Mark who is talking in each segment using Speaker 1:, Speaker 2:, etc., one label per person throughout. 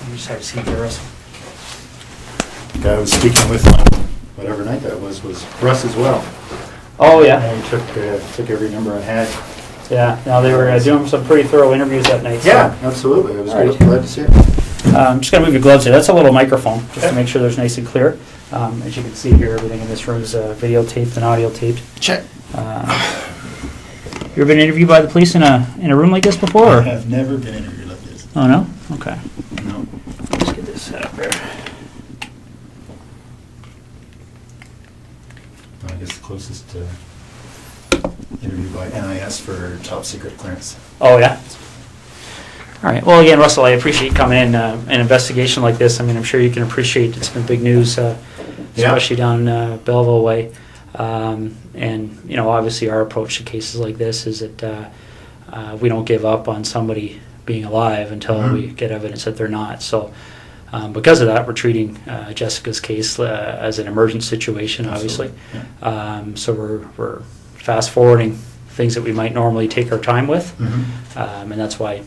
Speaker 1: You just have a seat there, Russell.
Speaker 2: The guy I was speaking with on whatever night that was Russ as well.
Speaker 1: Oh, yeah.
Speaker 2: And he took every number I had.
Speaker 1: Yeah, no, they were doing some pretty thorough interviews that night. So.
Speaker 2: Yeah, absolutely. I was
Speaker 1: All right.
Speaker 2: glad to see it.
Speaker 1: I'm just going to move your gloves here. That's a little microphone, just to make sure there's nice and clear. As you can see here, everything in this room is videotaped and audio taped.
Speaker 2: Check.
Speaker 1: You ever been interviewed by the police in a room like this before?
Speaker 2: I
Speaker 1: Or?
Speaker 2: have never been interviewed like this.
Speaker 1: Oh, no? Okay.
Speaker 2: No.
Speaker 1: Let's get this set up there.
Speaker 2: I guess the closest interview by NIS for top secret clearance.
Speaker 1: Oh, yeah? All right. Well, again, Russell, I appreciate coming in. An investigation like this, I mean, I'm sure you can appreciate it's been big news, especially down Belleville way. And, you know, obviously our approach to cases like this is that we don't give up on somebody being alive until we get evidence that they're not. So because of that, we're treating Jessica's case as an emergent situation, obviously. Yeah. So we're fast forwarding things that we might normally take our time with. And that's why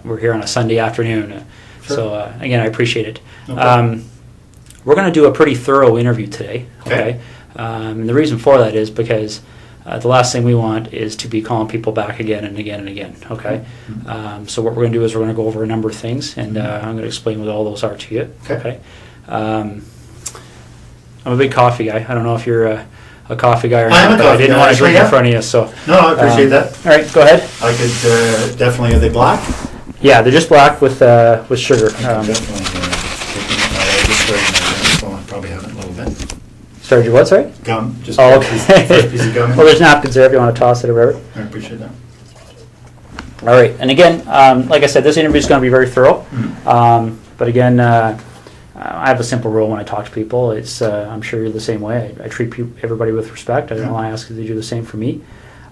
Speaker 1: we're here on a Sunday afternoon.
Speaker 2: Sure.
Speaker 1: So again, I appreciate it.
Speaker 2: Okay.
Speaker 1: We're going to do a pretty thorough interview today. Okay. And the reason for that is because the last thing we want is to be calling people back again and again and again. Okay. So what we're going to do is we're going to go over a number of things, and I'm going to explain what all those are to you. Okay. I'm a big coffee guy. I don't know if you're a coffee guy or not, but I didn't want to drink in front of you. So
Speaker 2: no, I appreciate that.
Speaker 1: All right, go ahead.
Speaker 2: I could definitely. Are they black?
Speaker 1: Yeah, they're just black with sugar.
Speaker 2: Definitely. I just started my so I probably have it a little bit.
Speaker 1: Started your what, sorry?
Speaker 2: Gum. Just
Speaker 1: oh,
Speaker 2: okay. First piece of gum.
Speaker 1: Well, there's napkins there if you want to toss it or whatever.
Speaker 2: I appreciate that.
Speaker 1: All right, and again, like I said, this interview is going to be very thorough. But again, I have a simple rule when I talk to people. It's I'm sure you're the same way. I treat everybody with respect. I don't want to ask you to do the same for me.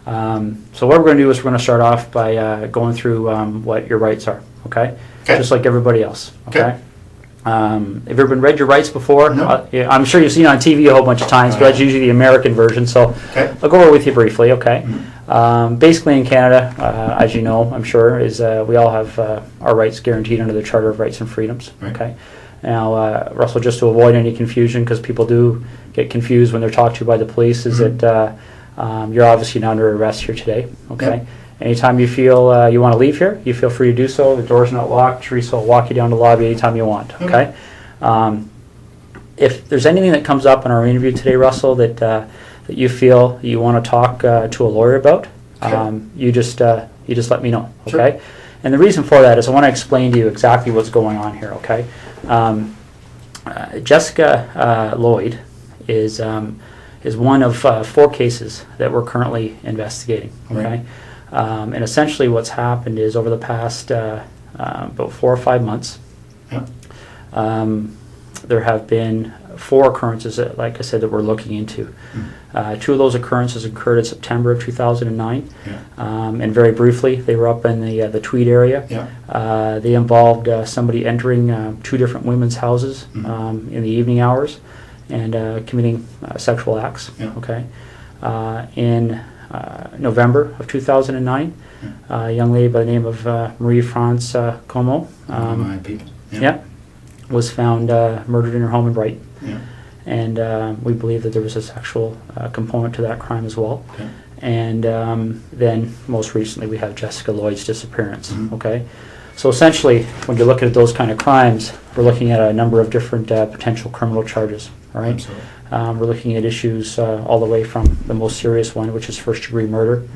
Speaker 1: So what we're going to do is we're going to start off by going through what your rights are. Okay? Just like everybody else. Okay. Have you ever read your rights before?
Speaker 2: No.
Speaker 1: Yeah, I'm sure you've seen it on TV a whole bunch of times, but that's usually the American version. So I'll go over with you briefly. Okay. Basically, in Canada, as you know, I'm sure, is we all have our rights guaranteed under the Charter of Rights and Freedoms.
Speaker 2: Right.
Speaker 1: Okay. Now, Russell, just to avoid any confusion, because people do get confused when they're talked to by the police, is that you're obviously not under arrest here today. Okay.
Speaker 2: Yep.
Speaker 1: Anytime you feel you want to leave here, you feel free to do so. The door's not locked. Teresa will walk you down the lobby anytime you want. Okay. If there's anything that comes up in our interview today, Russell, that you feel you want to talk to a lawyer about, you just let me know. Okay. Sure. And the reason for that is I want to explain to you exactly what's going on here. Okay. Jessica Lloyd is one of 4 cases that we're currently investigating. Okay.
Speaker 2: Right.
Speaker 1: And essentially what's happened is over the past about 4 or 5 months, there have been 4 occurrences that, like I said, that we're looking into. 2 of those occurrences occurred in September of 2009. And very briefly, they were up in the Tweed area. They involved somebody entering 2 different women's houses in the evening hours and committing sexual acts. Okay. In November of 2009, a young lady by the name of Marie-France Comeau was found murdered in her home in Brighton. And we believe that there was a sexual component to that crime as well. And then most recently we have Jessica Lloyd's disappearance. Okay, so essentially when you're looking at those kind of crimes, we're looking at a number of different potential criminal charges. All right. We're looking at issues all the way from the most serious one, which is first-degree murder,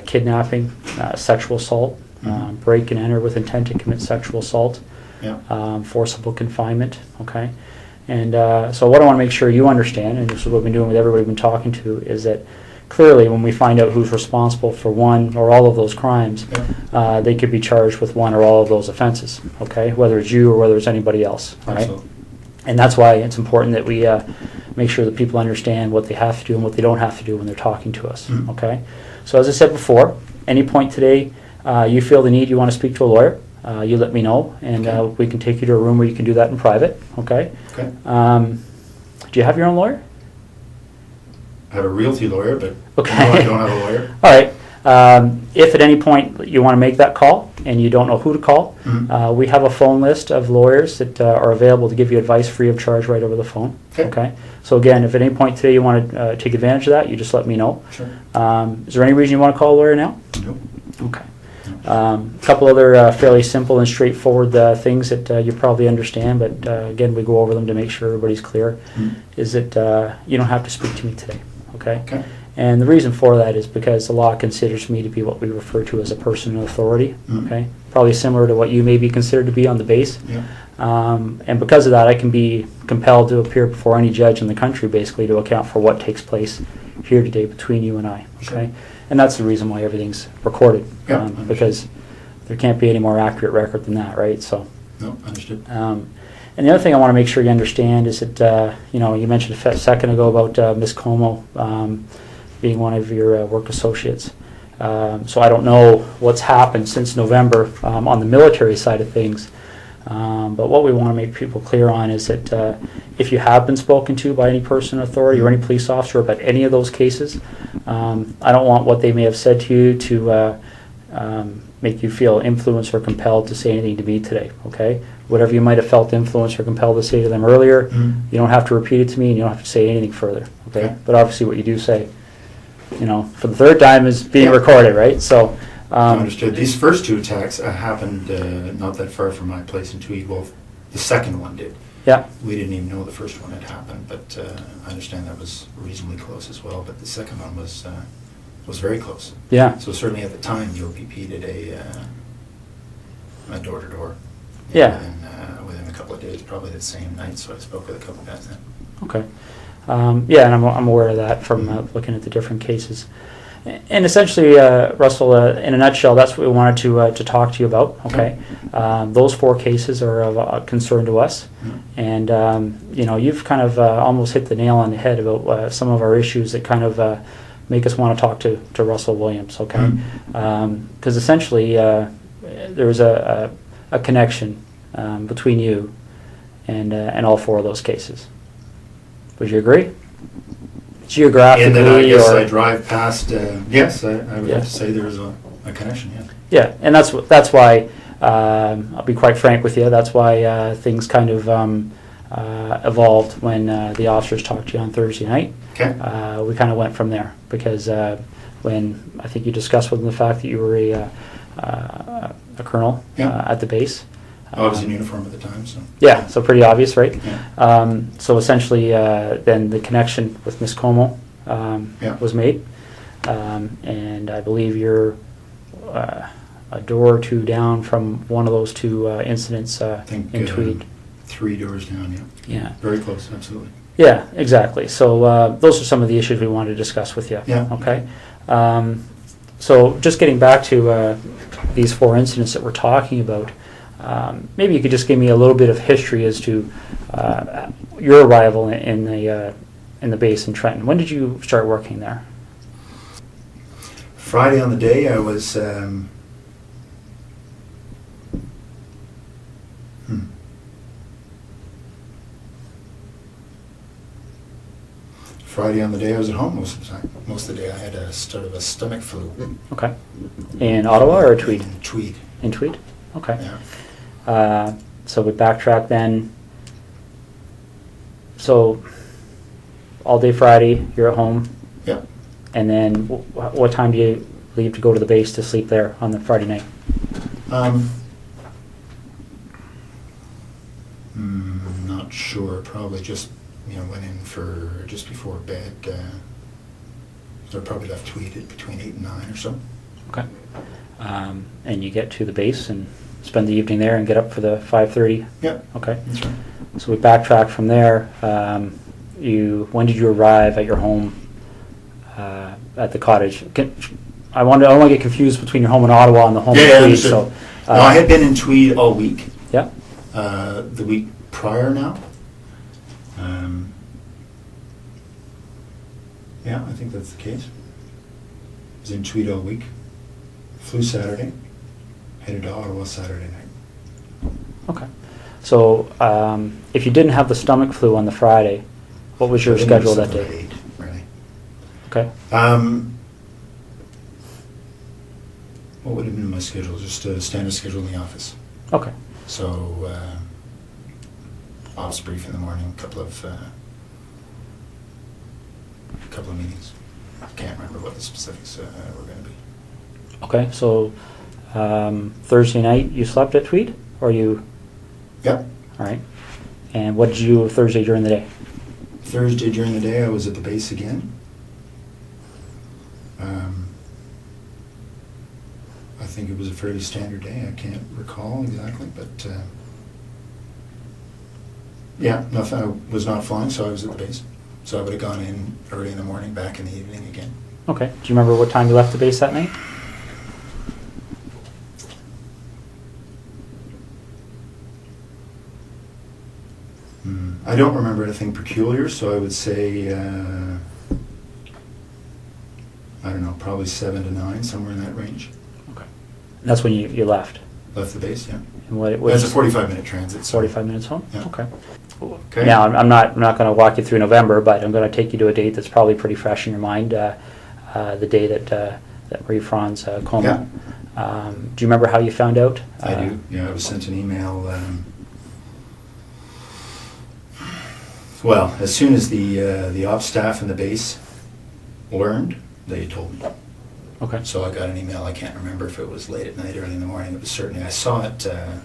Speaker 1: kidnapping, sexual assault, break and enter with intent to commit sexual assault, forcible confinement. Okay, and so what I want to make sure you understand, and this is what we've been doing with everybody we've been talking to, is that clearly when we find out who's responsible for one or all of those crimes, they could be charged with one or all of those offenses. Okay, whether it's you or whether it's anybody else. All right. And that's why it's important that we make sure that people understand what they have to do and what they don't have to do when they're talking to us. Okay. So as I said before, any point today you feel the need, you want to speak to a lawyer, you let me know, and we can take you to a room where you can do that in private. Okay. Do you have your own lawyer?
Speaker 2: I have a realty lawyer, but
Speaker 1: no,
Speaker 2: I don't have a lawyer.
Speaker 1: All right. If at any point you want to make that call and you don't know who to call, we have a phone list of lawyers that are available to give you advice free of charge right over the phone. Okay. So again, if at any point today you want to take advantage of that, you just let me know.
Speaker 2: Sure.
Speaker 1: Is there any reason you want to call a lawyer now?
Speaker 2: Nope.
Speaker 1: Okay. A couple other fairly simple and straightforward things that you probably understand, but again, we go over them to make sure everybody's clear, is that you don't have to speak to me today, okay?
Speaker 2: Okay.
Speaker 1: And the reason for that is because the law considers me to be what we refer to as a person of authority, okay? Probably similar to what you may be considered to be on the base.
Speaker 2: Yeah.
Speaker 1: And because of that, I can be compelled to appear before any judge in the country, basically, to account for what takes place here today between you and I, okay?
Speaker 2: Sure.
Speaker 1: And that's the reason why everything's recorded,
Speaker 2: Yeah,
Speaker 1: because there can't be any more accurate record than that, right? So.
Speaker 2: No, understood.
Speaker 1: And the other thing I want to make sure you understand is that, you know, you mentioned a second ago about Ms. Comeau being one of your work associates. So I don't know what's happened since November on the military side of things. But what we want to make people clear on is that if you have been spoken to by any person in authority or any police officer about any of those cases, I don't want what they may have said to you to make you feel influenced or compelled to say anything to me today, okay? Whatever you might have felt influenced or compelled to say to them earlier, you don't have to repeat it to me and you don't have to say anything further, okay? But obviously what you do say, you know, for the third time is being recorded, right? So.
Speaker 2: Understood. These first two attacks happened not that far from my place in Tweed. Well, the second one did.
Speaker 1: Yeah.
Speaker 2: We didn't even know the first one had happened, but I understand that was reasonably close as well. But the second one was very close.
Speaker 1: Yeah.
Speaker 2: So certainly at the time, the OPP did a door-to-door.
Speaker 1: Yeah.
Speaker 2: Within a couple of days, probably the same night. So I spoke with a couple of guys then.
Speaker 1: Okay. Yeah, and I'm aware of that from looking at the different cases. And essentially, Russell, in a nutshell, that's what we wanted to talk to you about. Okay, those four cases are of concern to us, and you know, you've kind of almost hit the nail on the head about some of our issues that kind of make us want to talk to Russell Williams. Okay, because essentially there was a connection between you and all four of those cases. Would you agree? Geographically,
Speaker 2: and then I guess I drive past. Yes, I would have to say there's a connection. Yeah.
Speaker 1: Yeah, and that's why I'll be quite frank with you. That's why things kind of evolved when the officers talked to you on Thursday night.
Speaker 2: Okay.
Speaker 1: We kind of went from there because when I think you discussed with them the fact that you were a colonel at the base.
Speaker 2: I was in uniform at the time, so.
Speaker 1: Yeah, so pretty obvious, right?
Speaker 2: Yeah.
Speaker 1: So essentially, then the connection with Ms. Comeau was made, and I believe you're a door or two down from one of those two incidents in Tweed.
Speaker 2: 3 doors down, yeah.
Speaker 1: Yeah.
Speaker 2: Very close, absolutely.
Speaker 1: Yeah, exactly. So those are some of the issues we wanted to discuss with you.
Speaker 2: Yeah.
Speaker 1: Okay. So just getting back to these four incidents that we're talking about. Maybe you could just give me a little bit of history as to your arrival in the base in Trenton. When did you start working there?
Speaker 2: Friday on the day I was. Friday on the day I was at home most of the time. Most of the day I had a sort of a stomach flu.
Speaker 1: Okay. In Ottawa or Tweed?
Speaker 2: In Tweed.
Speaker 1: In Tweed? Okay.
Speaker 2: Yeah.
Speaker 1: So we backtrack then. So all day Friday, you're at home.
Speaker 2: Yeah.
Speaker 1: And then what time do you leave to go to the base to sleep there on the Friday night?
Speaker 2: Not sure. Probably just went in for just before bed. So I probably left Tweed at between 8 and 9 or so.
Speaker 1: Okay. And you get to the base and spend the evening there and get up for the 5:30?
Speaker 2: Yeah.
Speaker 1: Okay.
Speaker 2: That's right.
Speaker 1: So we backtrack from there. When did you arrive at your home at the cottage? I don't want to get confused between your home in Ottawa and the home in Tweed. So,
Speaker 2: no, I had been in Tweed all week.
Speaker 1: Yeah.
Speaker 2: The week prior now. Yeah, I think that's the case. I was in Tweed all week. Flew Saturday. Headed to Ottawa Saturday night.
Speaker 1: Okay. So if you didn't have the stomach flu on the Friday, what was your
Speaker 2: I think it was
Speaker 1: schedule that
Speaker 2: 7 or
Speaker 1: day?
Speaker 2: 8, really.
Speaker 1: Okay.
Speaker 2: What would have been my schedule? Just a standard schedule in the office.
Speaker 1: Okay.
Speaker 2: So, ops brief in the morning, a couple of meetings. I can't remember what the specifics were going to be.
Speaker 1: Okay, so Thursday night you slept at Tweed, or you?
Speaker 2: Yep.
Speaker 1: All right. And what did you do Thursday during the day?
Speaker 2: Thursday during the day I was at the base again. I think it was a fairly standard day. I can't recall exactly, but yeah, nothing. I was not flying, so I was at the base. So I would have gone in early in the morning, back in the evening again.
Speaker 1: Okay. Do you remember what time you left the base that night?
Speaker 2: I don't remember anything peculiar, so I would say, I don't know, probably 7 to 9, somewhere in that range.
Speaker 1: Okay. And that's when you left?
Speaker 2: Left the base, yeah.
Speaker 1: And what
Speaker 2: That's a 45-minute transit. So
Speaker 1: 45 minutes home?
Speaker 2: Yeah.
Speaker 1: Okay.
Speaker 2: Okay.
Speaker 1: Now, I'm not going to walk you through November, but I'm going to take you to a date that's probably pretty fresh in your mind, the day that Marie-France Comeau.
Speaker 2: Yeah.
Speaker 1: Do you remember how you found out?
Speaker 2: I do. Yeah, I was sent an email. Well, as soon as the ops staff and the base learned, they told me.
Speaker 1: Okay.
Speaker 2: So I got an email. I can't remember if it was late at night, early in the morning. It was certainly, I saw it, I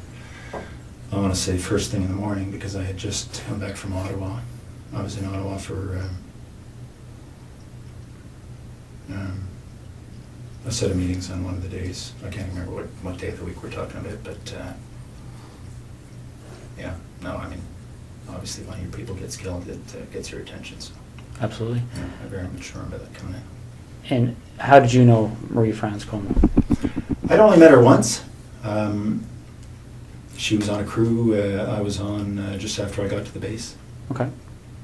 Speaker 2: want to say first thing in the morning, because I had just come back from Ottawa. I was in Ottawa for a set of meetings on one of the days. I can't remember what day of the week we're talking about, but yeah, no, I mean, obviously when your people gets killed, it gets your attention. So
Speaker 1: Absolutely.
Speaker 2: yeah, I very much remember that coming in.
Speaker 1: And how did you know Marie-France Comeau?
Speaker 2: I'd only met her once. She was on a crew I was on just after I got to the base.
Speaker 1: Okay.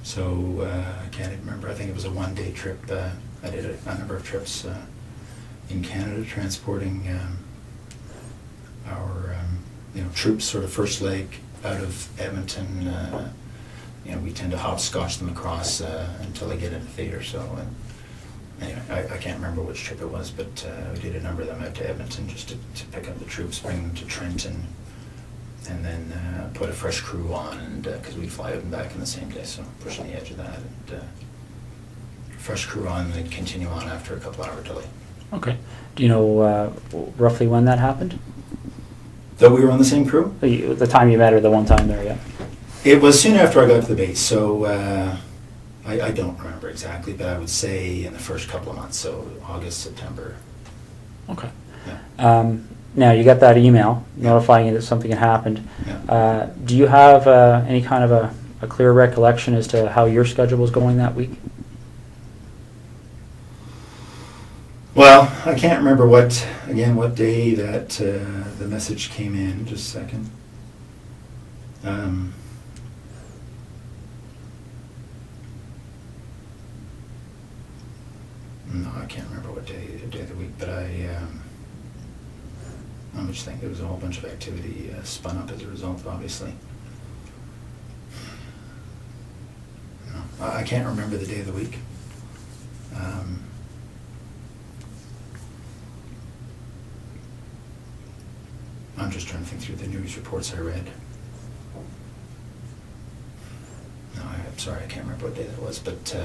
Speaker 2: So I can't even remember. I think it was a one-day trip. I did a number of trips in Canada, transporting our troops, sort of first leg out of Edmonton. We tend to hopscotch them across until they get into theater. So anyway, I can't remember which trip it was, but we did a number of them out to Edmonton just to pick up the troops, bring them to Trenton, and then put a fresh crew on, and because we'd fly out and back in the same day, so pushing the edge of that, and fresh crew on, and then continue on after a couple-hour delay.
Speaker 1: Okay. Do you know roughly when that happened?
Speaker 2: That we were on the same crew?
Speaker 1: The time you met her, the one time there, yeah.
Speaker 2: It was soon after I got to the base, so I don't remember exactly, but I would say in the first couple of months, so August, September.
Speaker 1: Okay.
Speaker 2: Yeah.
Speaker 1: Now, you got that email notifying you that something had happened.
Speaker 2: Yeah.
Speaker 1: Do you have any kind of a clear recollection as to how your schedule was going that week?
Speaker 2: Well, I can't remember what day that the message came in. Just a second. No, I can't remember what day of the week, but I'm just thinking there was a whole bunch of activity spun up as a result, obviously. No, I can't remember the day of the week. I'm just trying to think through the news reports I read. No, I'm sorry, I can't remember what day that was, but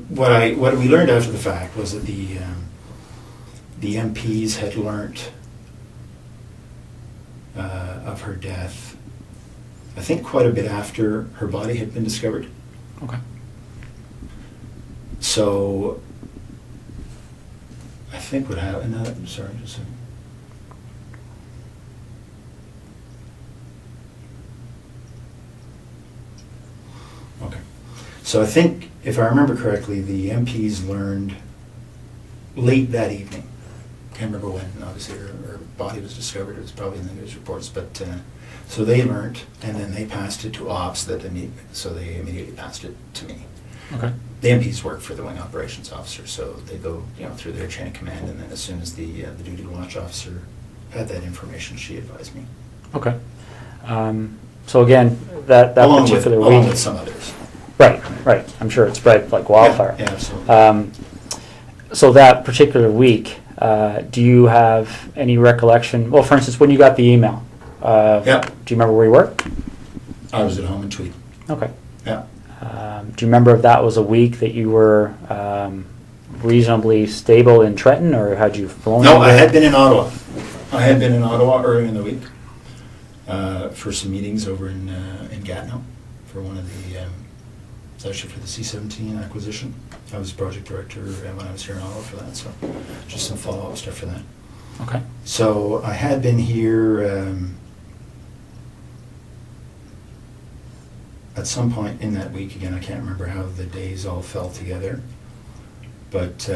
Speaker 2: what we learned after the fact was that the MPs had learnt of her death, I think quite a bit after her body had been discovered.
Speaker 1: Okay.
Speaker 2: So I think what happened, sorry, just a second. Okay. So I think, if I remember correctly, the MPs learned late that evening. Can't remember when, obviously, her body was discovered. It was probably in the news reports. But so they learned, and then they passed it to ops, so they immediately passed it to me.
Speaker 1: Okay.
Speaker 2: The MPs work for the wing operations officer, so they go through their chain of command, and then as soon as the duty watch officer had that information, she advised me.
Speaker 1: Okay. So again, that
Speaker 2: along
Speaker 1: particular
Speaker 2: with,
Speaker 1: week.
Speaker 2: along with some others.
Speaker 1: Right. Right, I'm sure it spread like wildfire.
Speaker 2: Yeah, absolutely.
Speaker 1: So that particular week, do you have any recollection? Well, for instance, when you got the email,
Speaker 2: Yeah.
Speaker 1: do you remember where you were?
Speaker 2: I was at home in Tweed.
Speaker 1: Okay.
Speaker 2: Yeah.
Speaker 1: Do you remember if that was a week that you were reasonably stable in Trenton, or had you flown?
Speaker 2: No,
Speaker 1: over?
Speaker 2: I had been in Ottawa. I had been in Ottawa early in the week for some meetings over in Gatineau for one of the, it's actually for the C-17 acquisition. I was project director when I was here in Ottawa for that, so just some follow-up stuff for that.
Speaker 1: Okay.
Speaker 2: So I had been here at some point in that week. Again, I can't remember how the days all fell together, but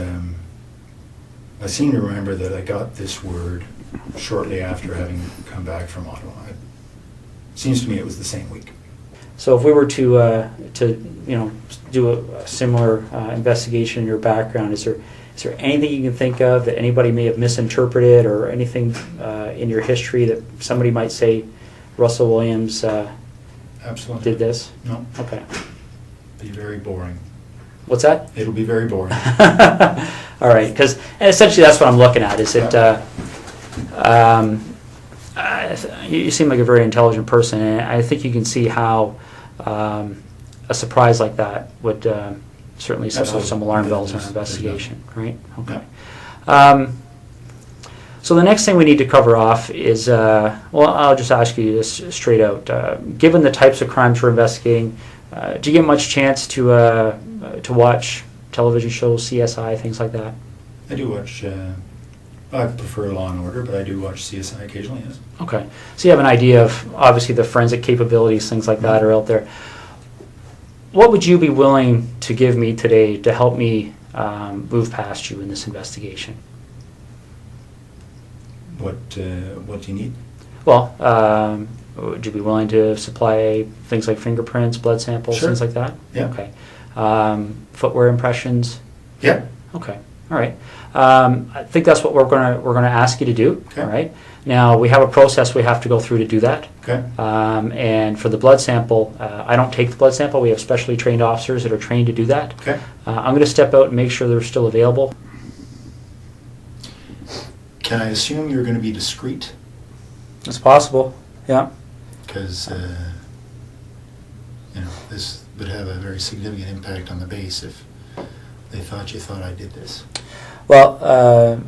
Speaker 2: I seem to remember that I got this word shortly after having come back from Ottawa. It seems to me it was the same week.
Speaker 1: So if we were to do a similar investigation in your background, is there anything you can think of that anybody may have misinterpreted, or anything in your history that somebody might say Russell Williams
Speaker 2: Absolutely
Speaker 1: did this?
Speaker 2: No.
Speaker 1: Okay.
Speaker 2: Be very boring.
Speaker 1: What's that?
Speaker 2: It'll be very boring.
Speaker 1: All right, because essentially that's what I'm looking at. Is it? You seem like a very intelligent person, and I think you can see how a surprise like that would certainly set off some alarm bells in our investigation, right? Okay. So the next thing we need to cover off is, well, I'll just ask you this straight out. Given the types of crimes we're investigating, do you get much chance to watch television shows, CSI, things like that?
Speaker 2: I do watch, I prefer Law and Order, but I do watch CSI occasionally, yes.
Speaker 1: Okay. So you have an idea of, obviously, the forensic capabilities, things like that are out there. What would you be willing to give me today to help me move past you in this investigation?
Speaker 2: What do you need?
Speaker 1: Well, would you be willing to supply things like fingerprints, blood samples,
Speaker 2: Sure.
Speaker 1: things like that?
Speaker 2: Yeah.
Speaker 1: Okay. Footwear impressions?
Speaker 2: Yeah.
Speaker 1: Okay. All right. I think that's what we're gonna ask you to do.
Speaker 2: Okay.
Speaker 1: All right. Now we have a process we have to go through to do that.
Speaker 2: Okay.
Speaker 1: And for the blood sample, I don't take the blood sample. We have specially trained officers that are trained to do that.
Speaker 2: Okay.
Speaker 1: I'm going to step out and make sure they're still available.
Speaker 2: Can I assume you're going to be discreet?
Speaker 1: It's possible. Yeah.
Speaker 2: Because this would have a very significant impact on the base if they thought you thought I did this.
Speaker 1: Well,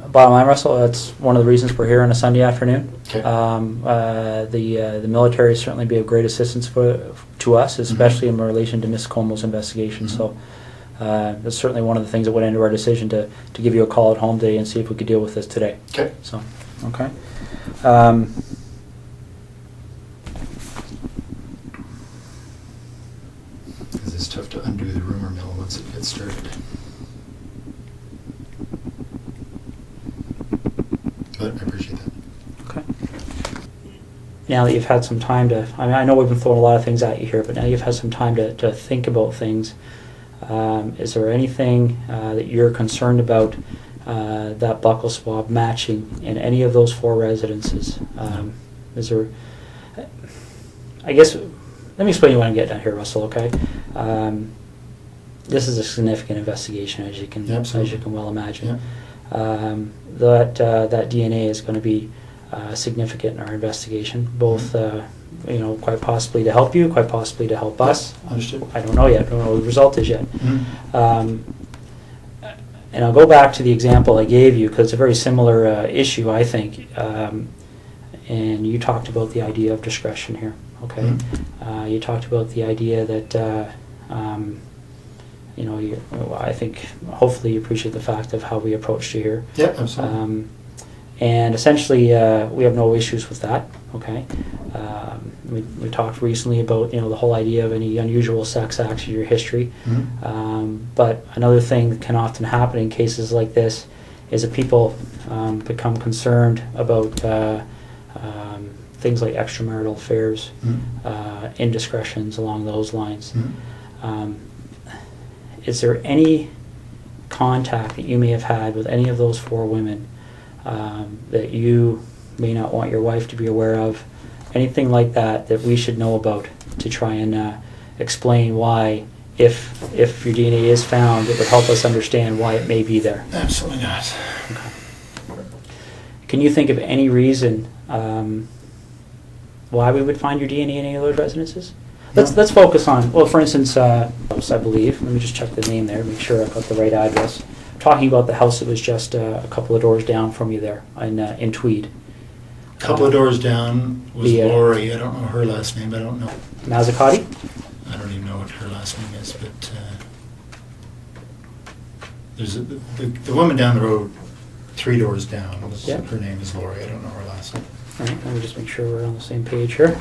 Speaker 1: bottom line, Russell, that's one of the reasons we're here on a Sunday afternoon.
Speaker 2: Okay.
Speaker 1: The military certainly be of great assistance to us, especially in relation to Ms. Comeau's investigation.
Speaker 2: Mm-hmm.
Speaker 1: So that's certainly one of the things that went into our decision to give you a call at home today and see if we could deal with this today.
Speaker 2: Okay.
Speaker 1: So, okay.
Speaker 2: Because it's tough to undo the rumor mill once it gets started. But I appreciate that.
Speaker 1: Okay. Now that you've had some time to, I know we've been throwing a lot of things at you here, but now you've had some time to think about things. Is there anything that you're concerned about that buccal swab matching in any of those 4 residences? Is there, I guess, let me explain what I'm getting at here, Russell, okay? This is a significant investigation, as you can well imagine.
Speaker 2: Yeah.
Speaker 1: That DNA is going to be significant in our investigation, both quite possibly to help you, quite possibly to help us.
Speaker 2: Understood.
Speaker 1: I don't know yet. I don't know what the result is yet.
Speaker 2: Mm-hmm.
Speaker 1: And I'll go back to the example I gave you because it's a very similar issue, I think. And you talked about the idea of discretion here. Okay.
Speaker 2: Mm-hmm.
Speaker 1: You talked about the idea that I think hopefully you appreciate the fact of how we approached you here.
Speaker 2: Yeah, absolutely.
Speaker 1: And essentially, we have no issues with that. Okay. We talked recently about the whole idea of any unusual sex acts in your history.
Speaker 2: Mm-hmm.
Speaker 1: But another thing that can often happen in cases like this is that people become concerned about things like extramarital affairs, indiscretions along those lines.
Speaker 2: Mm-hmm.
Speaker 1: Is there any contact that you may have had with any of those 4 women that you may not want your wife to be aware of? Anything like that that we should know about to try and explain why if your DNA is found, it would help us understand why it may be there.
Speaker 2: Absolutely not.
Speaker 1: Okay. Can you think of any reason why we would find your DNA in any of those residences? Let's focus on, well, for instance, I believe, let me just check the name there, make sure I've got the right address. I'm talking about the house that was just a couple of doors down from you there in Tweed.
Speaker 2: A couple of doors down was Lori. I don't know her last name. I don't know.
Speaker 1: Mazzacati?
Speaker 2: I don't even know what her last name is, but there's the woman down the road, 3 doors down.
Speaker 1: Yep.
Speaker 2: Her name is Lori. I don't know her last name.
Speaker 1: All right, let me just make sure we're on the same page here.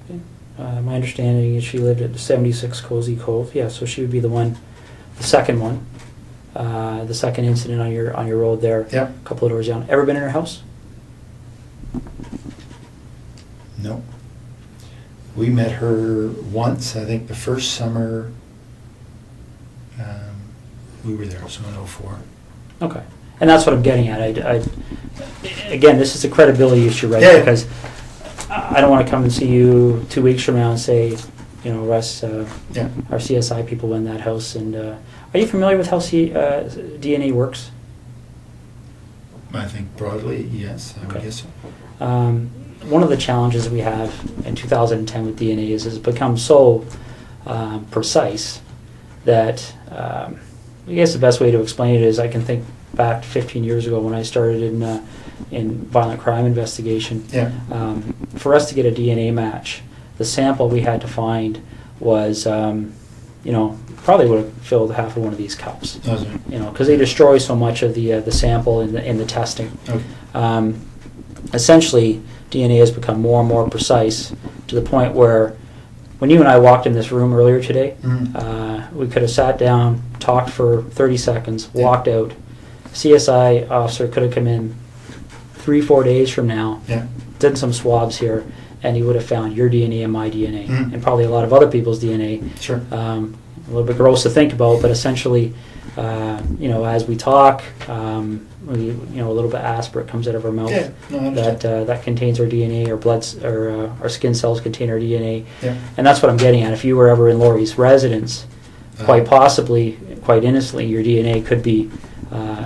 Speaker 1: Okay. My understanding is she lived at 76 Cozy Cove. Yeah, so she would be the second one. The second incident on your road there.
Speaker 2: Yeah.
Speaker 1: A couple of doors down. Ever been in her house?
Speaker 2: No. We met her once, I think the first summer we were there, so in 2004.
Speaker 1: Okay. And that's what I'm getting at. Again, this is a credibility issue, right?
Speaker 2: Yeah.
Speaker 1: Because I don't want to come and see you 2 weeks from now and say, Russ, our CSI people went in that house. And are you familiar with how DNA works?
Speaker 2: I think broadly, yes. I would guess so.
Speaker 1: One of the challenges we have in 2010 with DNA is it's become so precise that I guess the best way to explain it is I can think back 15 years ago when I started in violent crime investigation.
Speaker 2: Yeah.
Speaker 1: For us to get a DNA match, the sample we had to find was, probably would have filled half of one of these cups. Because they destroy so much of the sample in the testing.
Speaker 2: Okay.
Speaker 1: Essentially, DNA has become more and more precise to the point where when you and I walked in this room earlier today, we could have sat down, talked for 30 seconds, walked out. CSI officer could have come in 3-4 days from now, did some swabs here, and he would have found your DNA and my DNA, and probably a lot of other people's DNA.
Speaker 2: Sure.
Speaker 1: A little bit gross to think about, but essentially, as we talk, a little bit aspirate comes out of our mouth that contains our DNA, or or our skin cells contain our DNA, and that's what I'm getting at. If you were ever in Lori's residence, quite possibly, quite innocently, your DNA could be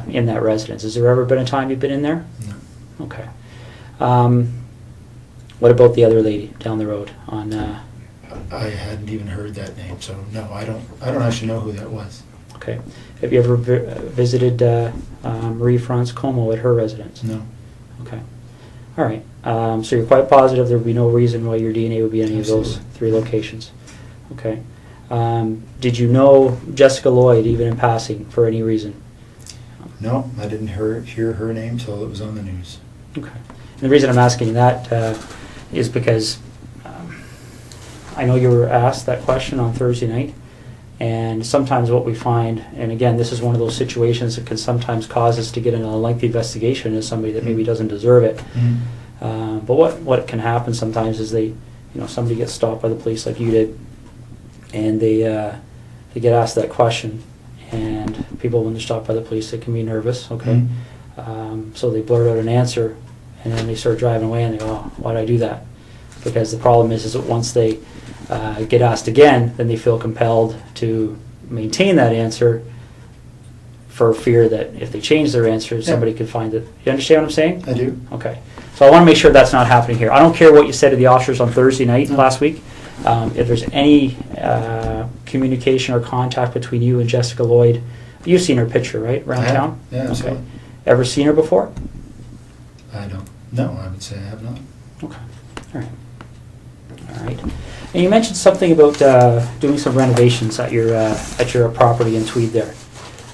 Speaker 1: in that residence. Has there ever been a time you've been in there?
Speaker 2: No.
Speaker 1: Okay. What about the other lady down the road on?
Speaker 2: I hadn't even heard that name, so no, I don't actually know who that was.
Speaker 1: Okay. Have you ever visited Marie-France Comeau at her residence?
Speaker 2: No.
Speaker 1: Okay. All right. So you're quite positive there would be no reason why your DNA would be in any of those 3 locations. Okay. Did you know Jessica Lloyd even in passing for any reason?
Speaker 2: No, I didn't hear her name till it was on the news.
Speaker 1: Okay. And the reason I'm asking that is because I know you were asked that question on Thursday night, and sometimes what we find, and again, this is one of those situations that can sometimes cause us to get in a lengthy investigation as somebody that maybe doesn't deserve it. But what can happen sometimes is somebody gets stopped by the police like you did, and they get asked that question, and people, when they're stopped by the police, they can be nervous, okay? So they blurt out an answer, and then they start driving away, and they go, oh, why'd I do that? Because the problem is that once they get asked again, then they feel compelled to maintain that answer for fear that if they change their answer, somebody could find it. You understand what I'm saying?
Speaker 2: I do.
Speaker 1: Okay. So I want to make sure that's not happening here. I don't care what you said to the officers on Thursday night last week. If there's any communication or contact between you and Jessica Lloyd, you've seen her picture, right, around town?
Speaker 2: Yeah, I saw it.
Speaker 1: Ever seen her before?
Speaker 2: I don't. No, I would say I have not.
Speaker 1: Okay. All right. All right. And you mentioned something about doing some renovations at your property in Tweed there.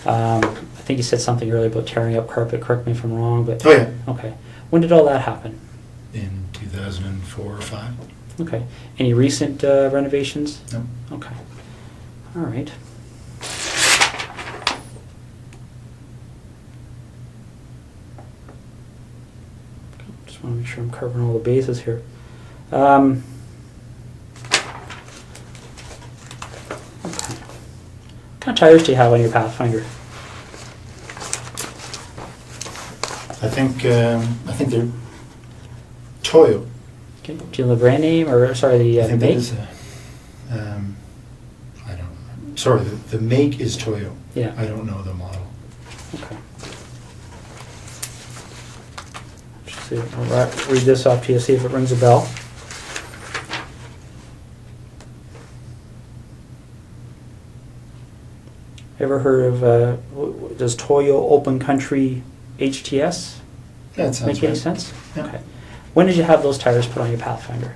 Speaker 1: I think you said something earlier about tearing up carpet. Correct me if I'm wrong, but
Speaker 2: oh yeah.
Speaker 1: Okay. When did all that happen?
Speaker 2: In 2004 or 5.
Speaker 1: Okay. Any recent renovations?
Speaker 2: No.
Speaker 1: Okay. All right. Just want to make sure I'm covering all the bases here. Okay. What kind of tires do you have on your Pathfinder?
Speaker 2: I think they're Toyo.
Speaker 1: Okay. Do you know the brand name, or sorry, the
Speaker 2: I think that
Speaker 1: make?
Speaker 2: is I don't. Sorry, the make is Toyo.
Speaker 1: Yeah.
Speaker 2: I don't know the model.
Speaker 1: Okay. Just see, I'll read this off to you, see if it rings a bell. Ever heard of, does Toyo Open Country HTS
Speaker 2: That sounds
Speaker 1: make any
Speaker 2: right.
Speaker 1: sense?
Speaker 2: Yeah.
Speaker 1: Okay. When did you have those tires put on your Pathfinder?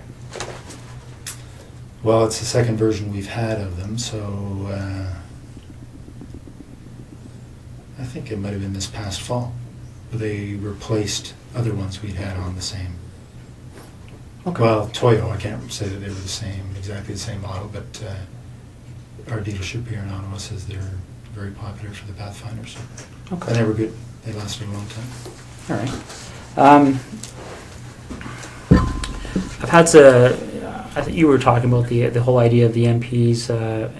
Speaker 2: Well, it's the second version we've had of them, so I think it might have been this past fall. They replaced other ones we'd had on the same.
Speaker 1: Okay.
Speaker 2: Well, Toyo, I can't say that they were exactly the same model, but our dealership here in Ottawa says they're very popular for the Pathfinders.
Speaker 1: Okay.
Speaker 2: And they were good. They lasted a long time.
Speaker 1: All right. I've had to. I think you were talking about the whole idea of the MPs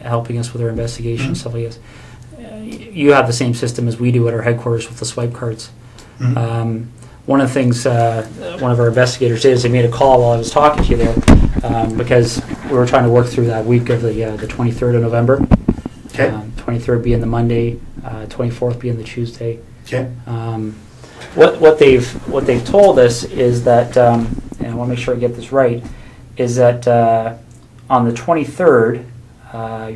Speaker 1: helping us with our investigation, stuff like this. You have the same system as we do at our headquarters with the swipe cards. One of the things one of our investigators did is they made a call while I was talking to you there, because we were trying to work through that week of the 23rd of November.
Speaker 2: Okay.
Speaker 1: 23rd being the Monday, 24th being the Tuesday.
Speaker 2: Okay.
Speaker 1: What they've told us is that, and I want to make sure I get this right, is that on the 23rd,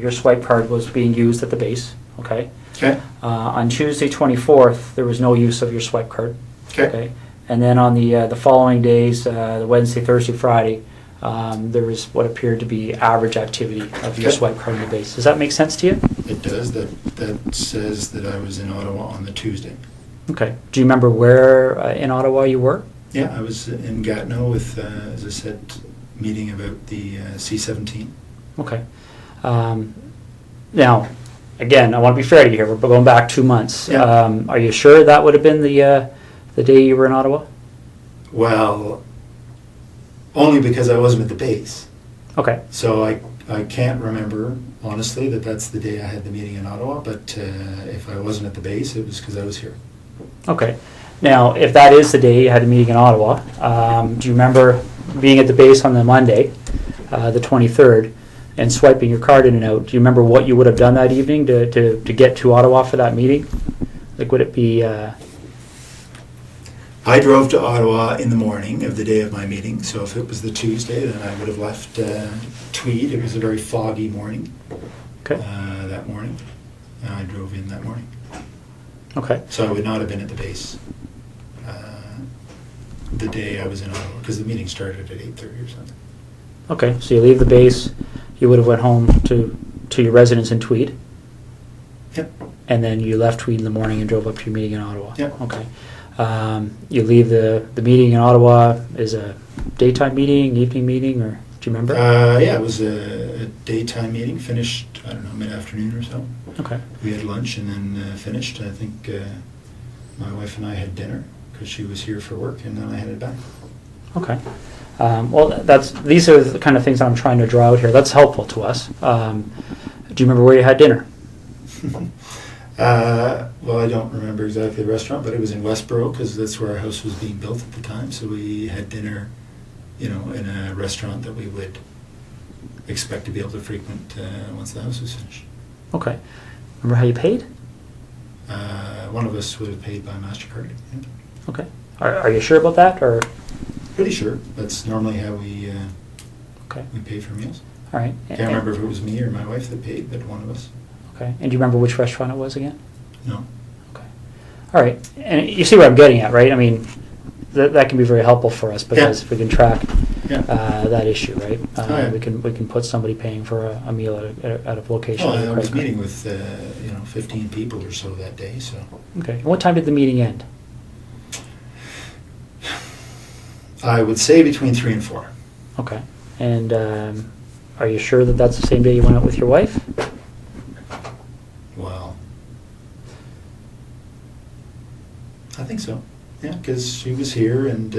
Speaker 1: your swipe card was being used at the base. Okay.
Speaker 2: Okay.
Speaker 1: On Tuesday 24th, there was no use of your swipe card.
Speaker 2: Okay.
Speaker 1: And then on the following days, the Wednesday, Thursday, Friday, there was what appeared to be average activity of your
Speaker 2: Okay.
Speaker 1: swipe card in the base. Does that make sense to you?
Speaker 2: It does. That says that I was in Ottawa on the Tuesday.
Speaker 1: Okay. Do you remember where in Ottawa you were?
Speaker 2: Yeah, I was in Gatineau with, as I said, meeting about the C-17.
Speaker 1: Okay. Now, again, I want to be fair to you here. We're going back 2 months.
Speaker 2: Yeah.
Speaker 1: Are you sure that would have been the day you were in Ottawa?
Speaker 2: Well, only because I wasn't at the base.
Speaker 1: Okay.
Speaker 2: So I can't remember, honestly, that's the day I had the meeting in Ottawa, but if I wasn't at the base, it was because I was here.
Speaker 1: Okay. Now, if that is the day you had a meeting in Ottawa, do you remember being at the base on the Monday, the 23rd, and swiping your card in and out? Do you remember what you would have done that evening to get to Ottawa for that meeting? Like, would it be...
Speaker 2: I drove to Ottawa in the morning of the day of my meeting, so if it was the Tuesday, then I would have left Tweed. It was a very foggy morning.
Speaker 1: Okay.
Speaker 2: That morning. I drove in that morning.
Speaker 1: Okay.
Speaker 2: So I would not have been at the base the day I was in Ottawa, because the meeting started at 8:30 or something.
Speaker 1: Okay, so you leave the base, you would have went home to your residence in Tweed,
Speaker 2: Yep.
Speaker 1: and then you left Tweed in the morning and drove up to your meeting in Ottawa.
Speaker 2: Yep.
Speaker 1: Okay. You leave the meeting in Ottawa is a daytime meeting, evening meeting, or do you remember?
Speaker 2: Yeah, it was a daytime meeting, finished, I don't know, mid-afternoon or so.
Speaker 1: Okay.
Speaker 2: We had lunch and then finished. I think my wife and I had dinner because she was here for work, and then I headed back.
Speaker 1: Okay. Well, these are the kind of things I'm trying to draw out here. That's helpful to us. Do you remember where you had dinner?
Speaker 2: Well, I don't remember exactly the restaurant, but it was in Westboro because that's where our house was being built at the time. So we had dinner, in a restaurant that we would expect to be able to frequent once the house was finished.
Speaker 1: Okay. Remember how you paid?
Speaker 2: One of us would have paid by MasterCard. Yeah.
Speaker 1: Okay. Are you sure about that, or?
Speaker 2: Pretty sure. That's normally how we
Speaker 1: Okay.
Speaker 2: pay for meals.
Speaker 1: All right.
Speaker 2: Can't remember if it was me or my wife that paid, but one of us.
Speaker 1: Okay. And do you remember which restaurant it was again?
Speaker 2: No.
Speaker 1: Okay. All right. And you see what I'm getting at, right? I mean, that can be very helpful for us because if we can track that issue, right?
Speaker 2: Yeah.
Speaker 1: We can put somebody paying for a meal at a location.
Speaker 2: Well,
Speaker 1: with a
Speaker 2: I was
Speaker 1: credit card.
Speaker 2: meeting with 15 people or so that day. So
Speaker 1: Okay. And what time did the meeting end?
Speaker 2: I would say between 3 and 4.
Speaker 1: Okay. And are you sure that that's the same day you went out with your wife?
Speaker 2: Well, I think so. Yeah, because she was here, and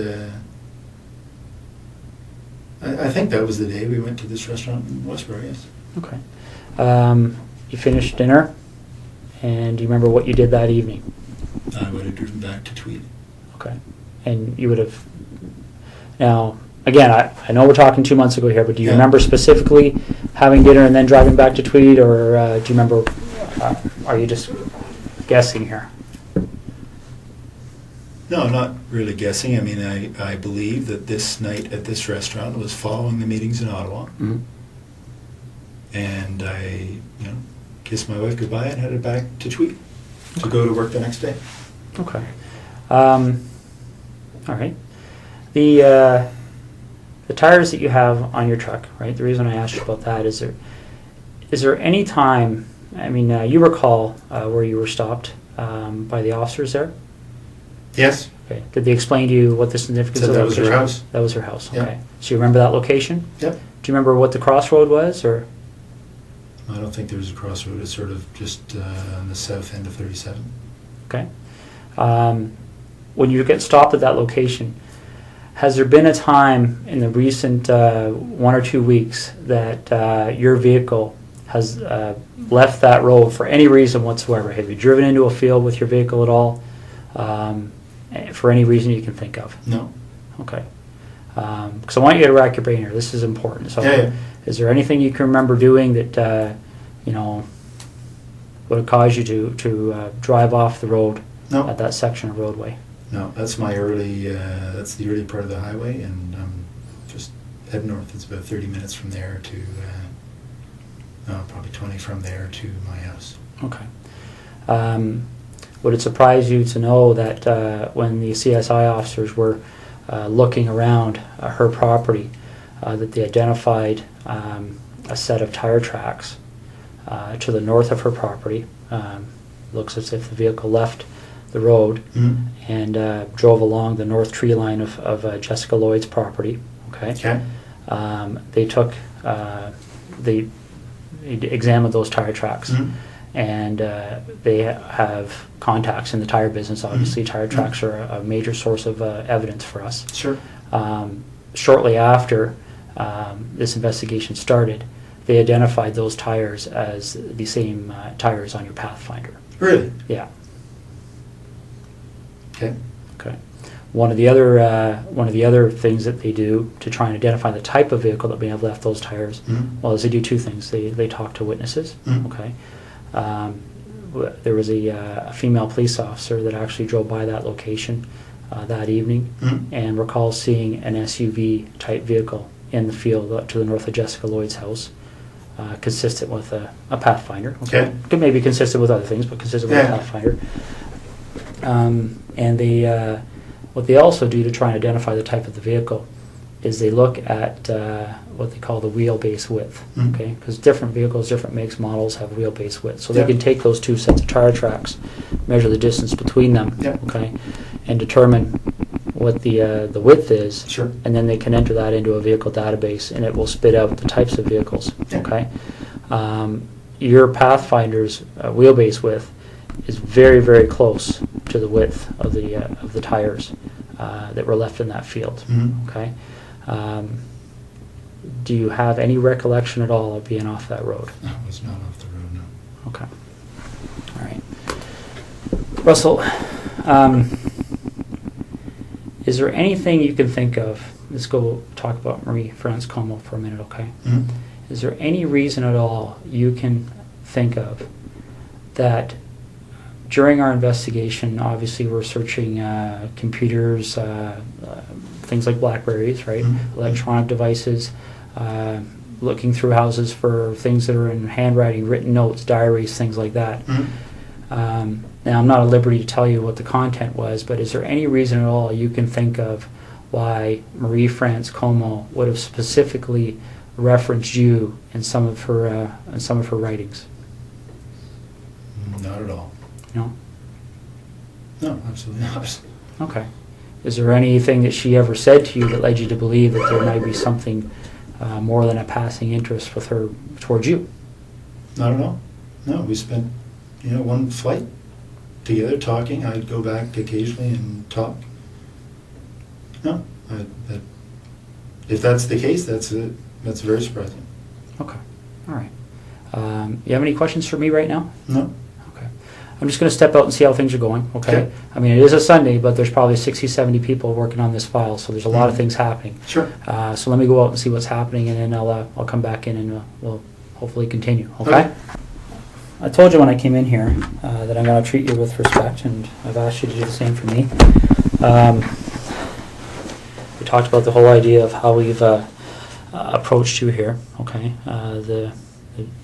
Speaker 2: I think that was the day we went to this restaurant in Westboro. Yes.
Speaker 1: Okay. You finished dinner, and do you remember what you did that evening?
Speaker 2: I would have driven back to Tweed.
Speaker 1: Okay. And you would have... Now, again, I know we're talking 2 months ago here, but do you
Speaker 2: Yeah.
Speaker 1: remember specifically having dinner and then driving back to Tweed, or do you remember, are you just guessing here?
Speaker 2: No, I'm not really guessing. I mean, I believe that this night at this restaurant was following the meetings in Ottawa.
Speaker 1: Mm-hmm.
Speaker 2: And I, kissed my wife goodbye and headed back to Tweed to go to work the next day.
Speaker 1: Okay. All right. The tires that you have on your truck, right? The reason I asked you about that is there any time, I mean, you recall where you were stopped by the officers there?
Speaker 2: Yes.
Speaker 1: Okay. Did they explain to you what the significance
Speaker 2: Said
Speaker 1: of the
Speaker 2: that was her
Speaker 1: location
Speaker 2: house.
Speaker 1: That was her house.
Speaker 2: Yeah.
Speaker 1: Okay. So you remember that location?
Speaker 2: Yep.
Speaker 1: Do you remember what the crossroad was, or?
Speaker 2: I don't think there was a crossroad. It's sort of just on the south end of 37.
Speaker 1: Okay. When you get stopped at that location, has there been a time in the recent 1 or 2 weeks that your vehicle has left that road for any reason whatsoever? Have you driven into a field with your vehicle at all? For any reason you can think of?
Speaker 2: No.
Speaker 1: Okay. Because I want you to rack your brain here. This is important. So,
Speaker 2: Yeah.
Speaker 1: is there anything you can remember doing that would have caused you to drive off the road
Speaker 2: No.
Speaker 1: at that section of roadway?
Speaker 2: No. That's my early. That's the early part of the highway, and just head north. It's about 30 minutes from there to. Probably 20 from there to my house.
Speaker 1: Okay. Would it surprise you to know that when the CSI officers were looking around her property, that they identified a set of tire tracks to the north of her property? Looks as if the vehicle left the road and drove along the north tree line of Jessica Lloyd's property. Okay.
Speaker 2: Okay.
Speaker 1: They examined those tire tracks. And they have contacts in the tire business. Obviously, tire tracks are a major source of evidence for us.
Speaker 2: Sure.
Speaker 1: Shortly after this investigation started, they identified those tires as the same tires on your Pathfinder.
Speaker 2: Really?
Speaker 1: Yeah.
Speaker 2: Okay.
Speaker 1: Okay. One of the other things that they do to try and identify the type of vehicle that may have left those tires, well, is they do two things. They talk to witnesses. Okay. There was a female police officer that actually drove by that location that evening and recalls seeing an SUV type vehicle in the field to the north of Jessica Lloyd's house, consistent with a Pathfinder.
Speaker 2: Okay.
Speaker 1: Could maybe consistent with other things, but consistent with a Pathfinder. And what they also do to try and identify the type of the vehicle is they look at what they call the wheelbase width, okay? Because different vehicles, different makes, models have wheelbase width. So they can take those two sets of tire tracks, measure the distance between them, okay, and determine what the width is.
Speaker 2: Sure.
Speaker 1: And then they can enter that into a vehicle database, and it will spit out the types of vehicles, okay? Your Pathfinder's wheelbase width is very, very close to the width of the tires that were left in that field, okay? Do you have any recollection at all of being off that road?
Speaker 2: No, it was not off the road, no.
Speaker 1: Okay. All right. Russell, is there anything you can think of? Let's go talk about Marie-France Comeau for a minute, okay? Is there any reason at all you can think of that during our investigation, obviously we're searching computers, things like Blackberries, right? Electronic devices, looking through houses for things that are in handwriting, written notes, diaries, things like that. Now, I'm not at liberty to tell you what the content was, but is there any reason at all you can think of why Marie-France Comeau would have specifically referenced you in some of her writings?
Speaker 2: Not at all.
Speaker 1: No?
Speaker 2: No, absolutely not.
Speaker 1: Okay. Is there anything that she ever said to you that led you to believe that there might be something more than a passing interest with her towards you?
Speaker 2: Not at all. No, we spent, one flight together talking. I'd go back occasionally and talk. No, if that's the case, that's very surprising.
Speaker 1: Okay. All right. You have any questions for me right now?
Speaker 2: No.
Speaker 1: Okay. I'm just going to step out and see how things are going, okay?
Speaker 2: Okay.
Speaker 1: I mean, it is a Sunday, but there's probably 60, 70 people working on this file, so there's a lot of things happening.
Speaker 2: Sure.
Speaker 1: So let me go out and see what's happening, and then I'll come back in and we'll hopefully continue, okay? I told you when I came in here that I'm going to treat you with respect, and I've asked you to do the same for me. We talked about the whole idea of how we've approached you here, okay? The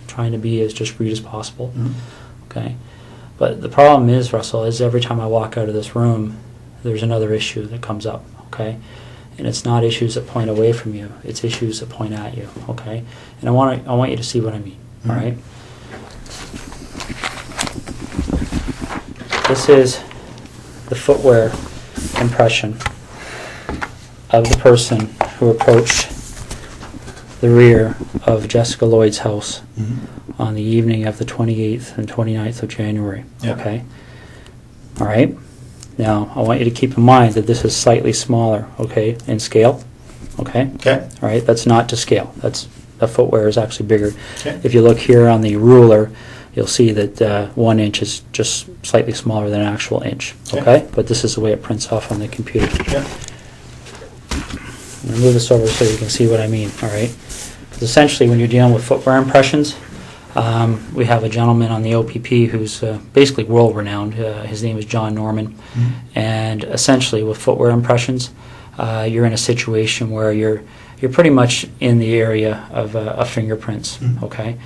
Speaker 1: trying to be as discreet as possible, okay? But the problem is, Russell, is every time I walk out of this room, there's another issue that comes up, okay? And it's not issues that point away from you, it's issues that point at you, okay? And I want you to see what I mean, all right? This is the footwear impression of the person who approached the rear of Jessica Lloyd's house on the evening of the 28th and 29th of January, okay? All right? Now, I want you to keep in mind that this is slightly smaller, okay, in scale, okay?
Speaker 2: Okay.
Speaker 1: All right, that's not to scale. The footwear is actually bigger.
Speaker 2: Okay.
Speaker 1: If you look here on the ruler, you'll see that 1 inch is just slightly smaller than an actual inch, okay? But this is the way it prints off on the computer.
Speaker 2: Yeah.
Speaker 1: I'm going to move this over so you can see what I mean, all right? Because essentially when you're dealing with footwear impressions, we have a gentleman on the OPP who's basically world-renowned. His name is John Norman. And essentially with footwear impressions, you're in a situation where you're pretty much in the area of fingerprints, okay?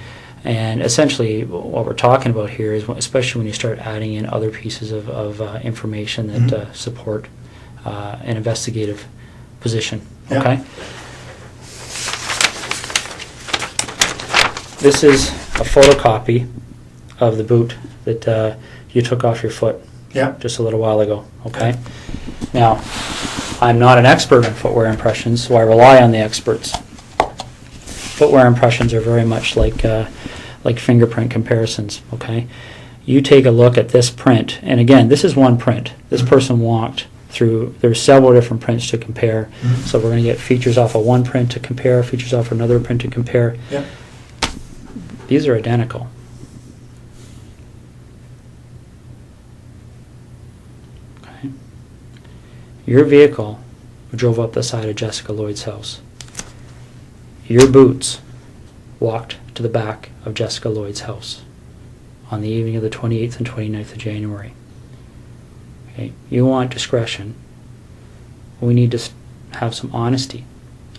Speaker 1: And essentially what we're talking about here is, especially when you start adding in other pieces of information that support an investigative position, okay? This is a photocopy of the boot that you took off your foot just a little while ago, okay? Now, I'm not an expert in footwear impressions, so I rely on the experts. Footwear impressions are very much like fingerprint comparisons, okay? You take a look at this print, and again, this is one print. This person walked through, there's several different prints to compare, so we're going to get features off of one print to compare, features off another print to compare. These are identical. Okay. Your vehicle drove up the side of Jessica Lloyd's house. Your boots walked to the back of Jessica Lloyd's house on the evening of the 28th and 29th of January. Okay. You want discretion. We need to have some honesty,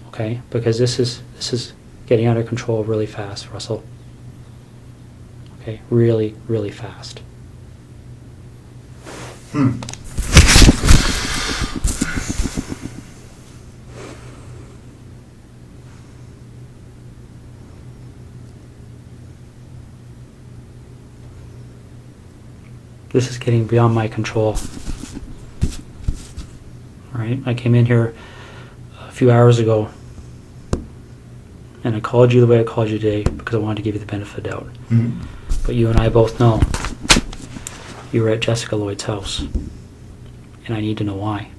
Speaker 1: okay? Because this is getting out of control really fast, Russell. Okay, really, really fast. This is getting beyond my control. All right, I came in here a few hours ago and I called you the way I called you today because I wanted to give you the benefit of the doubt. But you and I both know you were at Jessica Lloyd's house, and I need to know why.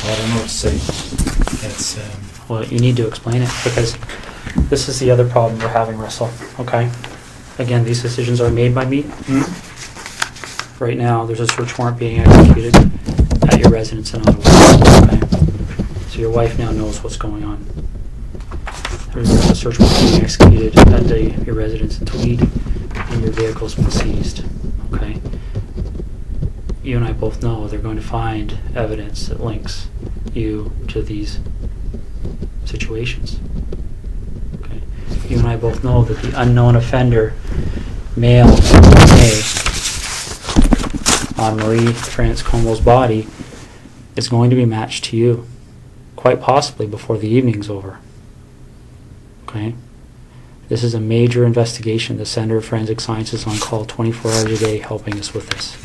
Speaker 2: I don't know what to say. It's
Speaker 1: Well, you need to explain it because this is the other problem we're having, Russell. Okay? Again, these decisions are made by me. Right now, there's a search warrant being executed at your residence in Ottawa. Okay? So your wife now knows what's going on. There's a search warrant being executed at your residence in Tweed, and your vehicle's been seized. Okay? You and I both know they're going to find evidence that links you to these situations. Okay. You and I both know that the unknown offender male DNA on Marie-France Comeau's body is going to be matched to you, quite possibly before the evening's over. Okay? This is a major investigation. The Center of Forensic Science is on call 24 hours a day helping us with this.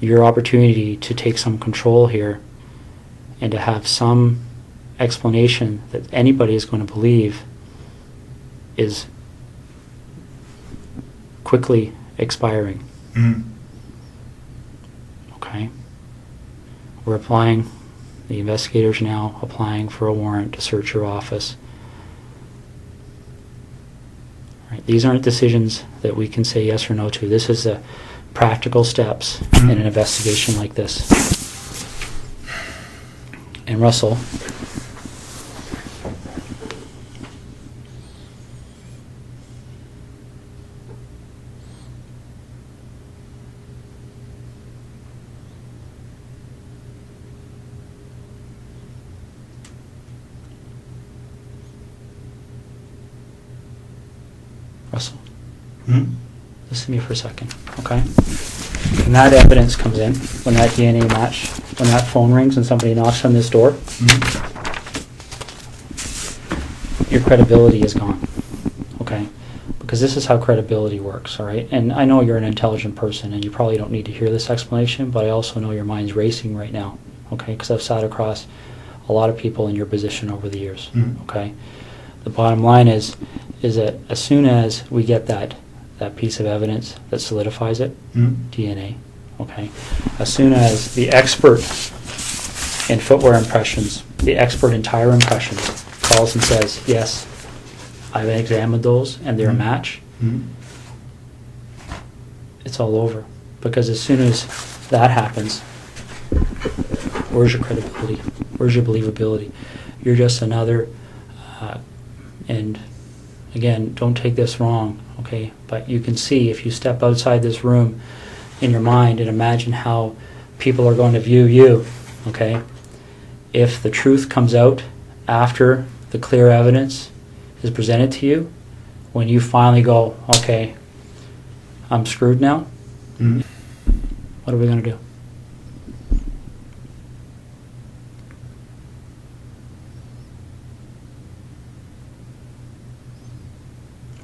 Speaker 1: Your opportunity to take some control here and to have some explanation that anybody is going to believe is quickly expiring. Okay? We're applying, the investigators now applying for a warrant to search your office. Right? These aren't decisions that we can say yes or no to. This is the practical steps in an investigation like this. And Russell, listen to me for a second, okay? When that evidence comes in, when that DNA match, when that phone rings and somebody knocks on this door, your credibility is gone, okay? Because this is how credibility works, all right? And I know you're an intelligent person and you probably don't need to hear this explanation, but I also know your mind's racing right now, okay? Because I've sat across a lot of people in your position over the years, okay? The bottom line is that as soon as we get that piece of evidence that solidifies it, DNA, okay? As soon as the expert in footwear impressions, the expert in tire impressions calls and says, yes, I've examined those and they're a match, it's all over. Because as soon as that happens, where's your credibility? Where's your believability? You're just another, and again, don't take this wrong, okay? But you can see if you step outside this room in your mind and imagine how people are going to view you, okay? If the truth comes out after the clear evidence is presented to you, when you finally go, okay, I'm screwed now, what are we going to do?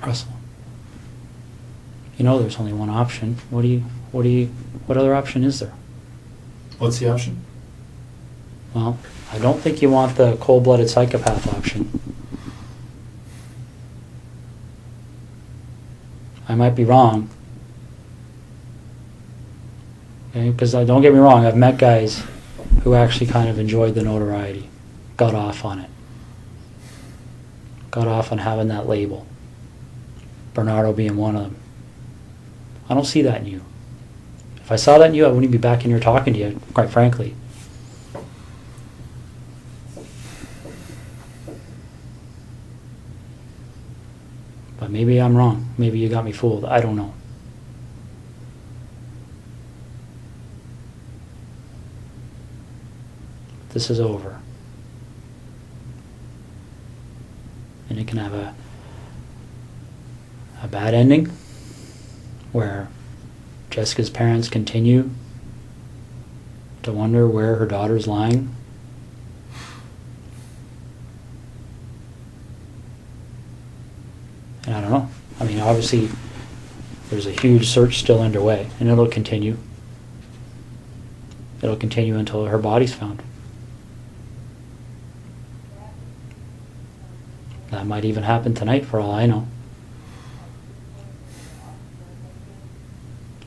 Speaker 1: Russell, you know there's only one option. What other option is there?
Speaker 2: What's the option?
Speaker 1: Well, I don't think you want the cold-blooded psychopath option. I might be wrong. Okay, because don't get me wrong, I've met guys who actually kind of enjoyed the notoriety, got off on it, got off on having that label. Bernardo being one of them. I don't see that in you. If I saw that in you, I wouldn't be back in here talking to you, quite frankly. But maybe I'm wrong. Maybe you got me fooled. I don't know. This is over. And it can have a bad ending where Jessica's parents continue to wonder where her daughter's lying. And I don't know. I mean, obviously there's a huge search still underway and it'll continue. It'll continue until her body's found. That might even happen tonight for all I know.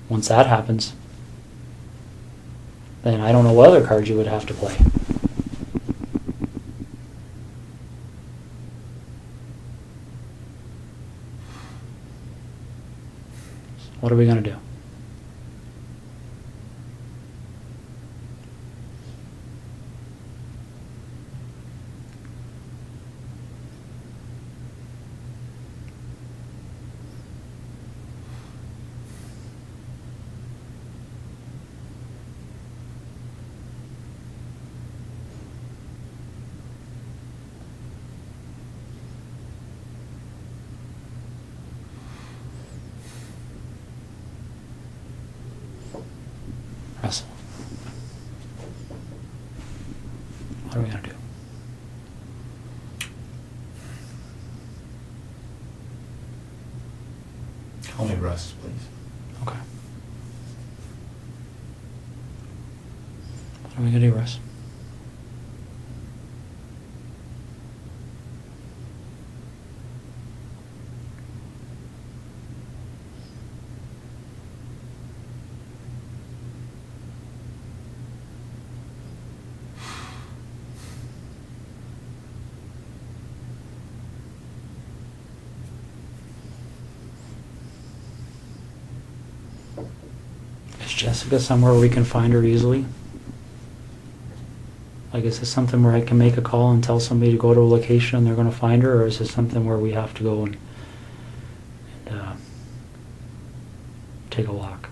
Speaker 1: Once that happens, then I don't know what other cards you would have to play. What are we going to do? Russell, what are we going to do?
Speaker 2: Call me Russ, please.
Speaker 1: Okay. What are we gonna do, Russ? Is Jessica somewhere we can find her easily? Like, is this something where I can make a call and tell somebody to go to a location and they're going to find her, or is this something where we have to go and take a walk?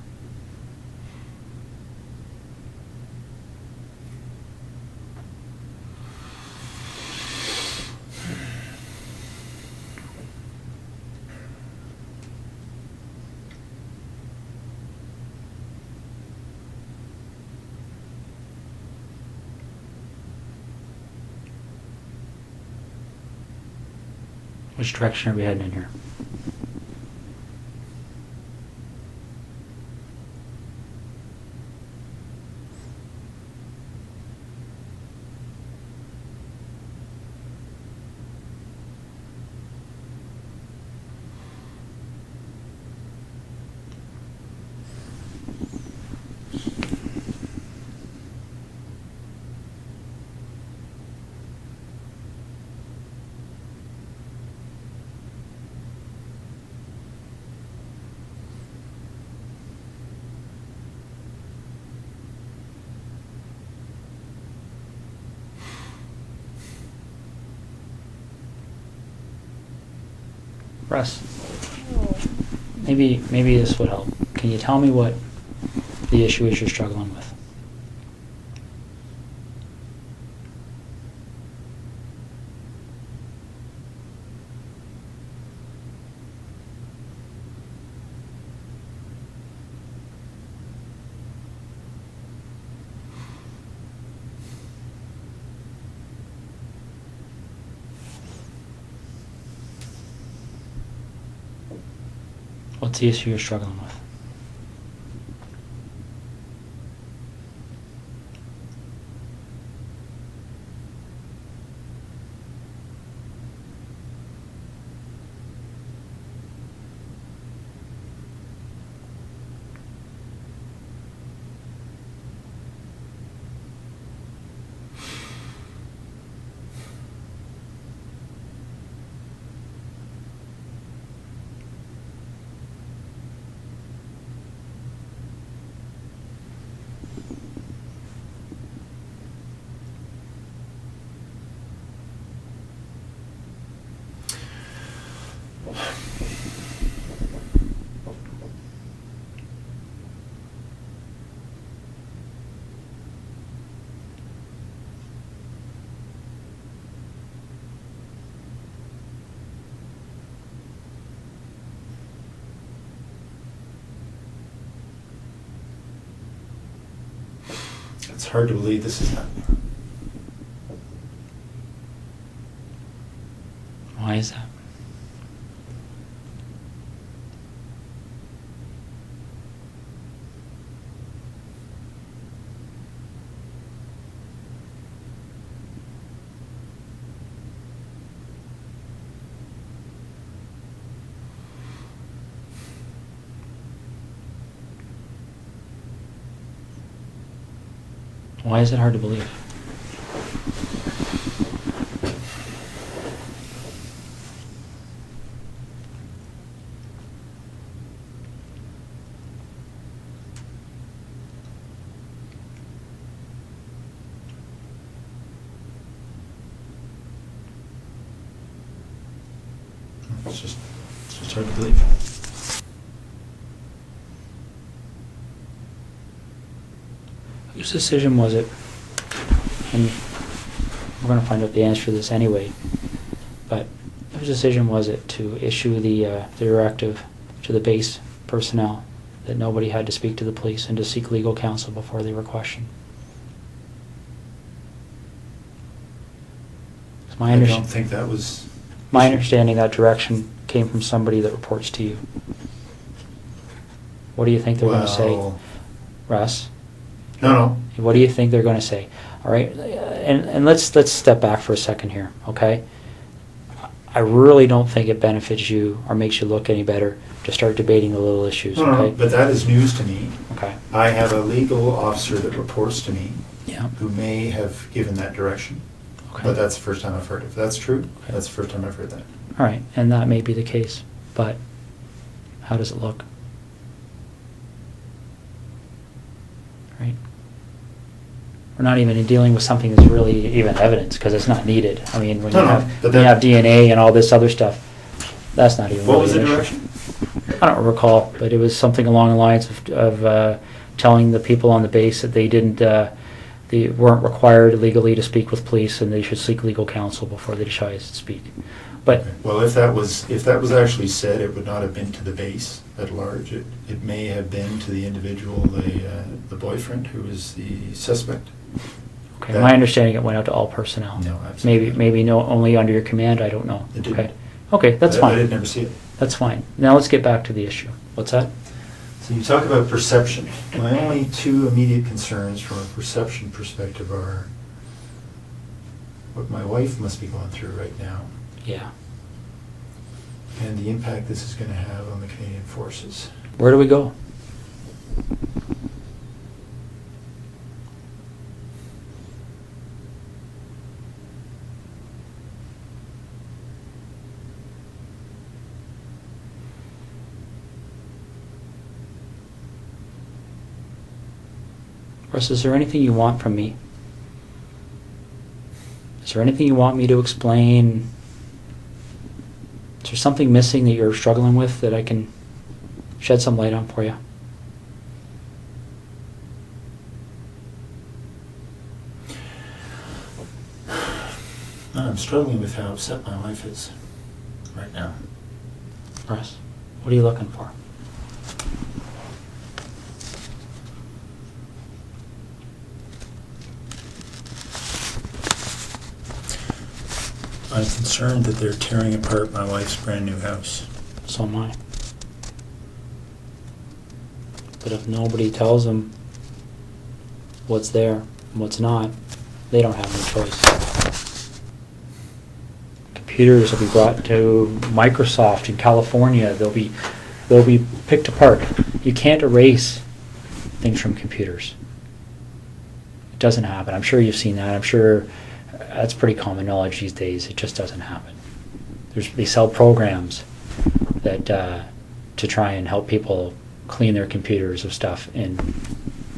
Speaker 1: Which direction are we heading in here? Russ, maybe this would help. Can you tell me what the issue is you're struggling with? What's the issue you're struggling with?
Speaker 2: It's hard to believe this is happening.
Speaker 1: Why is that? Why is it hard to believe?
Speaker 2: It's just hard to believe.
Speaker 1: Whose decision was it? And we're going to find out the answer to this anyway. But whose decision was it to issue the directive to the base personnel that nobody had to speak to the police and to seek legal counsel before they were questioned?
Speaker 2: I don't think that was...
Speaker 1: My understanding, that direction came from somebody that reports to you. What do you think they're going to say,
Speaker 2: Well,
Speaker 1: Russ?
Speaker 2: no.
Speaker 1: What do you think they're going to say? All right, and let's step back for a second here, okay? I really don't think it benefits you or makes you look any better to start debating the little issues,
Speaker 2: No,
Speaker 1: okay?
Speaker 2: but that is news to me.
Speaker 1: Okay.
Speaker 2: I have a legal officer that reports to me
Speaker 1: Yeah.
Speaker 2: who may have given that direction.
Speaker 1: Okay.
Speaker 2: But that's the first time I've heard it. If that's true,
Speaker 1: Okay.
Speaker 2: that's the first time I've heard that.
Speaker 1: All right, and that may be the case, but how does it look? Right? We're not even dealing with something that's really even evidence because it's not needed. I mean, when
Speaker 2: No,
Speaker 1: you
Speaker 2: no,
Speaker 1: have
Speaker 2: but
Speaker 1: when you
Speaker 2: that-
Speaker 1: have DNA and all this other stuff, that's not even.
Speaker 2: What
Speaker 1: really
Speaker 2: was the
Speaker 1: an issue.
Speaker 2: direction?
Speaker 1: I don't recall, but it was something along the lines of telling the people on the base that they weren't required legally to speak with police and they should seek legal counsel before they decide to speak. But
Speaker 2: Okay. Well, if that was actually said, it would not have been to the base at large. It may have been to the individual, the boyfriend who is the suspect.
Speaker 1: okay,
Speaker 2: that-
Speaker 1: my understanding it went out to all personnel.
Speaker 2: No, absolutely.
Speaker 1: Maybe no, only under your command. I don't know.
Speaker 2: It didn't.
Speaker 1: Okay, okay, that's
Speaker 2: I
Speaker 1: fine.
Speaker 2: didn't ever see it.
Speaker 1: That's fine. Now let's get back to the issue. What's that?
Speaker 2: So you talk about perception. My only two immediate concerns from a perception perspective are what my wife must be going through right now
Speaker 1: Yeah.
Speaker 2: and the impact this is going to have on the Canadian Forces.
Speaker 1: Where do we go? Russ, is there anything you want from me? Is there anything you want me to explain? Is there something missing that you're struggling with that I can shed some light on for you?
Speaker 2: I'm struggling with how upset my wife is right now.
Speaker 1: Russ, what are you looking for?
Speaker 2: I'm concerned that they're tearing apart my wife's brand new house.
Speaker 1: So am I. But if nobody tells them what's there and what's not, they don't have any choice. Computers will be brought to Microsoft in California. They'll be picked apart. You can't erase things from computers. It doesn't happen. I'm sure you've seen that. I'm sure that's pretty common knowledge these days. It just doesn't happen. They sell programs that to try and help people clean their computers of stuff, and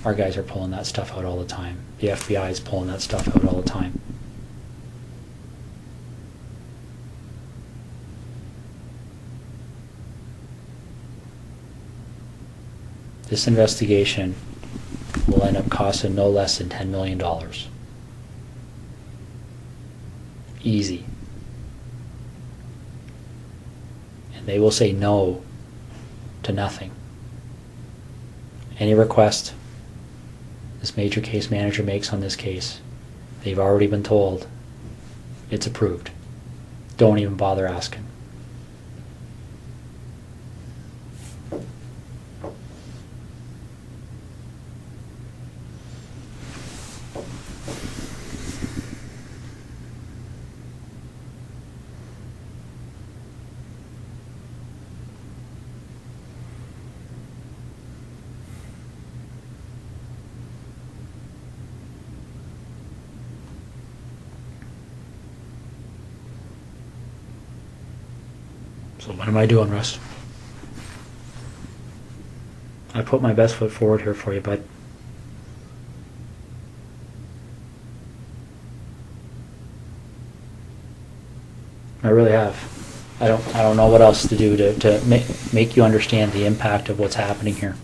Speaker 1: our guys are pulling that stuff out all the time. The FBI is pulling that stuff out all the time. This investigation will end up costing no less than $10 million. Easy. And they will say no to nothing. Any request this major case manager makes on this case, they've already been told it's approved. Don't even bother asking. So what am I doing, Russ? I put my best foot forward here for you, bud. I really have. I don't know what else to do to make you understand the impact of what's happening here.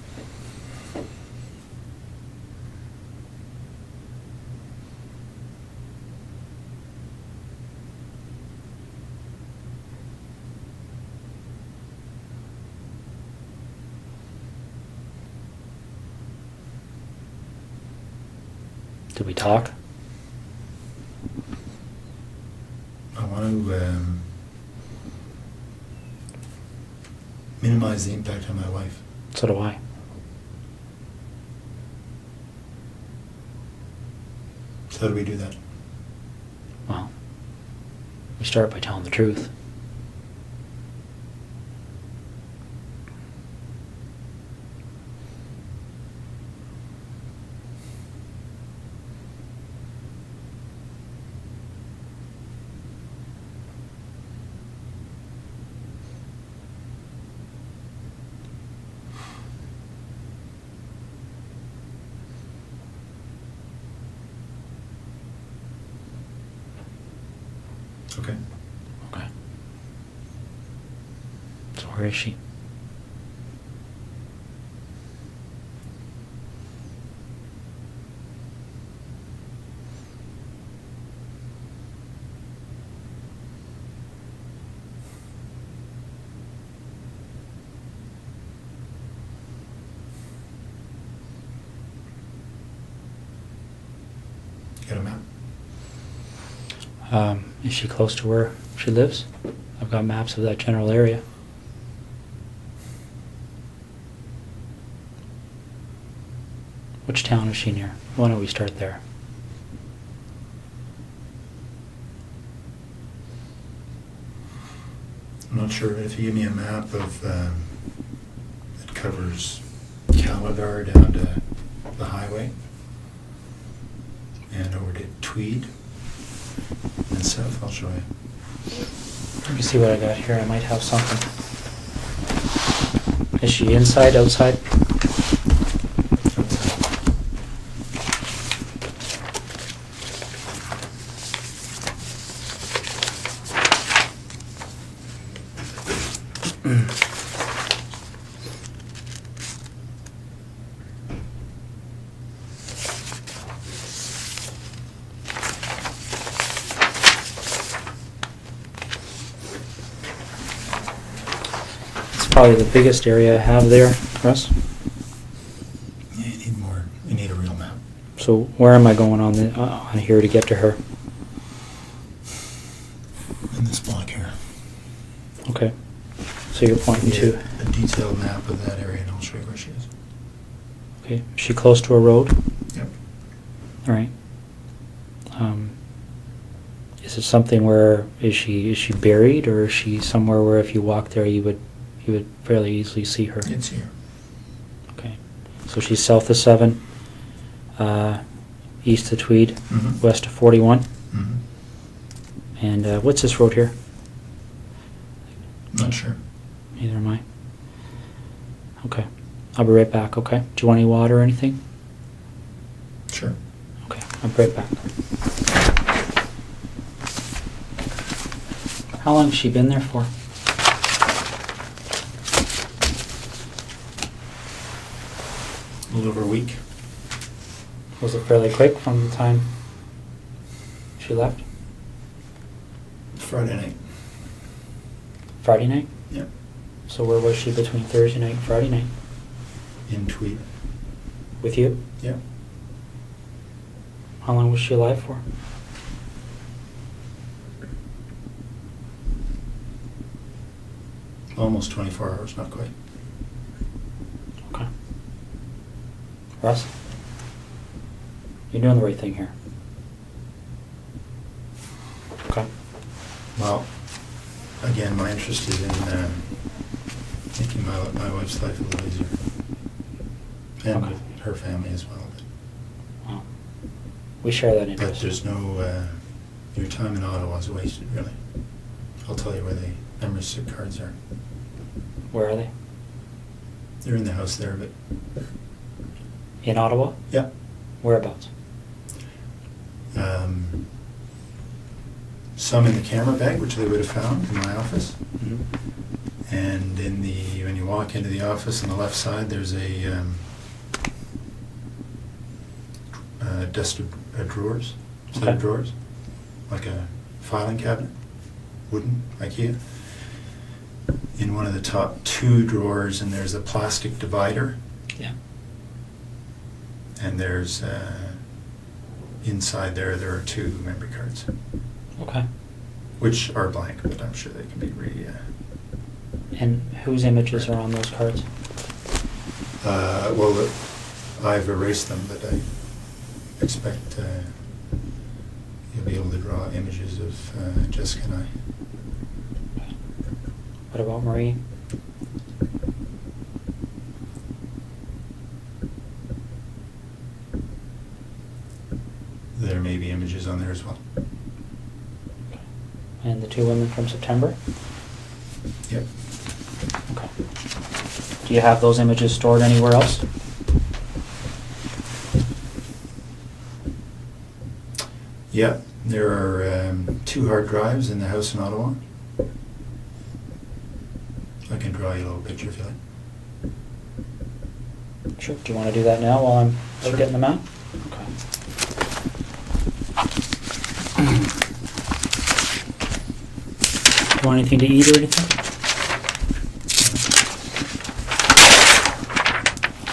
Speaker 1: Did we talk?
Speaker 2: I want to minimize the impact on my wife.
Speaker 1: So do I.
Speaker 2: So how do we do that?
Speaker 1: Well, we start by telling the truth.
Speaker 2: Okay.
Speaker 1: Okay. So where is she?
Speaker 2: Got a map?
Speaker 1: Is she close to where she lives? I've got maps of that general area. Which town is she near? Why don't we start there?
Speaker 2: I'm not sure if you give me a map of that covers Calabar down to the highway and over to Tweed and south, I'll show you.
Speaker 1: Let me see what I got here. I might have something. Is she inside, outside? Probably the biggest area I have there, Russ.
Speaker 2: Yeah, you need more. You need a real map.
Speaker 1: So where am I going on here to get to her?
Speaker 2: In this block here.
Speaker 1: Okay. So you're pointing to
Speaker 2: a detailed map of that area, and I'll show you where she is.
Speaker 1: Okay. Is she close to a road?
Speaker 2: Yep.
Speaker 1: All right. Is it something where is she buried, or is she somewhere where if you walk there you would fairly easily see her?
Speaker 2: It's here.
Speaker 1: Okay. So she's south of 7, east of Tweed, west of 41. And what's this road here?
Speaker 2: Not sure.
Speaker 1: Neither am I. Okay. I'll be right back, okay? Do you want any water or anything?
Speaker 2: Sure.
Speaker 1: Okay, I'll be right back. How long has she been there for?
Speaker 2: A little over a week.
Speaker 1: Was it fairly quick from the time she left?
Speaker 2: Friday night.
Speaker 1: Friday night?
Speaker 2: Yep.
Speaker 1: So where was she between Thursday night and Friday night?
Speaker 2: In Tweed.
Speaker 1: With you?
Speaker 2: Yep.
Speaker 1: How long was she alive for?
Speaker 2: Almost 24 hours, not quite.
Speaker 1: Okay. Russ? You're doing the right thing here. Okay.
Speaker 2: Well, again, my interest is in making my wife's life a little easier. And
Speaker 1: Okay.
Speaker 2: her family as well.
Speaker 1: Well, we share that
Speaker 2: But
Speaker 1: interest.
Speaker 2: there's no, your time in Ottawa is wasted, really. I'll tell you where the Emerson cards are.
Speaker 1: Where are they?
Speaker 2: They're in the house there, but
Speaker 1: In Ottawa?
Speaker 2: yeah.
Speaker 1: Whereabouts?
Speaker 2: Some in the camera bag, which they would have found in my office.
Speaker 1: Mm-hmm.
Speaker 2: And when you walk into the office on the left side, there's a desk of drawers, set
Speaker 1: Okay.
Speaker 2: of drawers, like a filing cabinet, wooden, IKEA. In one of the top 2 drawers, and there's a plastic divider,
Speaker 1: Yeah.
Speaker 2: and there's inside there are 2 memory cards,
Speaker 1: Okay.
Speaker 2: which are blank, but I'm sure they can be
Speaker 1: And whose images are on those cards?
Speaker 2: well, I've erased them, but I expect you'll be able to draw images of Jessica and I.
Speaker 1: What about Marie?
Speaker 2: There may be images on there as well.
Speaker 1: And the two women from September?
Speaker 2: Yep.
Speaker 1: Okay. Do you have those images stored anywhere else?
Speaker 2: Yeah, there are 2 hard drives in the house in Ottawa. I can draw you a little picture if you like.
Speaker 1: Sure. Do you want to do that now while I'm
Speaker 2: Sure.
Speaker 1: getting them out? Okay. You want anything to eat or anything?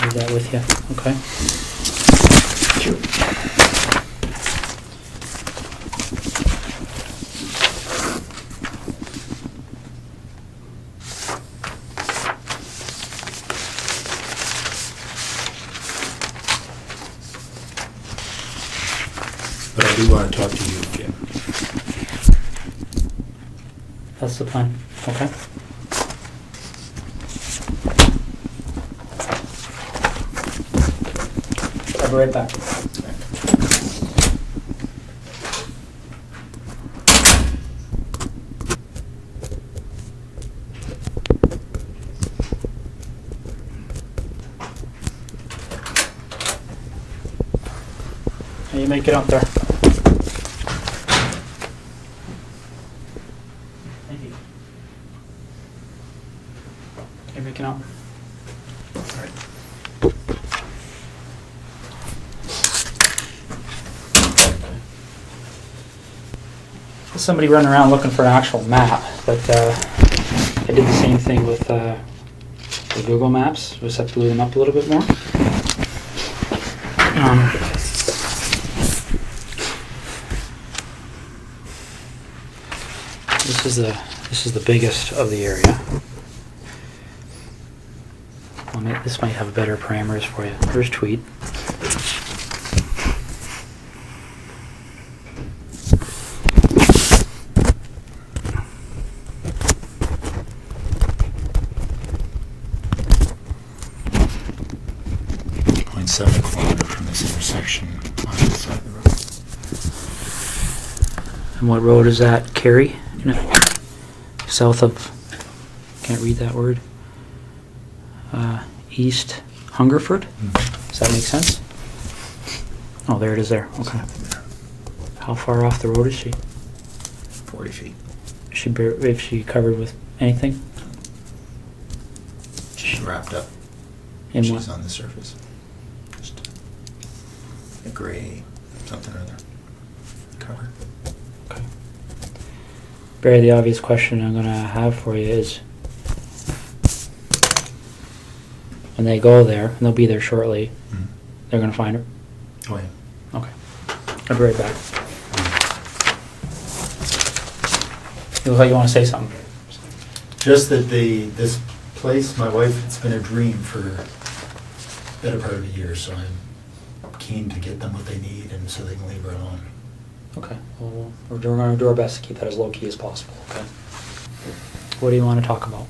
Speaker 1: Leave that with you. Okay.
Speaker 2: Sure. But I do want to talk to you, Jim.
Speaker 1: That's the plan. Okay. I'll be right back. How you make it up there? Thank you. You're making up.
Speaker 2: All right.
Speaker 1: Somebody running around looking for an actual map, but I did the same thing with the Google Maps. Just have to blew them up a little bit more. This is the biggest of the area. Well, this might have better parameters for you. Here's Tweed.
Speaker 2: .7 km from this intersection on this side of the road.
Speaker 1: And what road is that? Kerry? South of, can't read that word. East Hungerford? Does that make sense? Oh, there it is there. Okay. How far off the road is she?
Speaker 2: 40 feet.
Speaker 1: Is she covered with anything?
Speaker 2: She's wrapped up.
Speaker 1: In
Speaker 2: She's
Speaker 1: what?
Speaker 2: on the surface. Just a gray something or other cover.
Speaker 1: Okay. Barry, the obvious question I'm going to have for you is, when they go there, and they'll be there shortly, they're going to find her?
Speaker 2: Oh, yeah.
Speaker 1: Okay. I'll be right back. You look like you want to say something.
Speaker 2: Just that this place, my wife, it's been a dream for the better part of a year, so I'm keen to get them what they need and so they can leave her alone.
Speaker 1: Okay. Well, we're going to do our best to keep that as low-key as possible, okay? What do you want to talk about?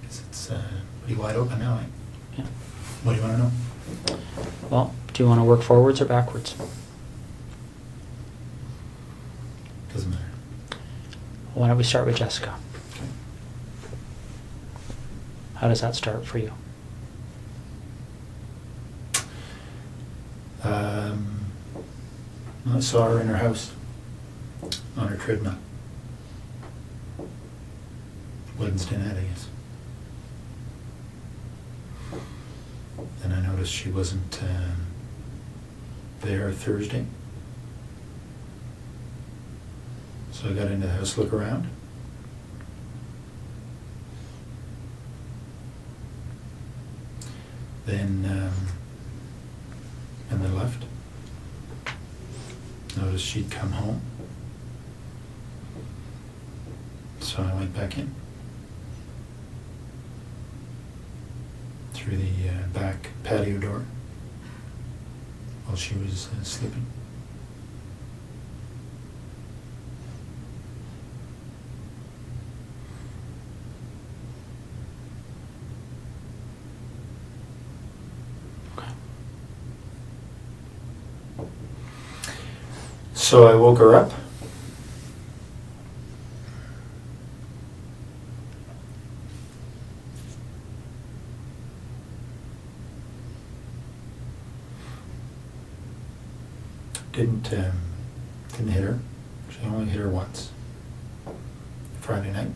Speaker 2: It's pretty wide open now, eh?
Speaker 1: Yeah.
Speaker 2: What do you want to know?
Speaker 1: Well, do you want to work forwards or backwards?
Speaker 2: Doesn't matter.
Speaker 1: Why don't we start with Jessica?
Speaker 2: Okay.
Speaker 1: How does that start for you?
Speaker 2: I saw her in her house on her treadmill. Wednesday night, I guess. Then I noticed she wasn't there Thursday. So I got into the house to look around. Then left. Noticed she'd come home. So I went back in. Through the back patio door. while she was sleeping.
Speaker 1: Okay.
Speaker 2: So I woke her up. Didn't hit her. She only hit her once. Friday night.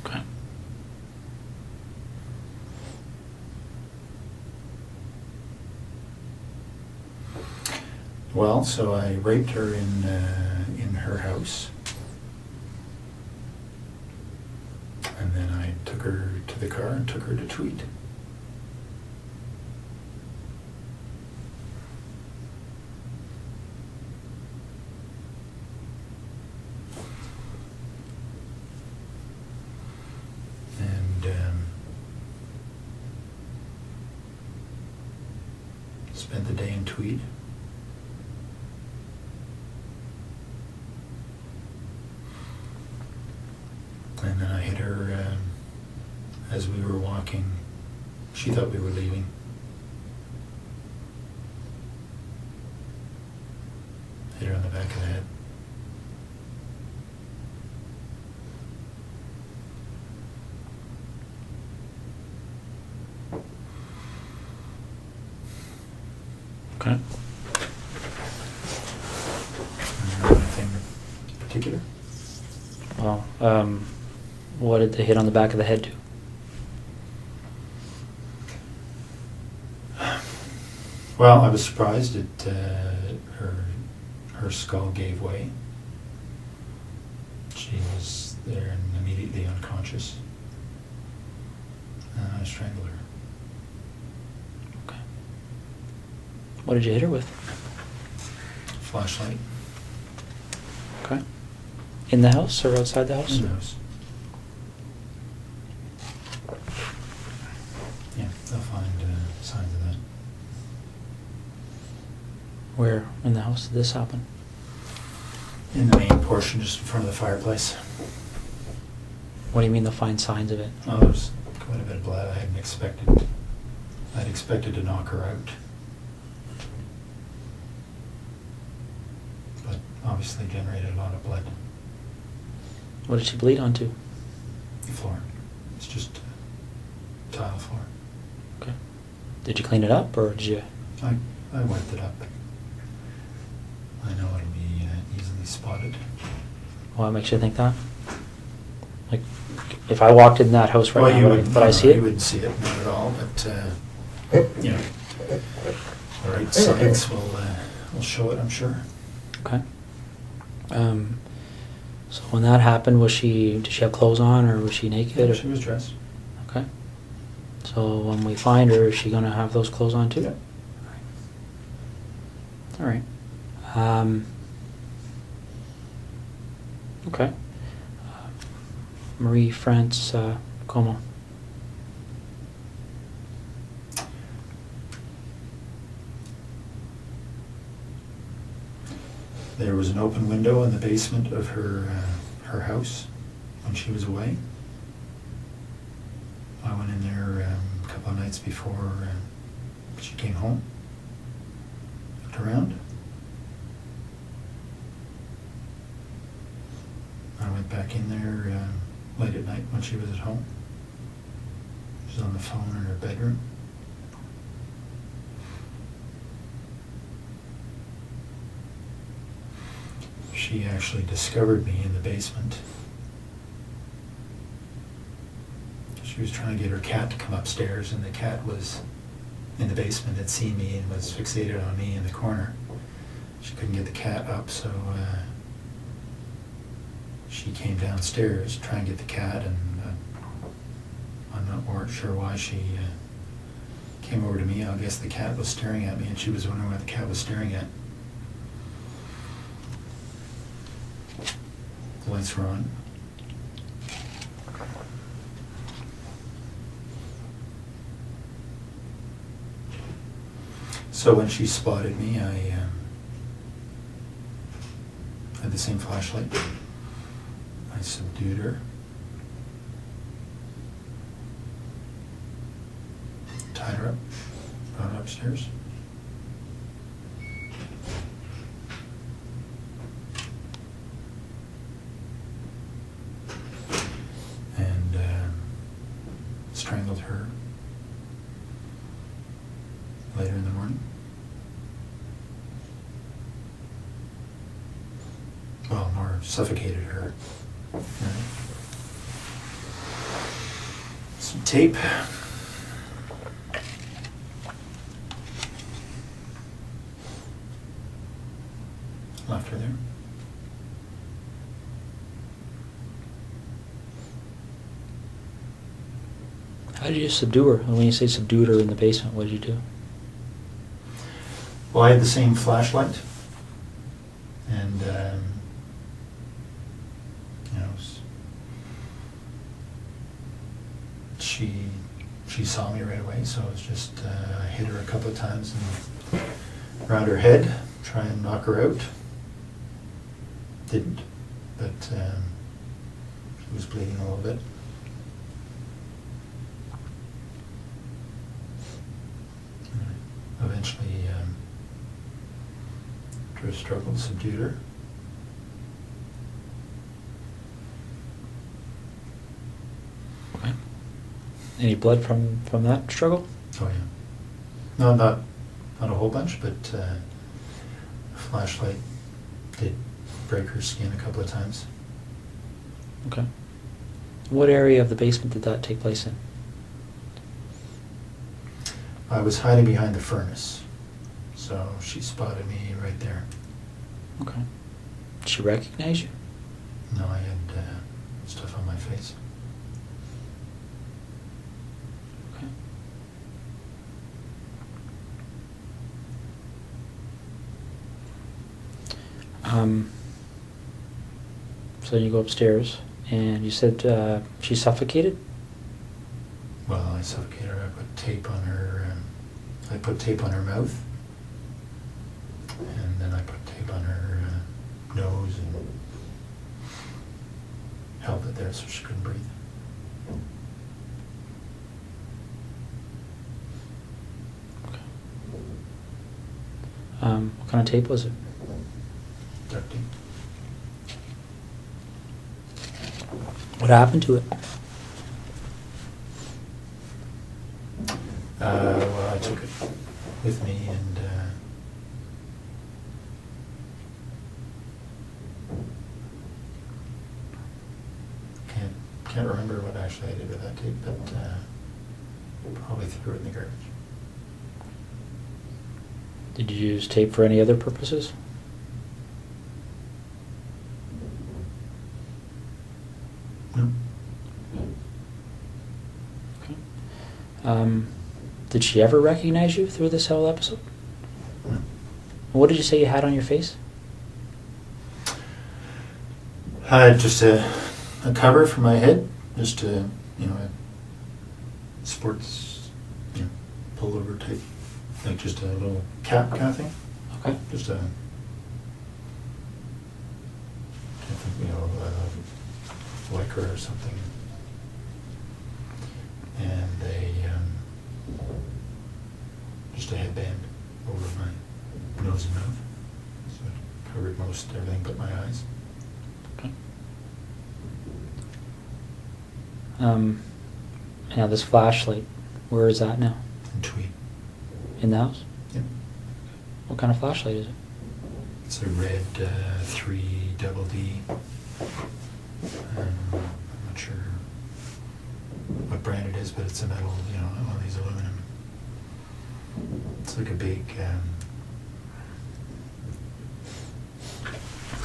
Speaker 1: Okay.
Speaker 2: Well, so I raped her in her house, and then I took her to the car and took her to Tweed. And spent the day in Tweed. And then I hit her as we were walking. She thought we were leaving. Hit her on the back of the head.
Speaker 1: Okay.
Speaker 2: Anything particular?
Speaker 1: Well, what did the hit on the back of the head do?
Speaker 2: Well, I was surprised that her skull gave way. She was there and immediately unconscious. I strangled her.
Speaker 1: Okay. What did you hit her with?
Speaker 2: Flashlight.
Speaker 1: Okay. In the house or outside the house?
Speaker 2: In the house. Yeah, they'll find signs of that.
Speaker 1: Where in the house did this happen?
Speaker 2: In the main portion, just in front of the fireplace.
Speaker 1: What do you mean they'll find signs of it?
Speaker 2: Oh, there's quite a bit of blood. I'd expected to knock her out. But obviously generated a lot of blood.
Speaker 1: What did she bleed onto?
Speaker 2: The floor. It's just tile floor.
Speaker 1: Okay. Did you clean it up or did you?
Speaker 2: I wiped it up. I know it'll be easily spotted.
Speaker 1: What makes you think that? Like, if I walked in that house right
Speaker 2: Well,
Speaker 1: now,
Speaker 2: you
Speaker 1: would
Speaker 2: wouldn't,
Speaker 1: I see it?
Speaker 2: You wouldn't see it, not at all. But you know, the right science will show it, I'm sure.
Speaker 1: Okay. So when that happened, did she have clothes on or was she naked?
Speaker 2: Yeah,
Speaker 1: or?
Speaker 2: she was dressed.
Speaker 1: Okay. So when we find her, is she going to have those clothes on too?
Speaker 2: Yeah.
Speaker 1: All right. Okay. Marie-France Comeau.
Speaker 2: There was an open window in the basement of her house when she was away. I went in there a couple of nights before she came home. Looked around. I went back in there late at night when she was at home. She was on the phone in her bedroom. She actually discovered me in the basement. She was trying to get her cat to come upstairs, and the cat was in the basement, had seen me and was fixated on me in the corner. She couldn't get the cat up, so she came downstairs to try and get the cat, and I'm not sure why she came over to me. I guess the cat was staring at me, and she was wondering what the cat was staring at. The lights were on. So when she spotted me, I had the same flashlight. I subdued her. Tied her up, brought her upstairs. And strangled her later in the morning. Well, more suffocated her. Right. Some tape. Left her there.
Speaker 1: How did you subdue her? When you say subdued her in the basement, what did you do?
Speaker 2: Well, I had the same flashlight, and she saw me right away. So it was just I hit her a couple of times and around her head, try and knock her out. Didn't, but she was bleeding a little bit. Eventually, after a struggle, subdued her.
Speaker 1: Okay. Any blood from that struggle?
Speaker 2: Oh yeah. No, not a whole bunch, but a flashlight did break her skin a couple of times.
Speaker 1: Okay. What area of the basement did that take place in?
Speaker 2: I was hiding behind the furnace, so she spotted me right there.
Speaker 1: Okay. Did she recognize you?
Speaker 2: No, I had stuff on my face.
Speaker 1: Okay. So you go upstairs, and you said she suffocated?
Speaker 2: Well, I suffocated her. I put tape on her. I put tape on her mouth, and then I put tape on her nose and held it there so she couldn't breathe.
Speaker 1: Okay. What kind of tape was it?
Speaker 2: Duct tape.
Speaker 1: What happened to it?
Speaker 2: Well, I took it with me and can't remember what actually I did with that tape, but probably threw it in the garbage.
Speaker 1: Did you use tape for any other purposes?
Speaker 2: No.
Speaker 1: Okay. Did she ever recognize you through this whole episode?
Speaker 2: No.
Speaker 1: What did you say you had on your face?
Speaker 2: Just a cover for my head, just a sports pullover type, like just a little cap kind of thing.
Speaker 1: Okay.
Speaker 2: Just a lycra or something, and just a headband over my nose and mouth, so it covered most everything but my eyes.
Speaker 1: Okay. Now this flashlight, where is that now?
Speaker 2: And tweed.
Speaker 1: In the house?
Speaker 2: Yep.
Speaker 1: What kind of flashlight is it?
Speaker 2: It's a red 3 double D. I'm not sure what brand it is, but it's a metal, one of these aluminum. It's like a big, I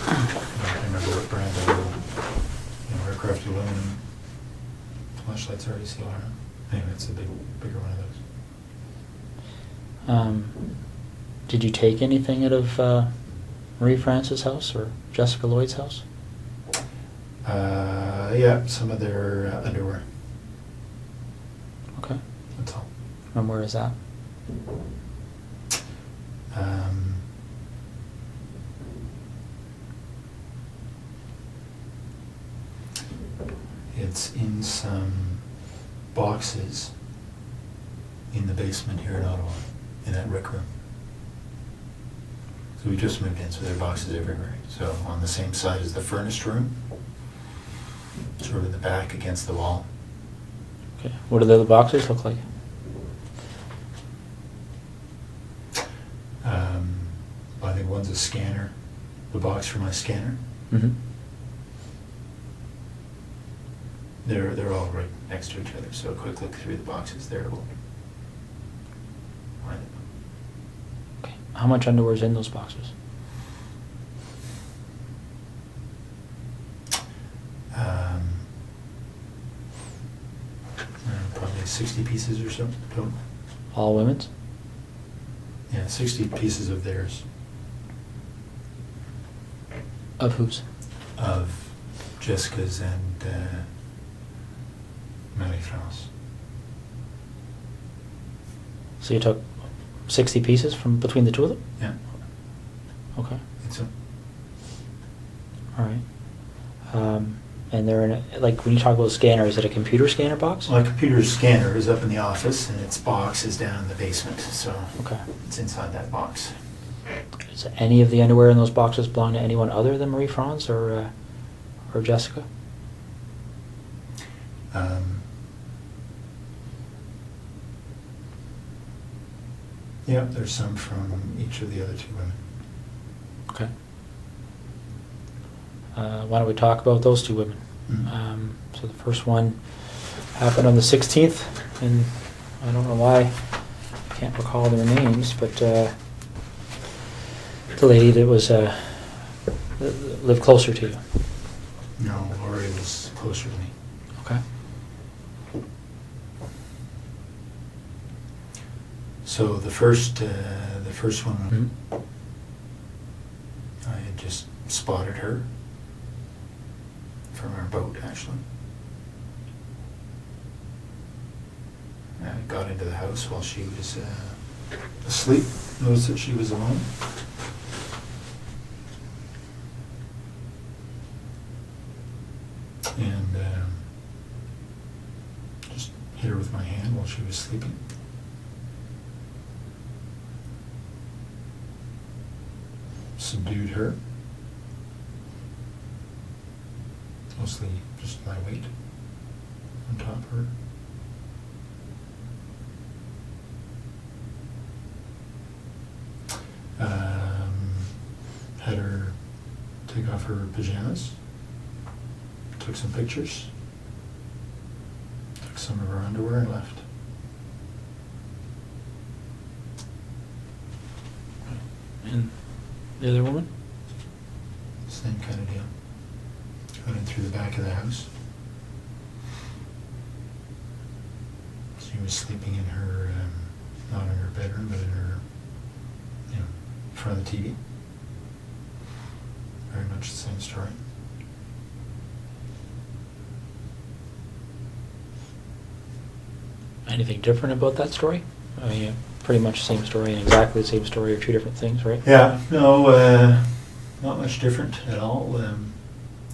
Speaker 2: can't remember what brand of aircraft aluminum flashlights are. You see a lot of. Anyway, it's a bigger one of those.
Speaker 1: Did you take anything out of Marie-France's house or Jessica Lloyd's house?
Speaker 2: Yeah, some of their underwear.
Speaker 1: Okay.
Speaker 2: That's all.
Speaker 1: And where is that?
Speaker 2: It's in some boxes in the basement here in Ottawa, in that rec room. So we just moved in, so there are boxes everywhere. So on the same side as the furnace room, sort of in the back against the wall.
Speaker 1: Okay. What do the other boxes look like?
Speaker 2: I think one's a scanner, the box for my scanner.
Speaker 1: Mm-hmm.
Speaker 2: They're all right next to each other, so a quick look through the boxes there will find it.
Speaker 1: Okay. How much underwear is in those boxes?
Speaker 2: Probably 60 pieces or so total.
Speaker 1: All women's?
Speaker 2: Yeah, 60 pieces of theirs.
Speaker 1: Of whose?
Speaker 2: Of Jessica's and Marie-France.
Speaker 1: So you took 60 pieces from between the two of them?
Speaker 2: Yeah.
Speaker 1: Okay.
Speaker 2: It's a,
Speaker 1: All right. And they're in a, like when you talk about a scanner, is it a computer scanner box?
Speaker 2: my computer scanner is up in the office and its box is down in the basement, so
Speaker 1: Okay.
Speaker 2: it's inside that box.
Speaker 1: Does any of the underwear in those boxes belong to anyone other than Marie-France or Jessica?
Speaker 2: Yeah, there's some from each of the other two women.
Speaker 1: Okay. Why don't we talk about those two women?
Speaker 2: Mhm.
Speaker 1: So the first one happened on the 16th, and I don't know why I can't recall their names, but the lady that was lived closer to you.
Speaker 2: No, Laurie was closer to me.
Speaker 1: Okay.
Speaker 2: So the first one,
Speaker 1: Mhm.
Speaker 2: I had just spotted her from our boat, actually. I got into the house while she was asleep, noticed that she was alone. And just hit her with my hand while she was sleeping. Subdued her. Mostly just my weight on top of her. Had her take off her pajamas. Took some pictures. Took some of her underwear and left.
Speaker 1: And the other woman?
Speaker 2: Same kind of deal. Got in through the back of the house. She was sleeping in her, not in her bedroom, but in her, in front of the TV. Very much the same story.
Speaker 1: Anything different about that story? I mean, pretty much the same story and exactly the same story are two different things, right?
Speaker 2: Yeah, no, not much different at all.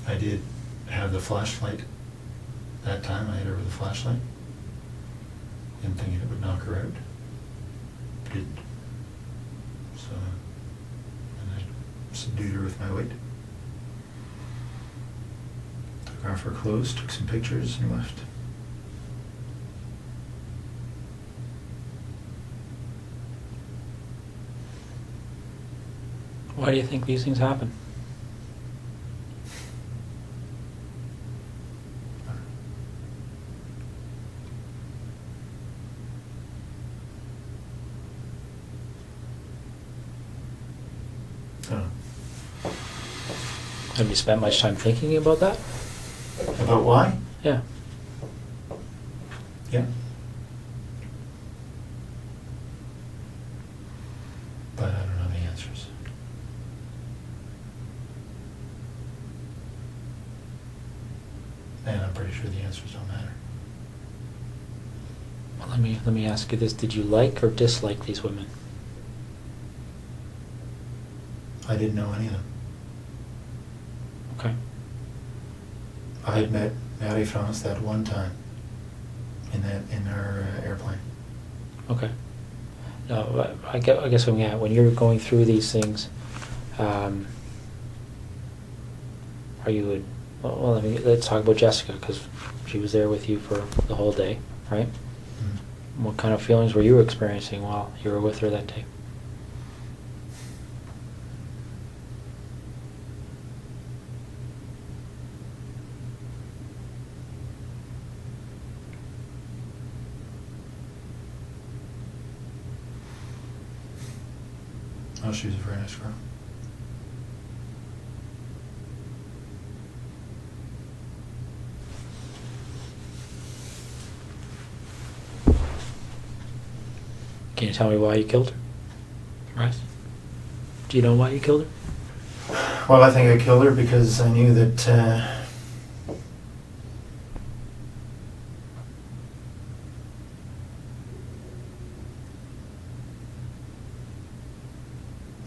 Speaker 2: I did have the flashlight that time. I hit her with a flashlight. Didn't think it would knock her out. Didn't. So, and I subdued her with my weight. Took off her clothes, took some pictures, and left.
Speaker 1: Why do you think these things happen? Have you spent much time thinking about that?
Speaker 2: About why?
Speaker 1: Yeah.
Speaker 2: Yeah. answers don't matter.
Speaker 1: Well, let me ask you this: did you like or dislike these women?
Speaker 2: I didn't know any of them.
Speaker 1: Okay.
Speaker 2: I had met Marie-France that one time in our airplane.
Speaker 1: Okay. No, I guess when you're going through these things, are you? Well, let's talk about Jessica, because she was there with you for the whole day, right?
Speaker 2: Mm-hmm.
Speaker 1: What kind of feelings were you experiencing while you were with her that day?
Speaker 2: Oh, she was a very nice girl.
Speaker 1: Can you tell me why you killed her? Right? Do you know why you killed her?
Speaker 2: Well, I think I killed her because I knew that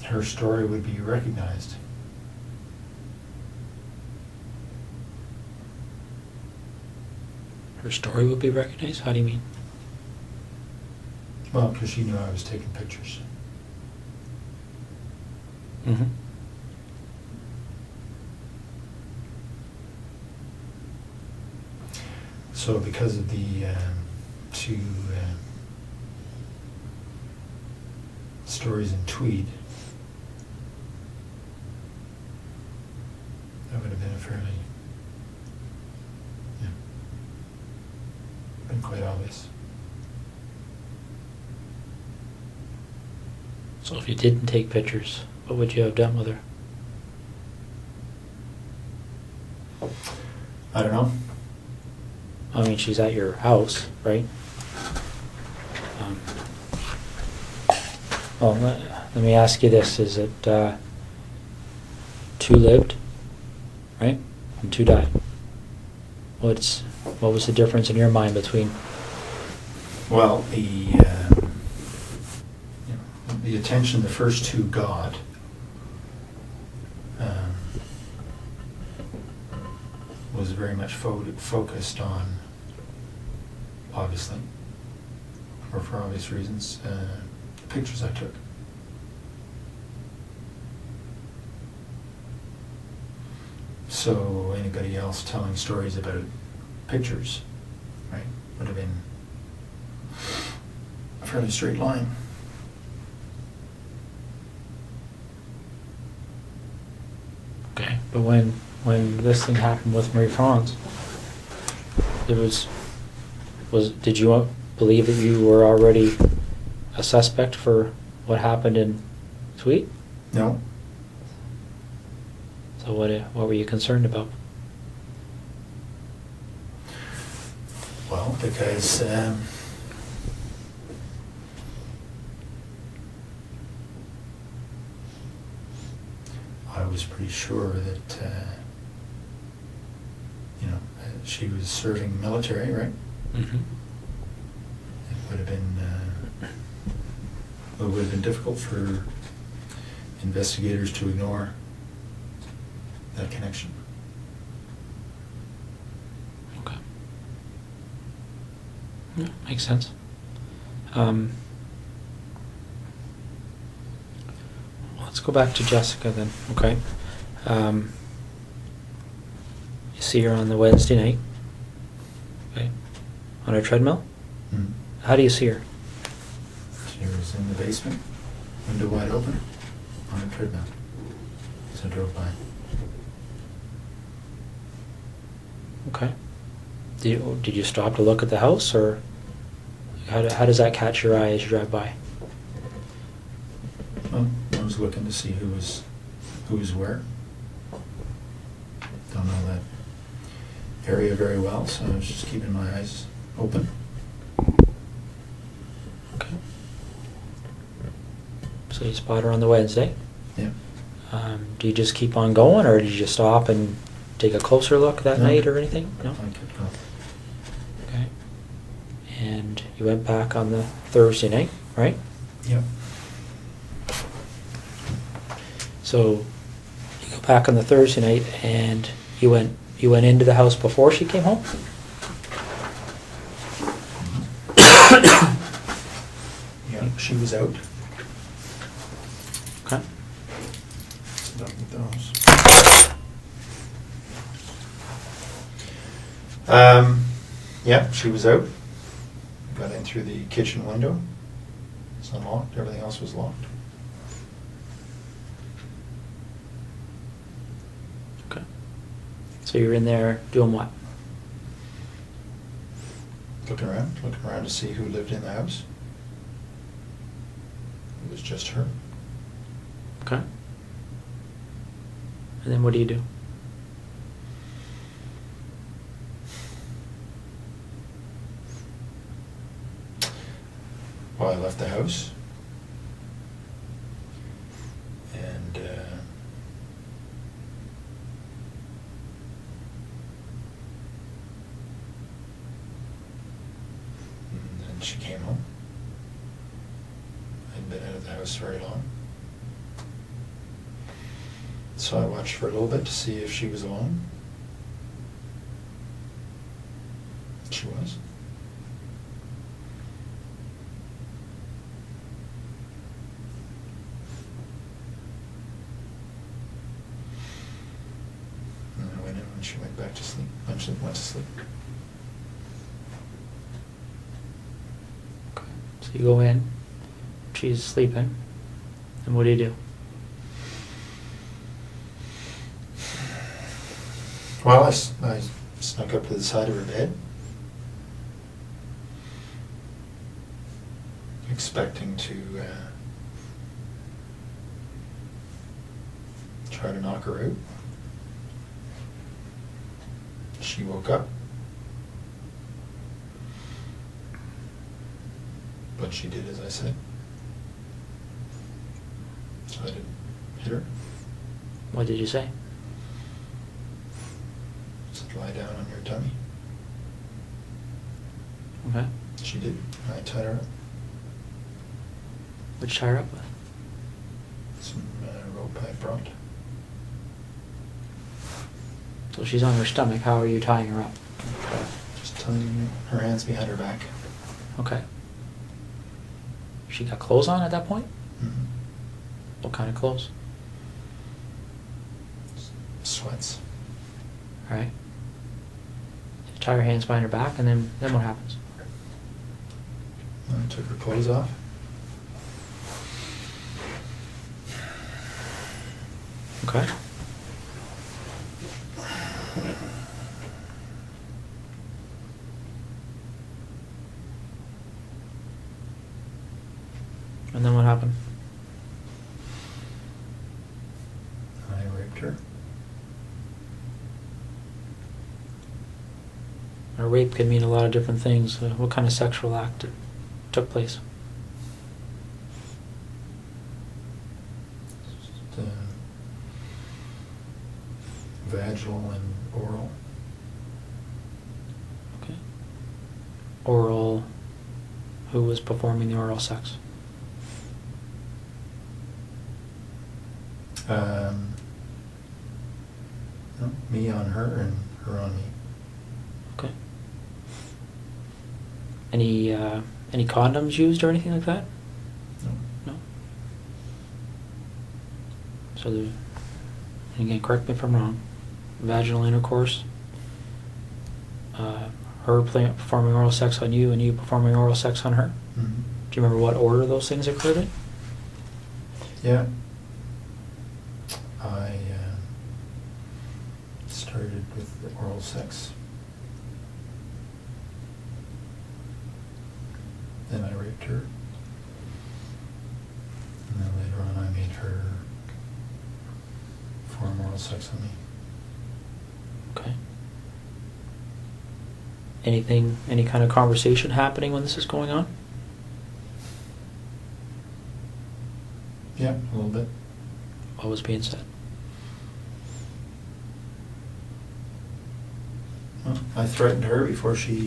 Speaker 2: her story would be recognized.
Speaker 1: Her story would be recognized? How do you mean?
Speaker 2: Well, because she knew I was taking pictures.
Speaker 1: Mm-hmm.
Speaker 2: So because of the two stories in Tweed, that would have been a fairly, been quite obvious.
Speaker 1: So if you didn't take pictures, what would you have done with her?
Speaker 2: I don't know.
Speaker 1: I mean, she's at your house, right? Well, let me ask you this. Is it 2 lived, right? And 2 died. What was the difference in your mind between?
Speaker 2: Well, the attention the first 2 got was very much focused on, obviously, or for obvious reasons, the pictures I took. So anybody else telling stories about pictures, right, would have been a fairly straight line.
Speaker 1: Okay, but when this thing happened with Marie-France, did you believe that you were already a suspect for what happened in Tweed?
Speaker 2: No.
Speaker 1: So what were you concerned about?
Speaker 2: Well, because I was pretty sure that she was serving military, right?
Speaker 1: Mm-hmm.
Speaker 2: It would have been difficult for investigators to ignore that connection.
Speaker 1: Okay. Yeah, makes sense. Let's go back to Jessica then, okay? You see her on the Wednesday night, okay? On her treadmill?
Speaker 2: Mm.
Speaker 1: How do you see her?
Speaker 2: She was in the basement, window wide open, on a treadmill. So I drove by.
Speaker 1: Okay. Did you stop to look at the house, or how does that catch your eye as you drive by?
Speaker 2: Well, I was looking to see who was where. Don't know that area very well, so I was just keeping my eyes open.
Speaker 1: Okay. So you spot her on the Wednesday.
Speaker 2: Yeah.
Speaker 1: Do you just keep on going, or did you stop and take a closer look that
Speaker 2: No.
Speaker 1: night or anything? No?
Speaker 2: I kept going.
Speaker 1: You went back on the Thursday night, right?
Speaker 2: Yep.
Speaker 1: So you go back on the Thursday night, and you went into the house before she came home?
Speaker 2: Yeah, she was out.
Speaker 1: Okay.
Speaker 2: Done with those. Yeah, she was out. Got in through the kitchen window. It's unlocked. Everything else was locked.
Speaker 1: Okay. So you're in there doing what?
Speaker 2: Looking around to see who lived in the house. It was just her.
Speaker 1: Okay. And then what do you do?
Speaker 2: Well, I left the house. And then she came home. I hadn't been out of the house very long. So I watched for a little bit to see if she was alone. She was. And I went in when she went back to sleep. When she went to sleep.
Speaker 1: Okay. So you go in, she's sleeping, and what do you do?
Speaker 2: Well, I snuck up to the side of her bed, expecting to try to knock her out. She woke up, but she did as I said, so I didn't hit her.
Speaker 1: What did you say?
Speaker 2: Said, lie down on your tummy.
Speaker 1: Okay.
Speaker 2: She did. I tied her up.
Speaker 1: What'd you tie her up with?
Speaker 2: Some rope I brought.
Speaker 1: So she's on her stomach. How are you tying her up?
Speaker 2: Just tying her hands behind her back.
Speaker 1: Okay. She got clothes on at that point?
Speaker 2: Mm-hmm.
Speaker 1: What kind of clothes?
Speaker 2: Sweats.
Speaker 1: All right. You tie her hands behind her back, and then what happens?
Speaker 2: I took her clothes off.
Speaker 1: Okay. And then what happened?
Speaker 2: I raped her.
Speaker 1: A rape can mean a lot of different things. What kind of sexual act took place?
Speaker 2: Just, vaginal and oral.
Speaker 1: Okay. Oral. Who was performing the oral sex?
Speaker 2: No, me on her and her on me.
Speaker 1: Okay. Any condoms used or anything like that?
Speaker 2: No.
Speaker 1: No. So and again, correct me if I'm wrong. Vaginal intercourse. Her performing oral sex on you, and you performing oral sex on her.
Speaker 2: Mm-hmm.
Speaker 1: Do you remember what order those things occurred in?
Speaker 2: Yeah. I started with the oral sex. Then I raped her. And then later on I made her perform oral sex on me.
Speaker 1: Okay. Any kind of conversation happening when this is going on?
Speaker 2: Yeah, a little bit.
Speaker 1: What was being said?
Speaker 2: Well, I threatened her before she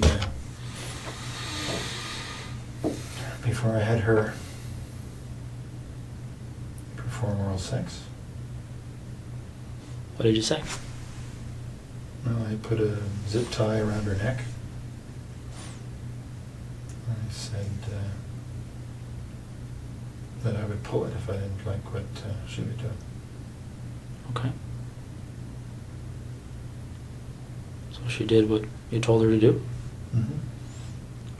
Speaker 3: before I had her perform oral sex.
Speaker 1: What did you say?
Speaker 3: Well, I put a zip tie around her neck. I said that I would pull it if I didn't like what she would do.
Speaker 1: Okay. So she did what you told her to do?
Speaker 3: Mm-hmm.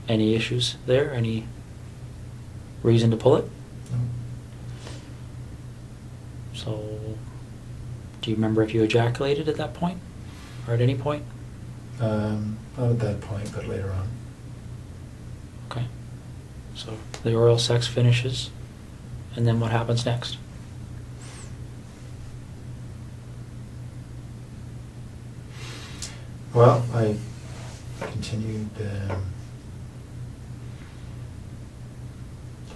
Speaker 1: Any issues there? Any reason to pull it?
Speaker 3: No.
Speaker 1: So, do you remember if you ejaculated at that point? Or at any point?
Speaker 3: Not at that point, but later on.
Speaker 1: Okay. So, the oral sex finishes, and then what happens next?
Speaker 3: Well, I continued to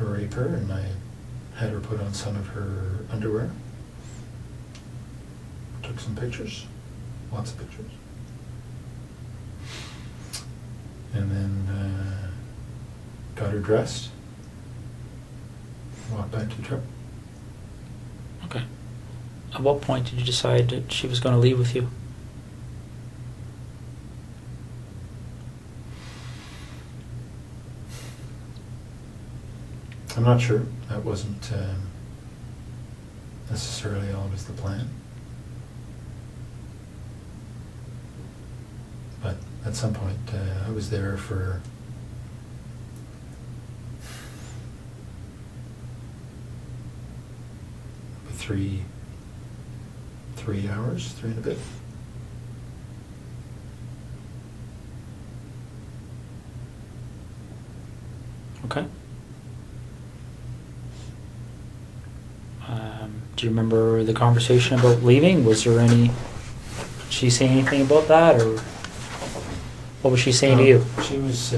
Speaker 3: rape her, and I had her put on some of her underwear. Took some pictures, lots of pictures. And then got her dressed, walked back to the truck.
Speaker 1: Okay. At what point did you decide that she was going to leave with you?
Speaker 3: I'm not sure. That wasn't necessarily always the plan. But at some point, I was there for three hours, 3 and a bit.
Speaker 1: Okay. Do you remember the conversation about leaving? Was there any... Did she say anything about that, or what was she saying to you?
Speaker 3: She was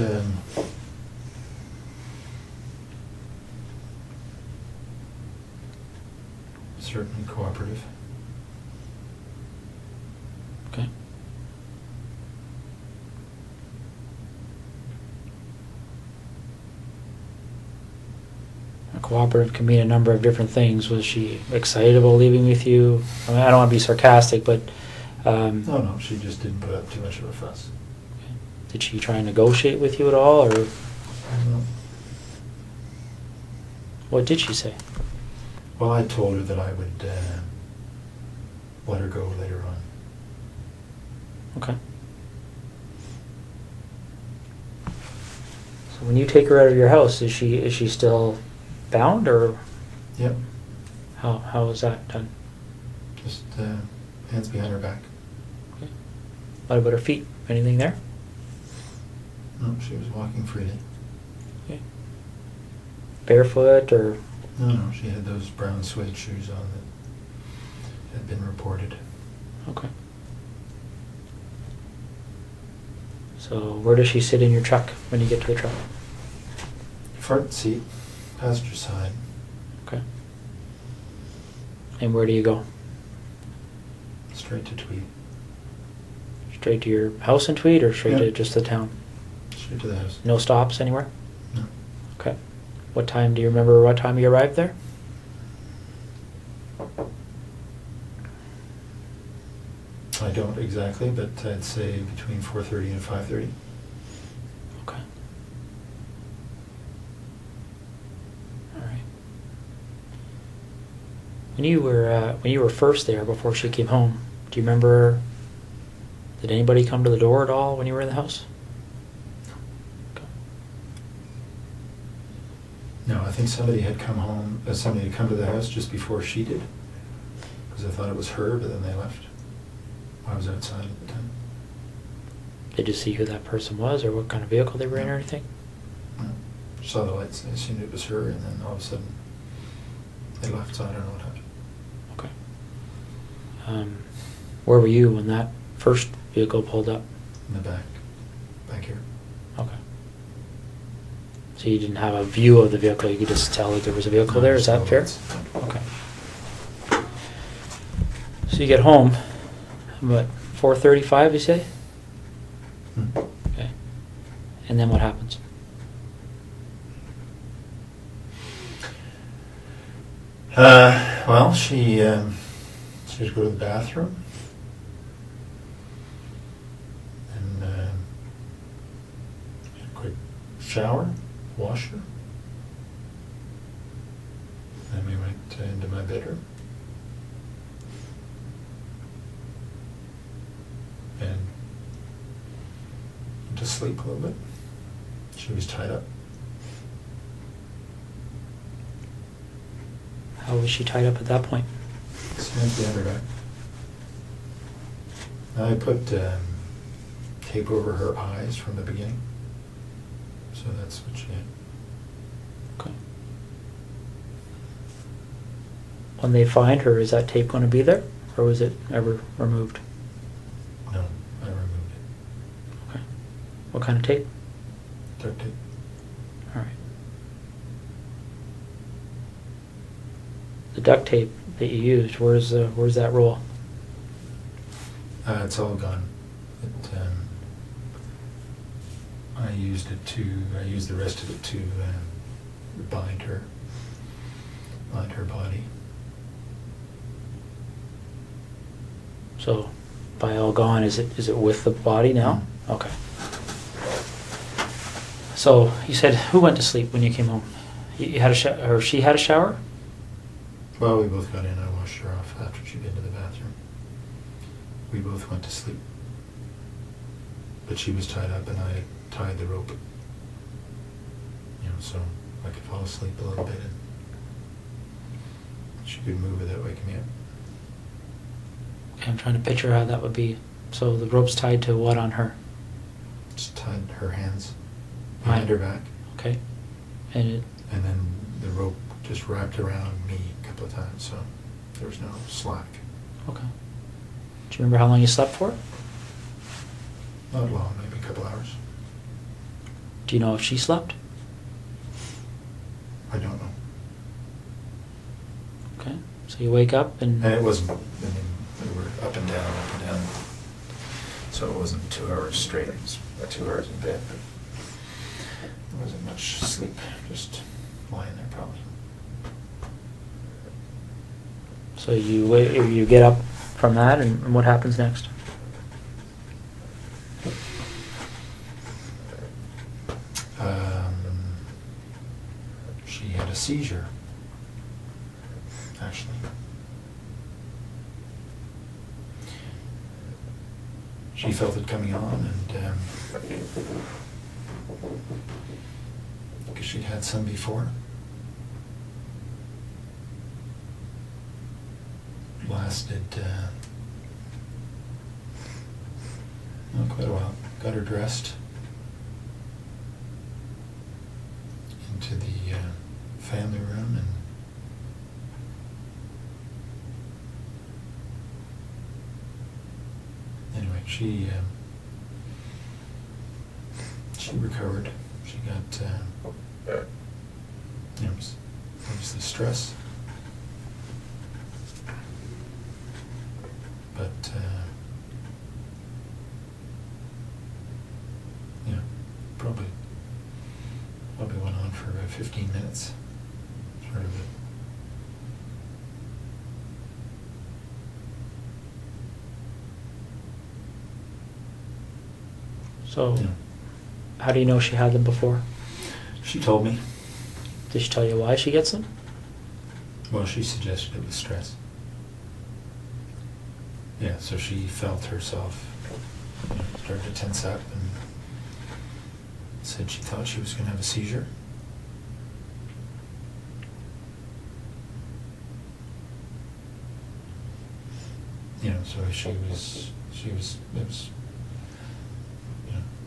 Speaker 3: certainly cooperative.
Speaker 1: Okay. Cooperative can mean a number of different things. Was she excited about leaving with you? I mean, I don't want to be sarcastic, but...
Speaker 3: No, she just didn't put up too much of a fuss.
Speaker 1: Did she try and negotiate with you at all, or
Speaker 3: No.
Speaker 1: what did she say?
Speaker 3: Well, I told her that I would let her go later on.
Speaker 1: Okay. So when you take her out of your house, is she still bound, or
Speaker 3: Yep.
Speaker 1: how is that done?
Speaker 3: Just hands behind her back.
Speaker 1: Okay. What about her feet? Anything there?
Speaker 3: No, she was walking freely.
Speaker 1: Okay. Barefoot, or...
Speaker 3: No, she had those brown suede shoes on that had been reported.
Speaker 1: Okay. So where does she sit in your truck when you get to the truck?
Speaker 3: Front seat, passenger side.
Speaker 1: Okay. And where do you go?
Speaker 3: Straight to Tweed.
Speaker 1: Straight to your house in Tweed, or straight to
Speaker 3: Yep.
Speaker 1: just the town?
Speaker 3: Straight to the house.
Speaker 1: No stops anywhere?
Speaker 3: No.
Speaker 1: Okay. What time, do you remember what time you arrived there?
Speaker 3: I don't exactly, but I'd say between 4:30 and 5:30.
Speaker 1: Okay. All right. When you were first there before she came home, do you remember? Did anybody come to the door at all when you were in the house? Okay.
Speaker 3: No, I think somebody had come home. Somebody had come to the house just before she did, because I thought it was her, but then they left. I was outside at the time.
Speaker 1: Did you see who that person was, or what kind of vehicle they were in, or anything?
Speaker 3: No. Saw the lights. I assumed it was her, and then all of a sudden they left. So I don't know what happened.
Speaker 1: Okay. Where were you when that first vehicle pulled up?
Speaker 3: In the back here.
Speaker 1: Okay. So you didn't have a view of the vehicle, you could just tell that there was a vehicle there, is that fair? Okay. So you get home, what, 4:35 you say?
Speaker 3: Hmm.
Speaker 1: Okay. And then what happens?
Speaker 3: Well, she would go to the bathroom and had a quick shower, wash her. Then we went into my bedroom and went to sleep a little bit. She was tied up.
Speaker 1: How was she tied up at that point?
Speaker 3: Hands behind her back. I put tape over her eyes from the beginning, so that's what she had.
Speaker 1: Okay. When they find her, is that tape going to be there, or was it ever removed?
Speaker 3: No, I removed it.
Speaker 1: Okay. What kind of tape?
Speaker 3: Duct tape.
Speaker 1: All right. The duct tape that you used, where's that roll?
Speaker 3: It's all gone. I used the rest of it to bind her body.
Speaker 1: So, by all gone, is it with the body now? Okay. So you said, who went to sleep when you came home? You had a shower, or she had a shower?
Speaker 3: Well, we both got in. I washed her off after she'd been to the bathroom. We both went to sleep. But she was tied up and I had tied the rope. So I could fall asleep a little bit and she could move without waking me up.
Speaker 1: Okay, I'm trying to picture how that would be. So the rope's tied to what on her?
Speaker 3: Just tied her hands behind her back.
Speaker 1: Okay. And
Speaker 3: then the rope just wrapped around me a couple of times, so there was no slack.
Speaker 1: okay. Do you remember how long you slept for?
Speaker 3: Not long, maybe a couple hours.
Speaker 1: Do you know if she slept?
Speaker 3: I don't know.
Speaker 1: Okay. So you wake up and
Speaker 3: And it wasn't, we were up and down. So it wasn't 2 hours straight, it was 2 hours in bed, but there wasn't much sleep, just lying there probably.
Speaker 1: so you get up from that, and what happens next?
Speaker 3: She had a seizure, actually. She felt it coming on, and because she'd had some before. Lasted quite a while. Got her dressed, into the family room, and anyway, she recovered. She got obviously stress, but probably went on for about 15 minutes. Sort of it.
Speaker 1: So, how do you know she had them before?
Speaker 3: She told me.
Speaker 1: Did she tell you why she gets them?
Speaker 3: Well, she suggested it was stress. Yeah, so she felt herself start to tense up and said she thought she was going to have a seizure. So it was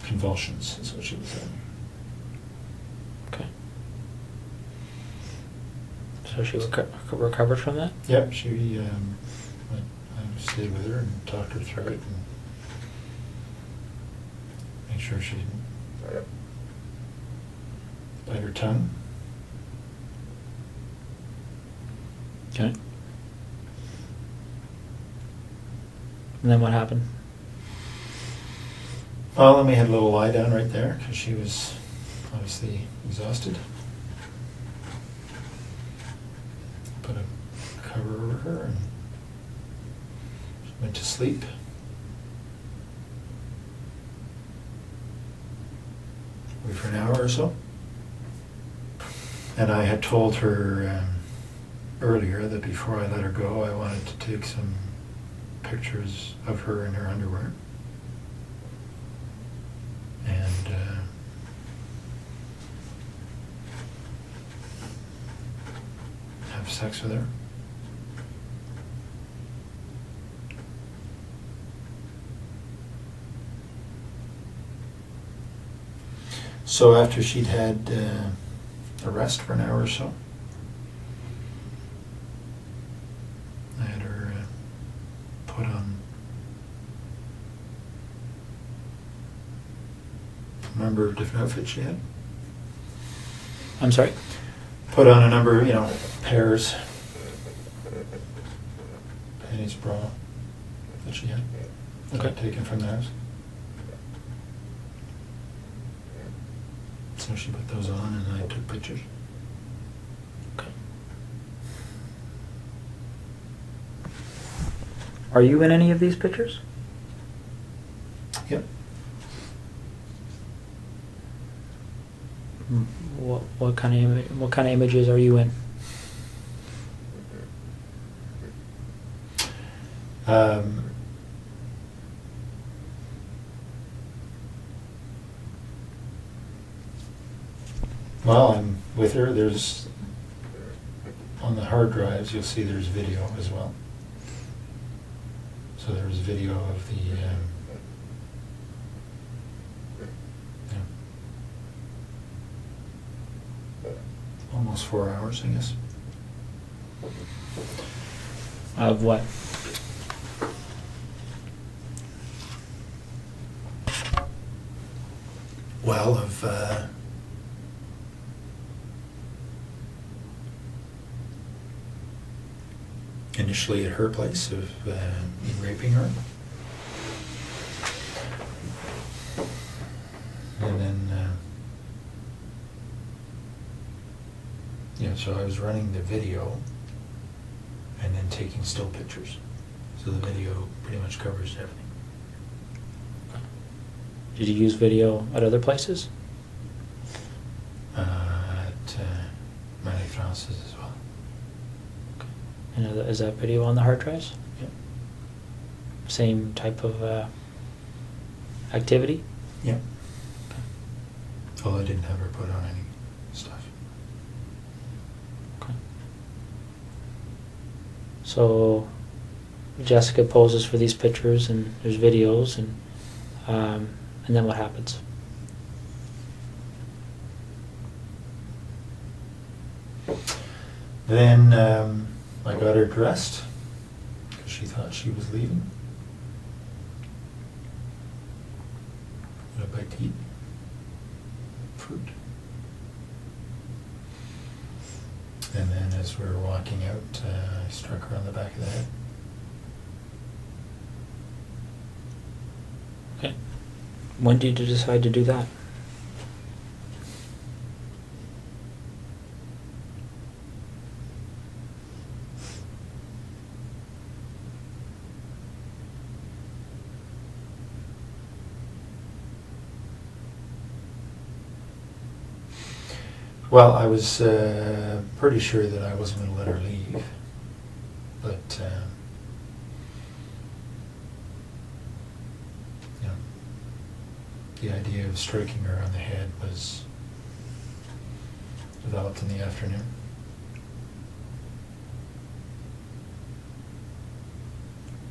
Speaker 3: convulsions is what she was saying.
Speaker 1: Okay. So she recovered from that?
Speaker 3: Yep, I stayed with her and talked her through it and made sure she didn't bite her tongue.
Speaker 1: Okay. And then what happened?
Speaker 3: Well, then we had a little lie down right there because she was obviously exhausted. Put a cover over her, and she went to sleep. Wait for an hour or so. And I had told her earlier that before I let her go, I wanted to take some pictures of her in her underwear. And have sex with her. So after she'd had a rest for an hour or so, I had her put on a number of different outfits she had.
Speaker 1: I'm sorry?
Speaker 3: Put on a number, pairs. Panties, bra that she had. That
Speaker 1: Okay.
Speaker 3: I'd taken from the house. So she put those on and I took pictures.
Speaker 1: Okay. Are you in any of these pictures?
Speaker 3: Yep.
Speaker 1: What kind of images are you in?
Speaker 3: Well, I'm with her. There's on the hard drives. You'll see there's video as well. So there's video of the. Almost 4 hours, I guess.
Speaker 1: Of what?
Speaker 3: Well, of initially at her place of me raping her, and then so I was running the video and then taking still pictures. So the video pretty much covers everything.
Speaker 1: Did you use video at other places?
Speaker 3: At Marie-France's as well.
Speaker 1: Okay. And is that video on the hard drives?
Speaker 3: Yep.
Speaker 1: Same type of activity?
Speaker 3: Yep.
Speaker 1: Okay.
Speaker 3: Although I didn't have her put on any stuff.
Speaker 1: Okay. So Jessica poses for these pictures and there's videos and then what happens?
Speaker 3: Then I got her dressed because she thought she was leaving. Got a bite to eat. Fruit. And then as we were walking out, I struck her on the back of the head.
Speaker 1: Okay. When did you decide to do that?
Speaker 3: Well, I was pretty sure that I wasn't going to let her leave, but the idea of striking her on the head was developed in the afternoon.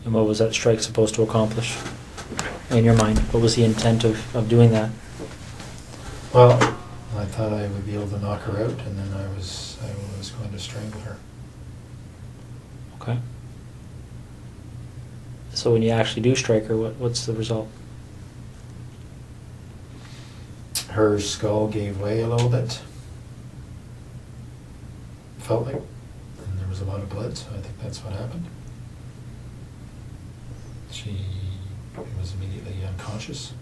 Speaker 1: And what was that strike supposed to accomplish in your mind? What was the intent of doing that?
Speaker 3: Well, I thought I would be able to knock her out, and then I was going to strangle her.
Speaker 1: Okay. So when you actually do strike her, what's the result?
Speaker 3: Her skull gave way a little bit. Felt like, and there was a lot of blood, so I think that's what happened. She was immediately unconscious.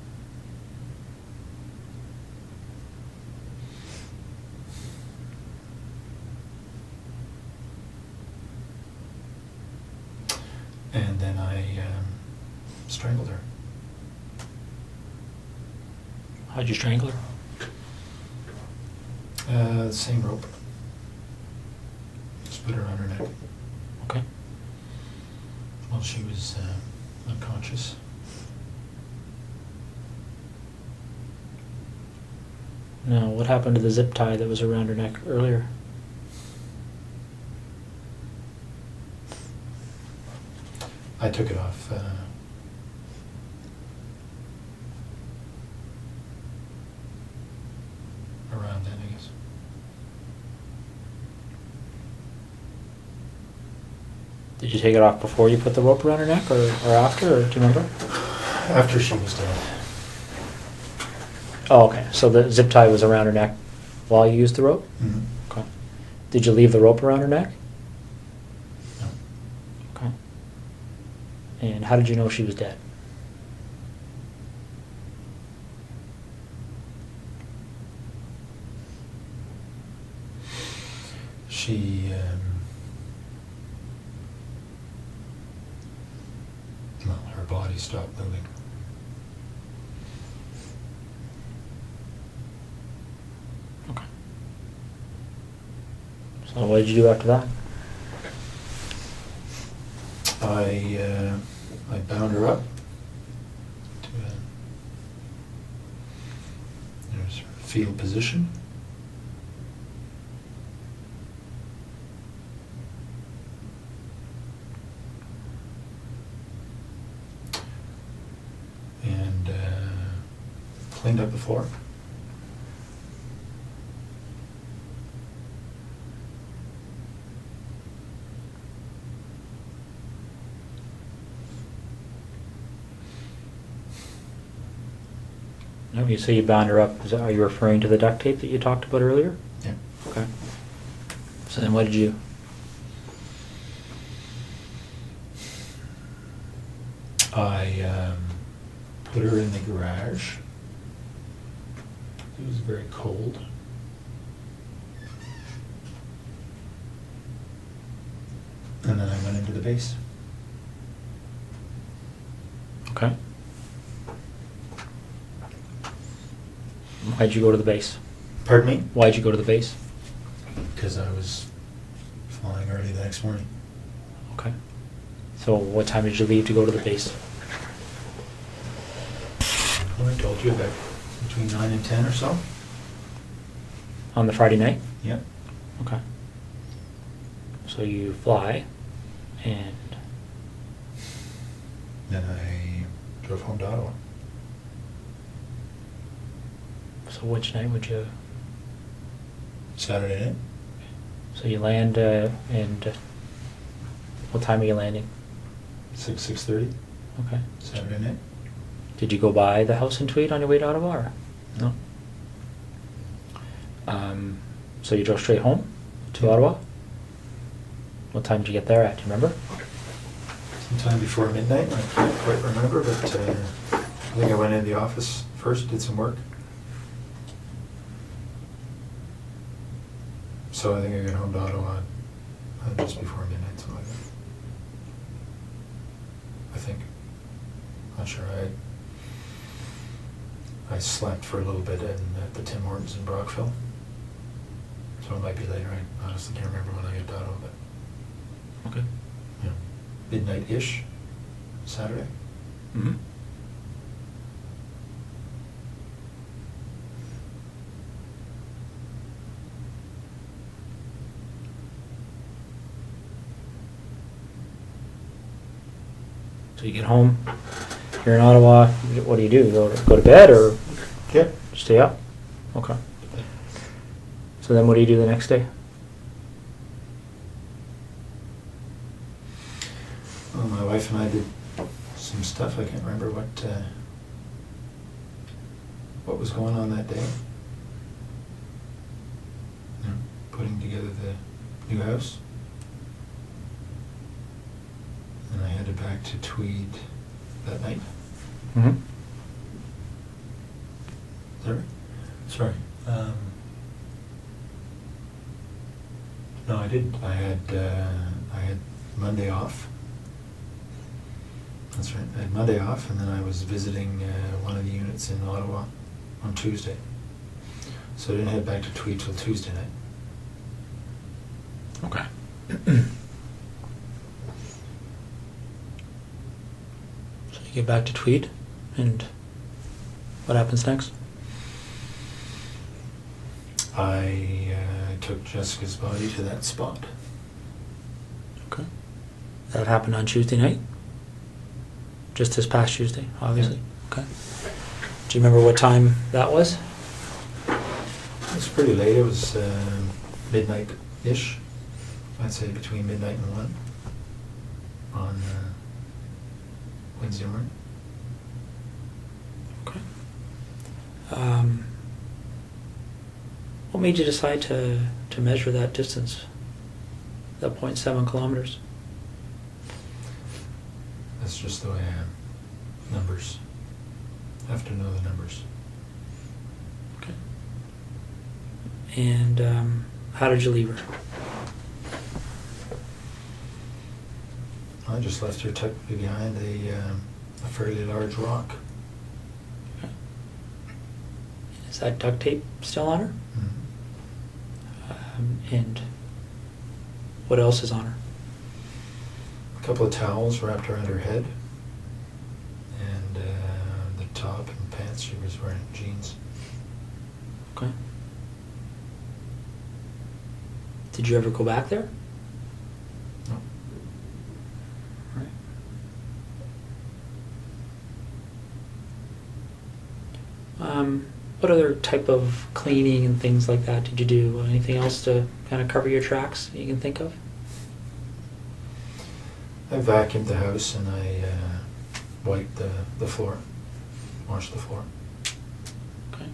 Speaker 3: And then I strangled her.
Speaker 1: How'd you strangle her?
Speaker 3: The same rope. Just put her on her neck
Speaker 1: Okay.
Speaker 3: while she was unconscious.
Speaker 1: Now, what happened to the zip tie that was around her neck earlier?
Speaker 3: I took it off around then, I guess.
Speaker 1: Did you take it off before you put the rope around her neck, or after, or do you remember?
Speaker 3: After she was dead.
Speaker 1: Oh, okay. So the zip tie was around her neck while you used the rope?
Speaker 3: Mm-hmm.
Speaker 1: Okay. Did you leave the rope around her neck?
Speaker 3: No.
Speaker 1: Okay. And how did you know she was dead?
Speaker 3: She, well, her body stopped moving.
Speaker 1: Okay. So what did you do after that?
Speaker 3: I bound her up to a sort of fetal position. And cleaned up the floor.
Speaker 1: No, you say you bound her up. Are you referring to the duct tape that you talked about earlier?
Speaker 3: Yeah.
Speaker 1: Okay. So then what did you do?
Speaker 3: I put her in the garage. It was very cold. And then I went into the base.
Speaker 1: Okay. Why'd you go to the base?
Speaker 3: Pardon me?
Speaker 1: Why'd you go to the base?
Speaker 3: Because I was flying early the next morning.
Speaker 1: Okay. So what time did you leave to go to the base?
Speaker 3: Well, I told you about between 9 and 10 or so.
Speaker 1: On the Friday night?
Speaker 3: Yep.
Speaker 1: Okay. So you fly, and
Speaker 3: Then I drove home to Ottawa.
Speaker 1: so which night would you?
Speaker 3: Saturday night.
Speaker 1: So you land, and what time are you landing?
Speaker 3: 6:30.
Speaker 1: Okay.
Speaker 3: Saturday night.
Speaker 1: Did you go by the house in Tweed on your way to Ottawa? Or?
Speaker 3: No.
Speaker 1: So you drove straight home to Ottawa? What time did you get there at? Do you remember?
Speaker 3: Sometime before midnight. I can't quite remember, but I think I went into the office first, did some work. So I think I got home to Ottawa just before midnight, something like that. I think. Not sure. I slept for a little bit at the Tim Hortons in Brockville. So it might be later. I honestly can't remember when I got to Ottawa, but
Speaker 1: Okay.
Speaker 3: yeah, midnight-ish, Saturday.
Speaker 1: Mm-hmm. So you get home, you're in Ottawa, what do you do? Go to bed or
Speaker 3: Yeah.
Speaker 1: stay up? Okay. So then what do you do the next day?
Speaker 3: Well, my wife and I did some stuff. I can't remember what was going on that day. You know, putting together the new house. And I headed back to Tweed that night.
Speaker 1: Mm-hmm.
Speaker 3: Is that right? Sorry. No, I didn't. I had Monday off. That's right. I had Monday off, and then I was visiting one of the units in Ottawa on Tuesday. So I didn't head back to Tweed till Tuesday night.
Speaker 1: Okay. So you get back to Tweed, and what happens next?
Speaker 3: I took Jessica's body to that spot.
Speaker 1: Okay. That happened on Tuesday night? Just this past Tuesday, obviously?
Speaker 3: Yeah.
Speaker 1: Okay. Do you remember what time that was?
Speaker 3: It was pretty late. It was midnight-ish. I'd say between midnight and 1 on Wednesday morning.
Speaker 1: Okay. What made you decide to measure that distance, that 0.7 kilometers?
Speaker 3: That's just the way I am. Numbers. I have to know the numbers.
Speaker 1: Okay. And how did you leave her?
Speaker 3: I just left her tucked behind a fairly large rock.
Speaker 1: Okay. Is that duct tape still on her?
Speaker 3: Mm-hmm.
Speaker 1: And what else is on her?
Speaker 3: A couple of towels wrapped around her head, and the top and pants. She was wearing jeans.
Speaker 1: Okay. Did you ever go back there?
Speaker 3: No.
Speaker 1: Right. What other type of cleaning and things like that did you do? Anything else to kind of cover your tracks that you can think of?
Speaker 3: I vacuumed the house and I wiped the floor, washed the floor.
Speaker 1: Okay.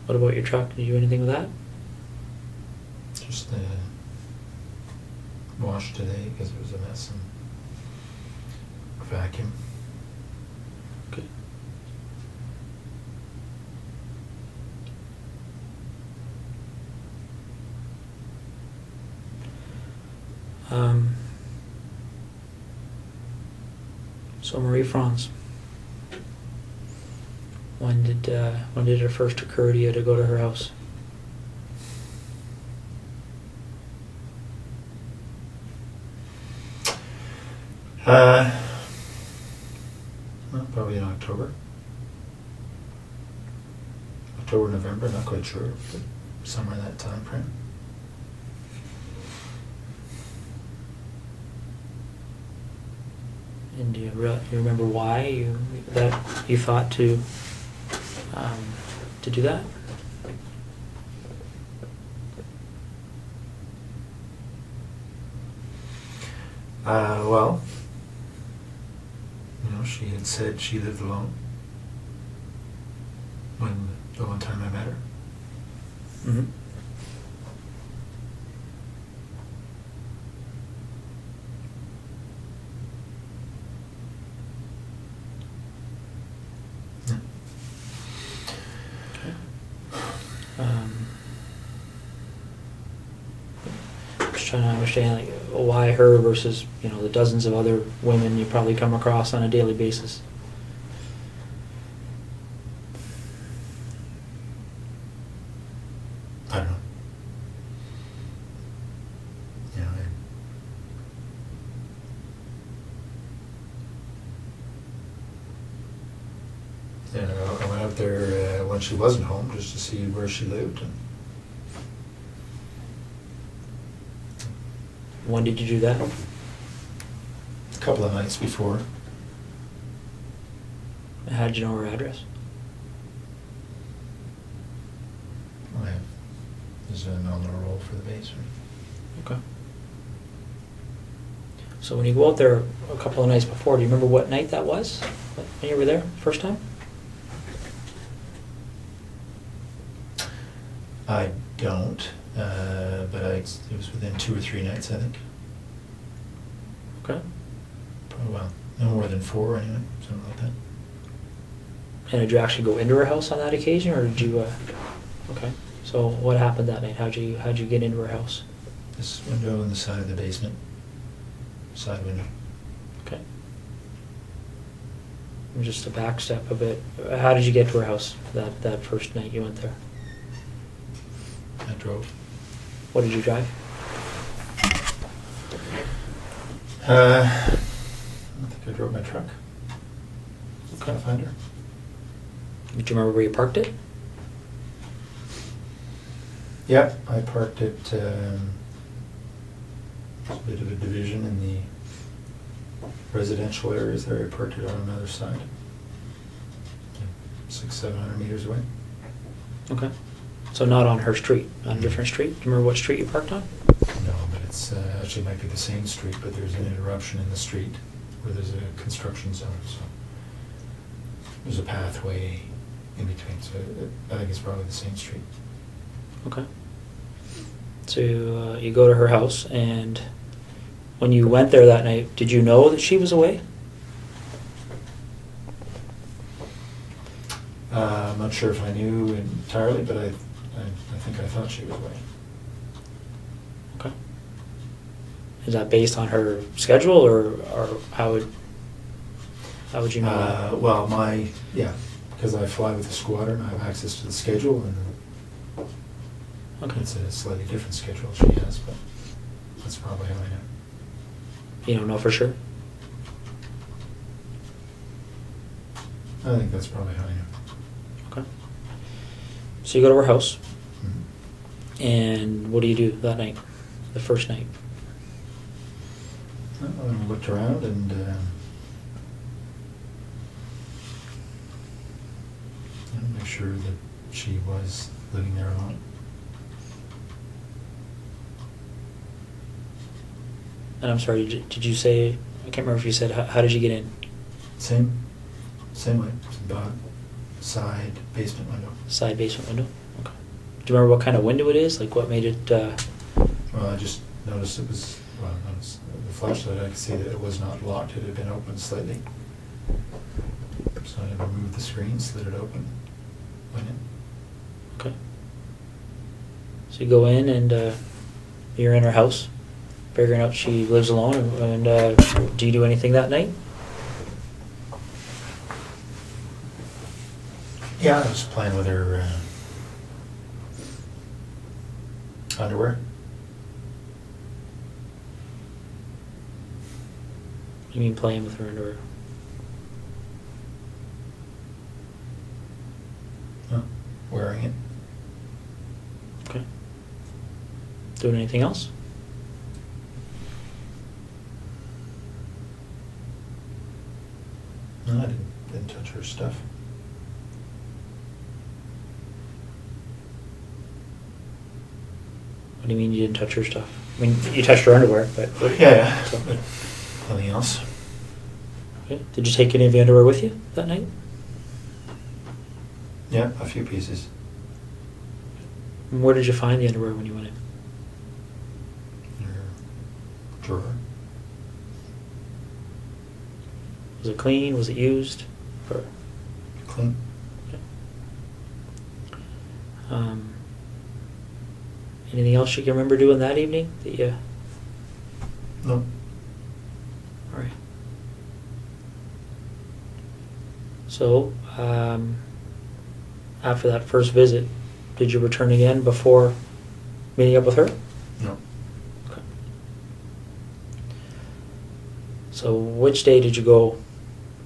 Speaker 1: What about your truck? Did you do anything with that?
Speaker 3: Just washed today because it was a mess, and vacuum.
Speaker 1: Okay. So Marie-France, when did it first occur to you to go to her house?
Speaker 3: Well, probably in October. October, November, not quite sure, but somewhere in that time frame.
Speaker 1: And do you remember why you thought to do that?
Speaker 3: Well, she had said she lived alone when the one time I met her.
Speaker 1: Mm-hmm.
Speaker 3: Yeah.
Speaker 1: Just trying to understand why her versus the dozens of other women you probably come across on a daily basis.
Speaker 3: I don't know. I went out there when she wasn't home just to see where she lived. And
Speaker 1: When did you do that?
Speaker 3: a couple of nights before.
Speaker 1: How did you know her address?
Speaker 3: There's a nominal roll for the base. Right?
Speaker 1: Okay. So when you go out there a couple of nights before, do you remember what night that was? When you were there first time?
Speaker 3: I don't, but it was within 2 or 3 nights, I think.
Speaker 1: Okay.
Speaker 3: Probably, well, no more than 4 anyway, something like that.
Speaker 1: And did you actually go into her house on that occasion, or did you? Okay. So what happened that night? How'd you get into her house?
Speaker 3: This window in the side of the basement. Side window.
Speaker 1: Okay. And just to back step a bit, how did you get to her house that first night you went there?
Speaker 3: I drove.
Speaker 1: What did you drive?
Speaker 3: I think I drove my truck.
Speaker 1: Okay.
Speaker 3: Pathfinder.
Speaker 1: Do you remember where you parked it?
Speaker 3: Yeah, I parked it. There's a bit of a division in the residential areas there. I parked it on another side, 600-700 meters away.
Speaker 1: Okay. So not on her street, on a different street? Do you remember what street you parked on?
Speaker 3: No, but it's actually might be the same street, but there's an interruption in the street where there's a construction zone. So there's a pathway in between. So I think it's probably the same street.
Speaker 1: Okay. So you go to her house, and when you went there that night, did you know that she was away?
Speaker 3: I'm not sure if I knew entirely, but I think I thought she was away.
Speaker 1: Okay. Is that based on her schedule, or how would you know that?
Speaker 3: Well, because I fly with the squadron, I have access to the schedule, and
Speaker 1: Okay.
Speaker 3: it's a slightly different schedule she has, but that's probably how I know.
Speaker 1: You don't know for sure?
Speaker 3: I think that's probably how I know.
Speaker 1: Okay. So you go to her house,
Speaker 3: Mhm.
Speaker 1: and what do you do that night, the first night?
Speaker 3: I looked around and make sure that she was living there alone.
Speaker 1: And I'm sorry, did you say, I can't remember if you said, how did you get in?
Speaker 3: Same way. It's about side basement window.
Speaker 1: Side basement window? Okay. Do you remember what kind of window it is? Like what made it,
Speaker 3: Well, I just noticed it was, the flashlight, I could see that it was not locked. It had been opened slightly. So I removed the screen, slid it open, went in.
Speaker 1: okay. So you go in and you're in her house, figuring out she lives alone, and do you do anything that night?
Speaker 3: Yeah, I was playing with her underwear.
Speaker 1: You mean playing with her underwear?
Speaker 3: Wearing it.
Speaker 1: Okay. Doing anything else?
Speaker 3: No, I didn't touch her stuff.
Speaker 1: What do you mean you didn't touch her stuff? I mean, you touched her underwear, but...
Speaker 3: Yeah.
Speaker 1: So-
Speaker 3: But nothing else.
Speaker 1: Okay. Did you take any of the underwear with you that night?
Speaker 3: Yeah, a few pieces.
Speaker 1: And where did you find the underwear when you went in?
Speaker 3: In her drawer.
Speaker 1: Was it clean? Was it used? Or,
Speaker 3: Clean.
Speaker 1: okay. Anything else you can remember doing that evening? That you...
Speaker 3: No.
Speaker 1: All right. So, after that first visit, did you return again before meeting up with her?
Speaker 3: No.
Speaker 1: Okay. So, which day did you go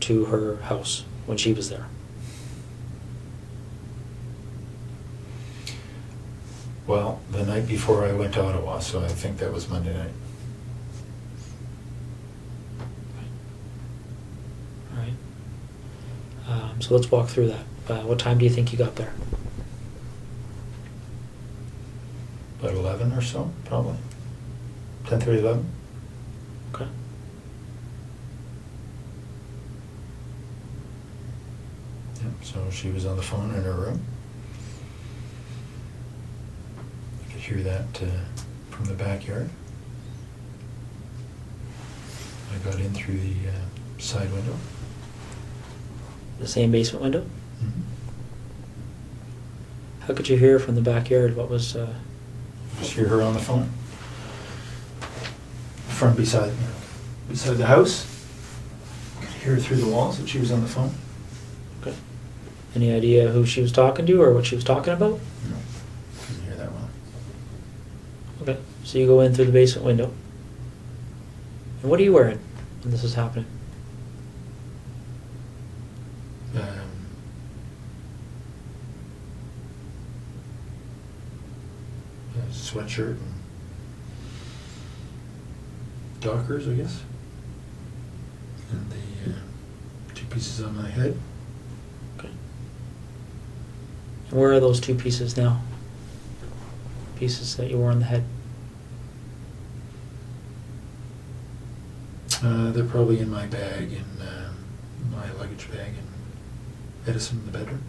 Speaker 1: to her house when she was there?
Speaker 3: Well, the night before I went to Ottawa, so I think that was Monday night.
Speaker 1: All right. So let's walk through that. What time do you think you got there?
Speaker 3: About 11 or so, probably. 10:30, 11.
Speaker 1: Okay.
Speaker 3: Yeah, so she was on the phone in her room. I could hear that from the backyard. I got in through the side window.
Speaker 1: The same basement window?
Speaker 3: Mhm.
Speaker 1: How could you hear from the backyard? What was...
Speaker 3: Just hear her on the phone. From beside the house. hear through the walls that she was on the phone.
Speaker 1: Okay. Any idea who she was talking to or what she was talking about?
Speaker 3: No, couldn't hear that well.
Speaker 1: Okay. So you go in through the basement window. And what are you wearing when this is happening?
Speaker 3: A sweatshirt and Dockers, I guess. And the 2 pieces on my head.
Speaker 1: Okay. And where are those 2 pieces now? Pieces that you wore on the head?
Speaker 3: They're probably in my bag, in my luggage bag in Edison in the bedroom.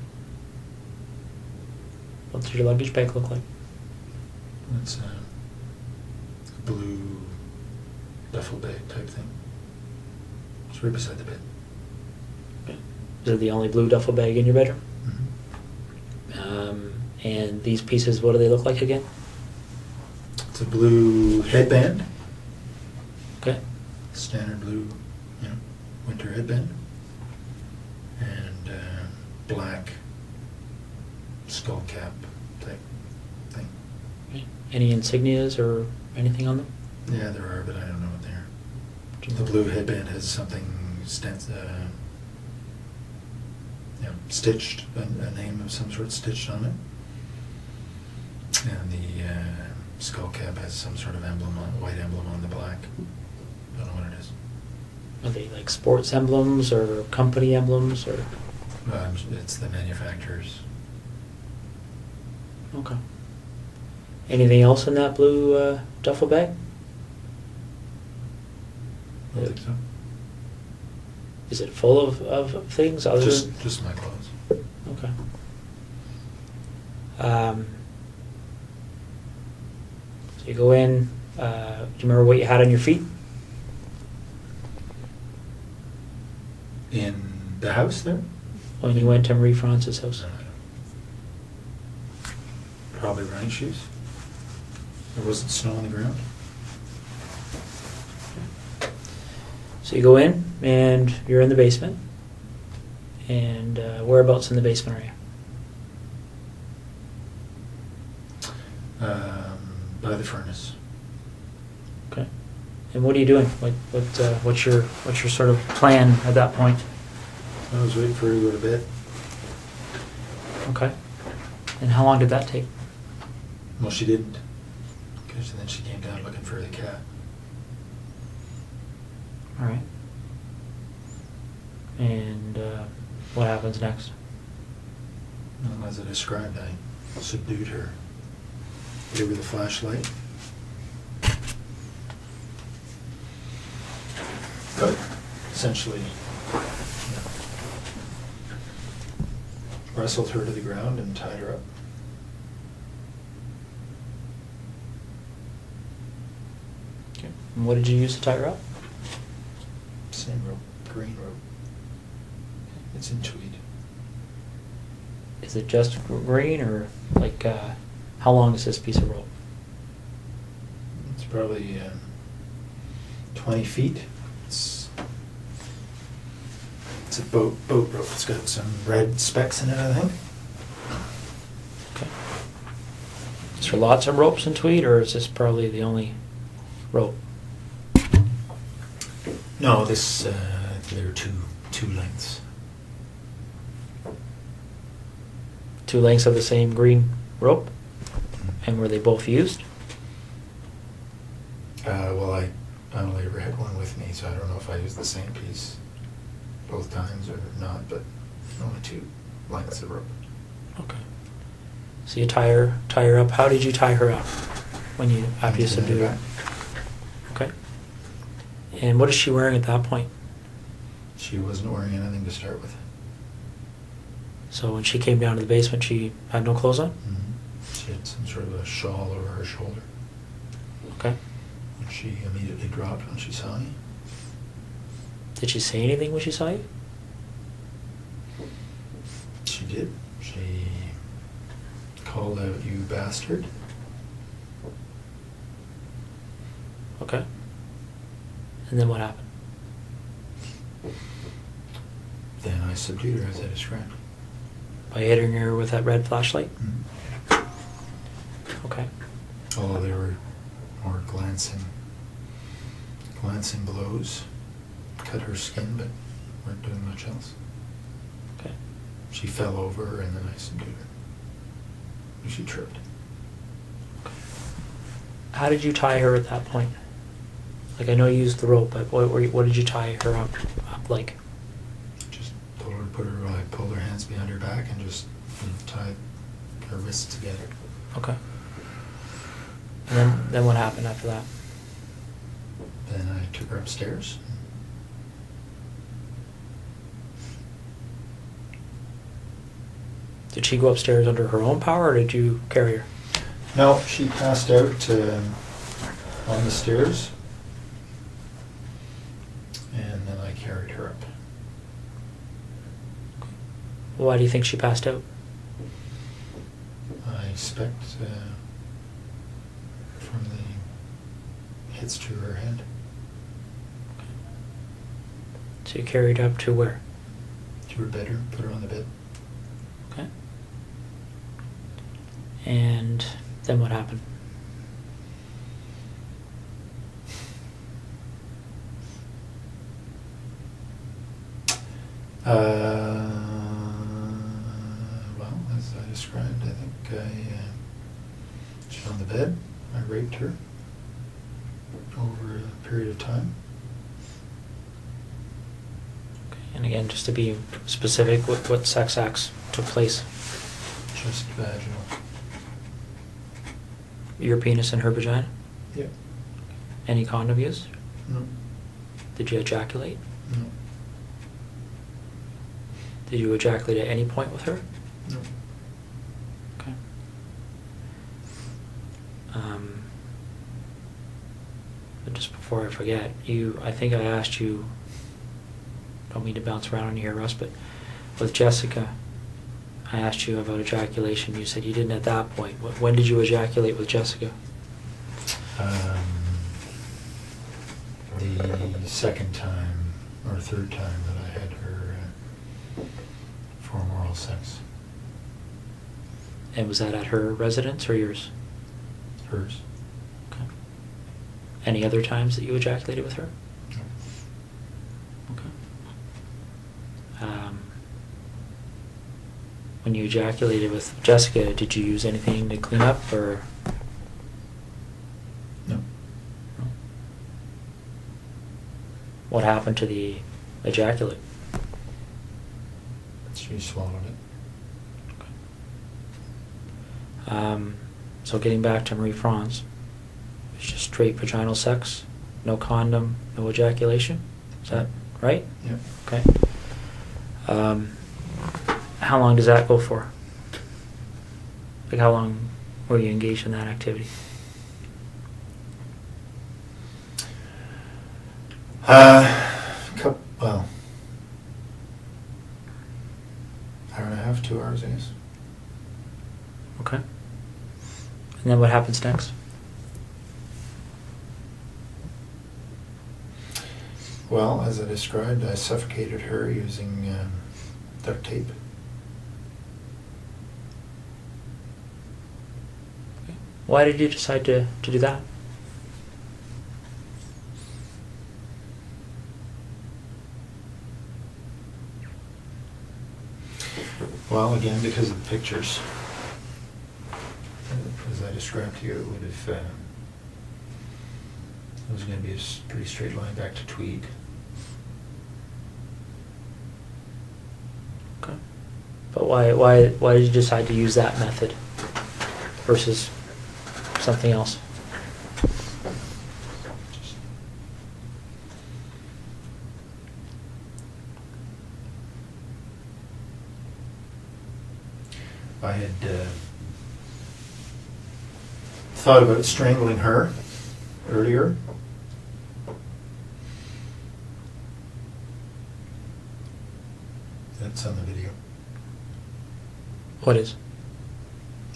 Speaker 1: What does your luggage bag look like?
Speaker 3: It's a blue duffel bag type thing. It's right beside the bed.
Speaker 1: Okay. Is it the only blue duffel bag in your bedroom?
Speaker 3: Mm-hmm.
Speaker 1: And these pieces, what do they look like again?
Speaker 3: It's a blue headband.
Speaker 1: Okay.
Speaker 3: Standard blue, winter headband. And black skull cap type thing.
Speaker 1: Okay. Any insignias or anything on them?
Speaker 3: Yeah, there are, but I don't know what they are. The blue headband has something stitched, a name of some sort stitched on it. And the skull cap has some sort of emblem, white emblem on the black. Don't know what it is.
Speaker 1: Are they like sports emblems or company emblems or?
Speaker 3: It's the manufacturer's.
Speaker 1: Okay. Anything else in that blue duffel bag?
Speaker 3: I don't think so.
Speaker 1: Is it full of things other than?
Speaker 3: Just my clothes.
Speaker 1: Okay. So you go in. Do you remember what you had on your feet?
Speaker 3: In the house there?
Speaker 1: When you went to Marie-France's house?
Speaker 3: No, I don't. Probably running shoes. There wasn't snow on the ground.
Speaker 1: So you go in and you're in the basement. And whereabouts in the basement are you?
Speaker 3: By the furnace.
Speaker 1: Okay. And what are you doing? What's your sort of plan at that point?
Speaker 3: I was waiting for her to go to bed.
Speaker 1: Okay. And how long did that take?
Speaker 3: Well, she didn't. Because then she came down looking for the cat.
Speaker 1: All right. And what happens next?
Speaker 3: Well, as I described, I subdued her. Gave her the flashlight. But essentially, wrestled her to the ground and tied her up.
Speaker 1: Okay. And what did you use to tie her up?
Speaker 3: Same rope, green rope. It's in tweed.
Speaker 1: Is it just green or like how long is this piece of rope?
Speaker 3: It's probably 20 feet. It's a boat rope. It's got some red specks in it, I think.
Speaker 1: Okay. Is there lots of ropes in tweed, or is this probably the only rope?
Speaker 3: No, there are two lengths.
Speaker 1: 2 lengths of the same green rope? And were they both used?
Speaker 3: Well, I only ever had one with me, so I don't know if I used the same piece both times or not, but only 2 lengths of rope.
Speaker 1: Okay. So you tie her up. How did you tie her up after you subdued her? Okay. And what is she wearing at that point?
Speaker 3: She wasn't wearing anything to start with.
Speaker 1: So when she came down to the basement, she had no clothes on?
Speaker 3: Mm-hmm. She had some sort of a shawl over her shoulder.
Speaker 1: Okay.
Speaker 3: And she immediately dropped when she saw me.
Speaker 1: Did she say anything when she saw you?
Speaker 3: She did. She called out, "You bastard."
Speaker 1: Okay. And then what happened?
Speaker 3: I subdued her as I described.
Speaker 1: By hitting her with that red flashlight?
Speaker 3: Mm.
Speaker 1: Okay.
Speaker 3: Although they were more glancing blows, cut her skin, but weren't doing much else.
Speaker 1: Okay.
Speaker 3: She fell over and then I subdued her. She tripped.
Speaker 1: How did you tie her at that point? Like, I know you used the rope, but what did you tie her up like?
Speaker 3: Just told her to put her, I pulled her hands behind her back and just tied her wrists together.
Speaker 1: Okay. And then what happened after that?
Speaker 3: Then I took her upstairs.
Speaker 1: Did she go upstairs under her own power, or did you carry her?
Speaker 3: No, she passed out on the stairs, and then I carried her up.
Speaker 1: Why do you think she passed out?
Speaker 3: I expect from the hits to her head.
Speaker 1: So you carried her up to where?
Speaker 3: To her bedroom, put her on the bed.
Speaker 1: Okay. And then what happened?
Speaker 3: Well, as I described, I think she's on the bed. I raped her over a period of time.
Speaker 1: Okay. And again, just to be specific, what sex acts took place?
Speaker 3: Just vaginal.
Speaker 1: Your penis and her vagina?
Speaker 3: Yep.
Speaker 1: Any condom used?
Speaker 3: No.
Speaker 1: Did you ejaculate?
Speaker 3: No.
Speaker 1: Did you ejaculate at any point with her?
Speaker 3: No.
Speaker 1: Okay. But just before I forget, I think I asked you, don't mean to bounce around on you here, Russ, but with Jessica, I asked you about ejaculation. You said you didn't at that point. When did you ejaculate with Jessica?
Speaker 3: The second time or third time that I had her form oral sex.
Speaker 1: And was that at her residence or yours?
Speaker 3: Hers.
Speaker 1: Okay. Any other times that you ejaculated with her?
Speaker 3: No.
Speaker 1: Okay. When you ejaculated with Jessica, did you use anything to clean up, or?
Speaker 3: No.
Speaker 1: No. What happened to the ejaculate?
Speaker 3: She swallowed it.
Speaker 1: Okay. So getting back to Marie-France, it's just straight vaginal sex, no condom, no ejaculation? Is that right?
Speaker 3: Yep.
Speaker 1: Okay. How long does that go for? Like, how long were you engaged in that activity?
Speaker 3: Well, hour and a half, 2 hours, I guess.
Speaker 1: Okay. And then what happens next?
Speaker 3: Well, as I described, I suffocated her using duct tape.
Speaker 1: Okay. Why did you decide to do that?
Speaker 3: Well, again, because of the pictures. As I described to you, it would have. It was going to be a pretty straight line back to Tweed.
Speaker 1: Okay. But why did you decide to use that method versus something else?
Speaker 3: I had thought about strangling her earlier. That's on the video.
Speaker 1: What is?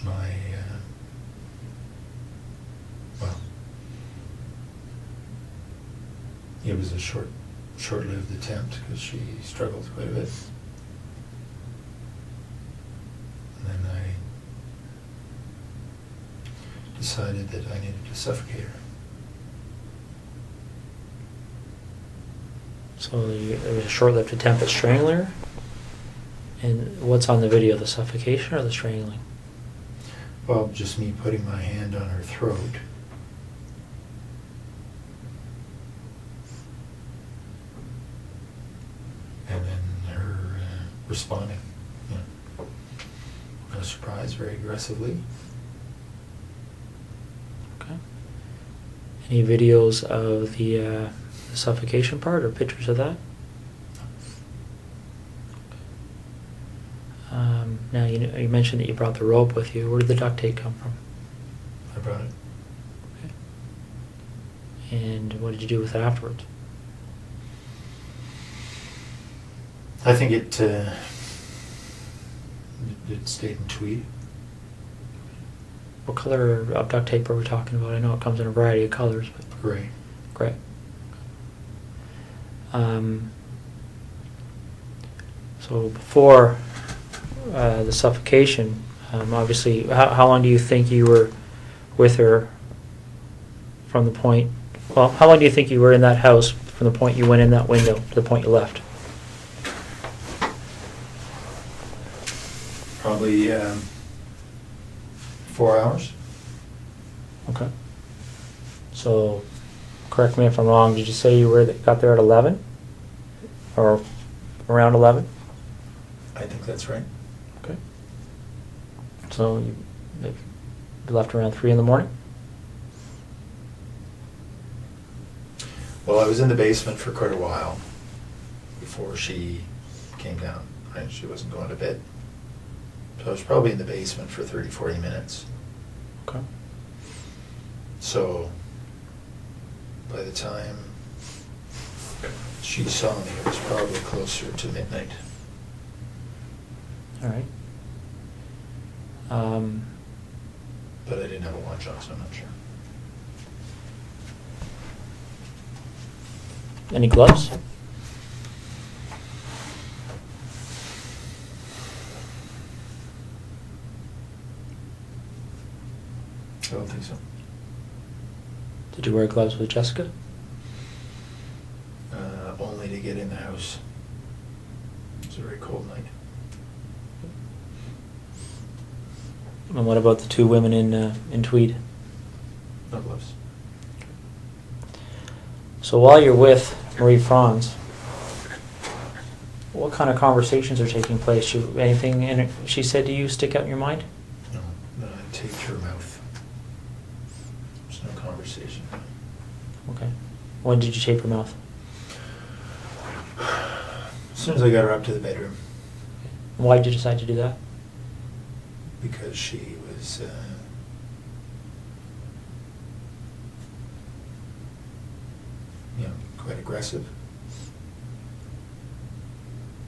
Speaker 3: My, well, it was a short-lived attempt because she struggled quite a bit. decided that I needed to suffocate her.
Speaker 1: So there was a short-lived attempt at strangling her? And what's on the video, the suffocation or the strangling?
Speaker 3: Well, just me putting my hand on her throat. And then her responding. No surprise, very aggressively.
Speaker 1: Okay. Any videos of the suffocation part or pictures of that? Now, you mentioned that you brought the rope with you. Where did the duct tape come from?
Speaker 3: I brought it.
Speaker 1: Okay. And what did you do with it afterwards?
Speaker 3: I think it stayed in tweed.
Speaker 1: What color of duct tape are we talking about? I know it comes in a variety of colors, but
Speaker 3: Gray.
Speaker 1: gray. So before the suffocation, obviously, how long do you think you were with her from the point, well, how long do you think you were in that house from the point you went in that window to the point you left?
Speaker 3: Probably 4 hours.
Speaker 1: Okay. So, correct me if I'm wrong, did you say you got there at 11? Or around 11?
Speaker 3: I think that's right.
Speaker 1: Okay. So you left around 3 in the morning?
Speaker 3: Well, I was in the basement for quite a while before she came down. Right? She wasn't going to bed. So I was probably in the basement for 30, 40 minutes.
Speaker 1: Okay.
Speaker 3: So by the time she saw me, it was probably closer to midnight.
Speaker 1: All right.
Speaker 3: But I didn't have a watch on, so I'm not sure.
Speaker 1: Any gloves?
Speaker 3: I don't think so.
Speaker 1: Did you wear gloves with Jessica?
Speaker 3: Only to get in the house. It was a very cold night.
Speaker 1: And what about the 2 women in tweed?
Speaker 3: No gloves.
Speaker 1: So while you're with Marie-France, what kind of conversations are taking place? Anything she said to you stick out in your mind?
Speaker 3: No, I taped her mouth. There's no conversation.
Speaker 1: Okay. When did you tape her mouth?
Speaker 3: As soon as I got her up to the bedroom.
Speaker 1: Why did you decide to do that?
Speaker 3: Because she was quite aggressive.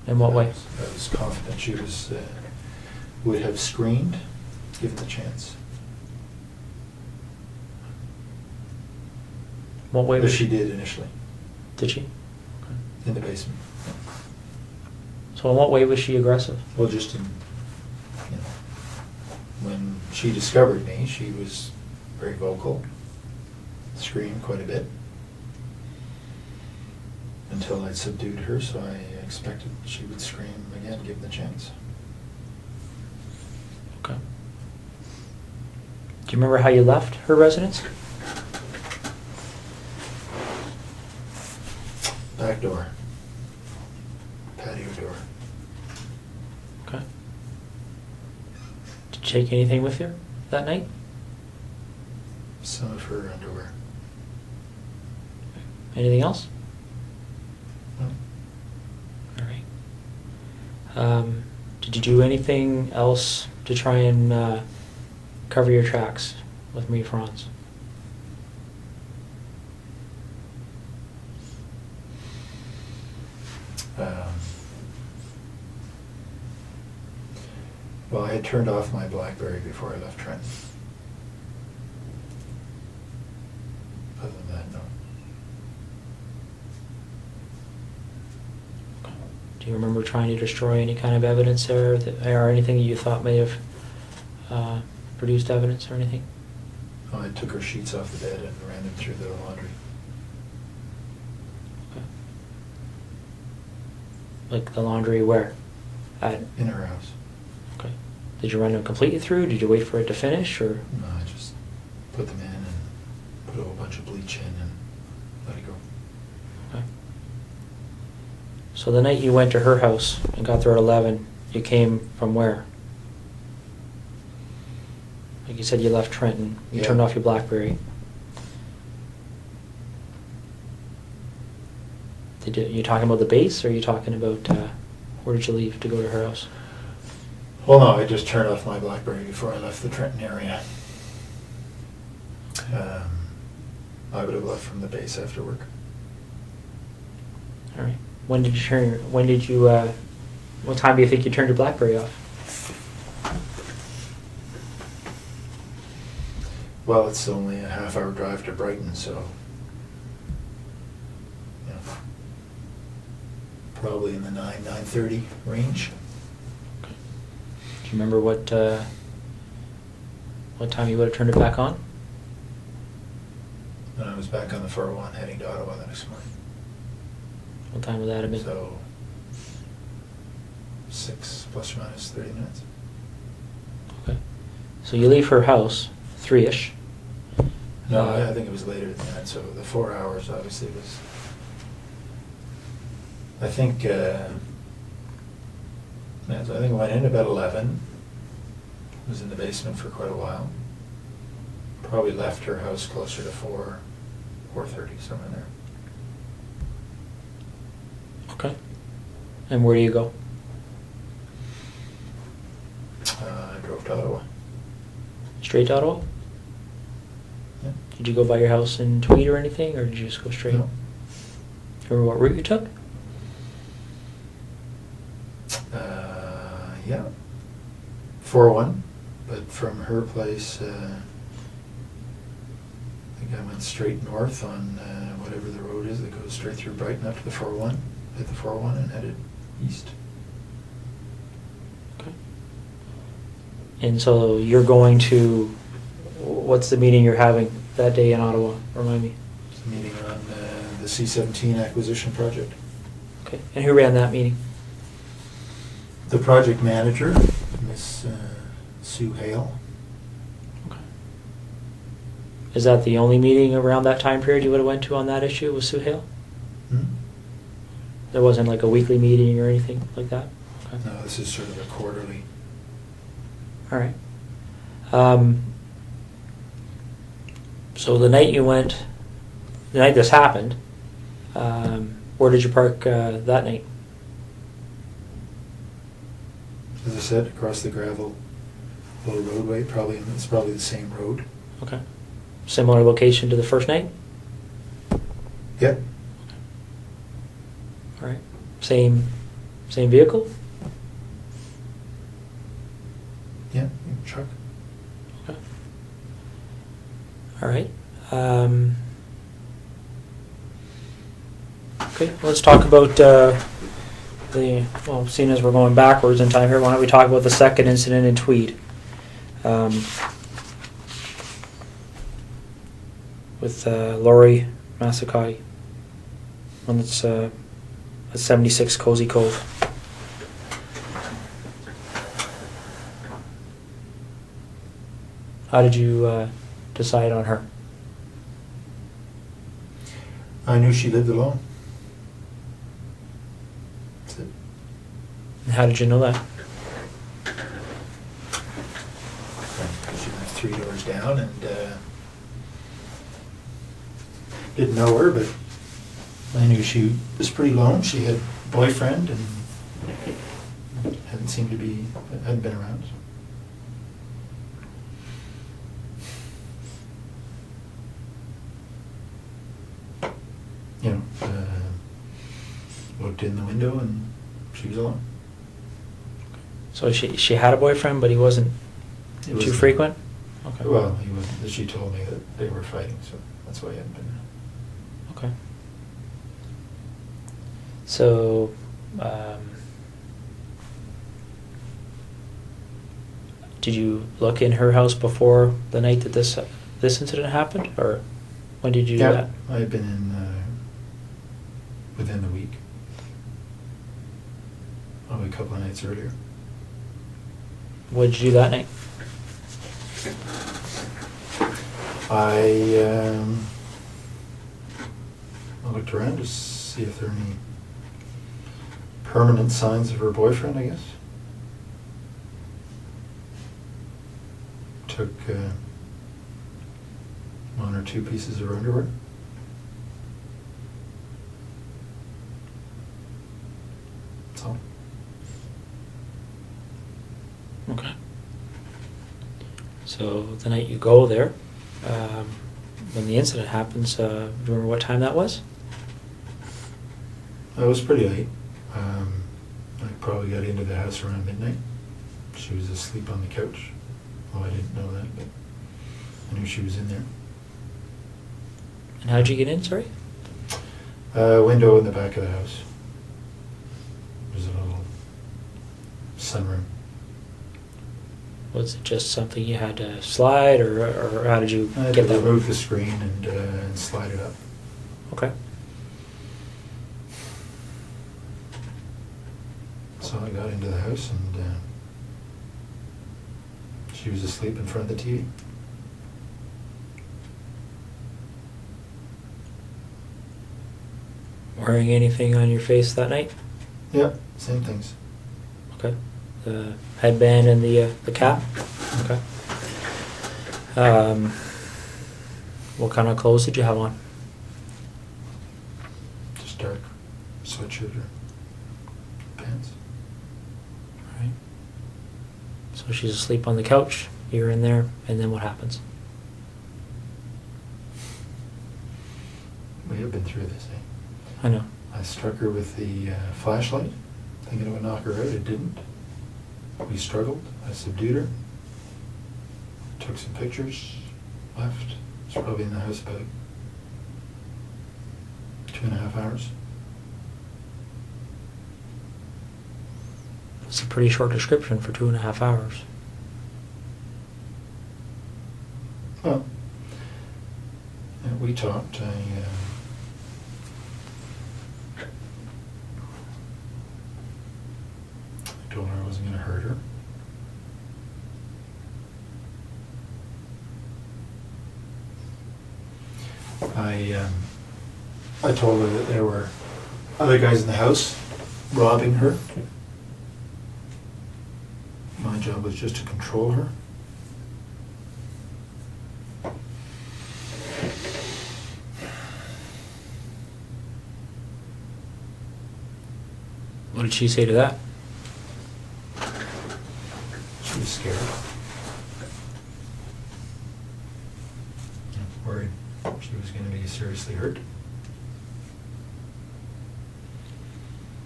Speaker 1: In what way?
Speaker 3: I was confident she would have screamed given the chance.
Speaker 1: What way
Speaker 3: But
Speaker 1: was
Speaker 3: she did initially.
Speaker 1: Did she? Okay.
Speaker 3: In the basement.
Speaker 1: So in what way was she aggressive?
Speaker 3: Well, just in, when she discovered me, she was very vocal, screamed quite a bit, until I'd subdued her, so I expected she would scream again, given the chance.
Speaker 1: Okay. Do you remember how you left her residence?
Speaker 3: Back door. Patio door.
Speaker 1: Okay. Did you take anything with you that night?
Speaker 3: Some of her underwear.
Speaker 1: Anything else?
Speaker 3: No.
Speaker 1: All right. Did you do anything else to try and cover your tracks with Marie-France?
Speaker 3: Well, I had turned off my BlackBerry before I left Trenton. Other than that, no.
Speaker 1: Do you remember trying to destroy any kind of evidence there, or anything that you thought may have produced evidence or anything?
Speaker 3: Oh, I took her sheets off the bed and ran them through the laundry.
Speaker 1: Okay. Like the laundry where?
Speaker 3: In her house.
Speaker 1: Okay. Did you run them completely through? Did you wait for it to finish, or?
Speaker 3: No, I just put them in and put a whole bunch of bleach in and let it go.
Speaker 1: Okay. So the night you went to her house and got there at 11, you came from where? Like you said, you left Trenton. You
Speaker 3: Yeah.
Speaker 1: turned off your BlackBerry. You talking about the base, or are you talking about where did you leave to go to her house?
Speaker 3: Well, no, I just turned off my BlackBerry before I left the Trenton area. I would have left from the base after work.
Speaker 1: All right. When did you what time do you think you turned your BlackBerry off?
Speaker 3: Well, it's only a half-hour drive to Brighton, so yeah, probably in the 9:30 range.
Speaker 1: Okay. Do you remember what time you would have turned it back on?
Speaker 3: And I was back on the 401 heading to Ottawa the next morning.
Speaker 1: What time would that have been?
Speaker 3: So 6 plus or minus 30 minutes.
Speaker 1: Okay. So you leave her house 3-ish.
Speaker 3: No, I think it was later than that. So the 4 hours obviously was. I think I went in about 11. Was in the basement for quite a while. Probably left her house closer to 4:30, somewhere there.
Speaker 1: Okay. And where do you go?
Speaker 3: I drove to Ottawa.
Speaker 1: Straight to Ottawa?
Speaker 3: Yeah.
Speaker 1: Did you go by your house in Tweed or anything, or did you just go straight?
Speaker 3: No.
Speaker 1: Remember what route you took?
Speaker 3: Yeah. 401, but from her place, I think I went straight north on whatever the road is that goes straight through Brighton up to the 401, hit the 401 and headed east.
Speaker 1: Okay. And so you're going to, what's the meeting you're having that day in Ottawa? Remind me.
Speaker 3: It's a meeting on the C-17 acquisition project.
Speaker 1: Okay. And who ran that meeting?
Speaker 3: The project manager, Miss Sue Hale.
Speaker 1: Okay. Is that the only meeting around that time period you would have went to on that issue with Sue Hale?
Speaker 3: Hmm?
Speaker 1: There wasn't like a weekly meeting or anything like that? Okay.
Speaker 3: No, this is sort of a quarterly.
Speaker 1: All right. So the night this happened, where did you park that night?
Speaker 3: As I said, across the gravel little roadway, it's probably the same road.
Speaker 1: Okay. Similar location to the first night?
Speaker 3: Yep.
Speaker 1: All right. Same vehicle?
Speaker 3: Yeah, truck.
Speaker 1: Okay. All right. Okay, let's talk about seeing as we're going backwards in time here, why don't we talk about the second incident in Tweed? With Laurie Massacai, one that's at 76 Cozy Cove. How did you decide on her?
Speaker 3: I knew she lived alone. That's it.
Speaker 1: And how did you know that?
Speaker 3: She lived 3 doors down and didn't know her, but I knew she was pretty lone. She had a boyfriend and hadn't been around. You know, looked in the window and she was alone.
Speaker 1: So she had a boyfriend, but he wasn't too frequent? Okay.
Speaker 3: Well, he was. She told me that they were fighting, so that's why he hadn't been there.
Speaker 1: Okay. So, did you look in her house before the night that this this incident happened, or when did you do that?
Speaker 3: I had been in within the week. Probably a couple of nights earlier.
Speaker 1: What did you do that night?
Speaker 3: I looked around to see if there are any permanent signs of her boyfriend, I guess. Took one or two pieces of her underwear. That's all.
Speaker 1: Okay. So the night you go there, when the incident happens, do you remember what time that was?
Speaker 3: It was pretty late. I probably got into the house around midnight. She was asleep on the couch. Well, I didn't know that, but I knew she was in there.
Speaker 1: And how'd you get in, sorry?
Speaker 3: Window in the back of the house. There's a little sunroom.
Speaker 1: Was it just something you had to slide, or how did you
Speaker 3: I had
Speaker 1: get
Speaker 3: to
Speaker 1: that?
Speaker 3: remove the screen and slide it up.
Speaker 1: Okay.
Speaker 3: So I got into the house and she was asleep in front of the TV.
Speaker 1: Wearing anything on your face that night?
Speaker 3: Yeah, same things.
Speaker 1: Okay. The headband and the cap? Okay. What kind of clothes did you have on?
Speaker 3: Just dark sweatshirt or pants.
Speaker 1: Alright. So she's asleep on the couch, you're in there, and then what happens?
Speaker 3: We have been through this, eh?
Speaker 1: I know.
Speaker 3: I struck her with the flashlight, thinking it would knock her out. It didn't. We struggled. I subdued her. Took some pictures. Left. It's probably in the house about 2.5 hours.
Speaker 1: It's a pretty short description for 2.5 hours.
Speaker 3: Well, we talked. I told her I wasn't going to hurt her. I told her that there were other guys in the house robbing her. My job was just to control her.
Speaker 1: What did she say to that?
Speaker 3: She was scared. Worried she was going to be seriously hurt.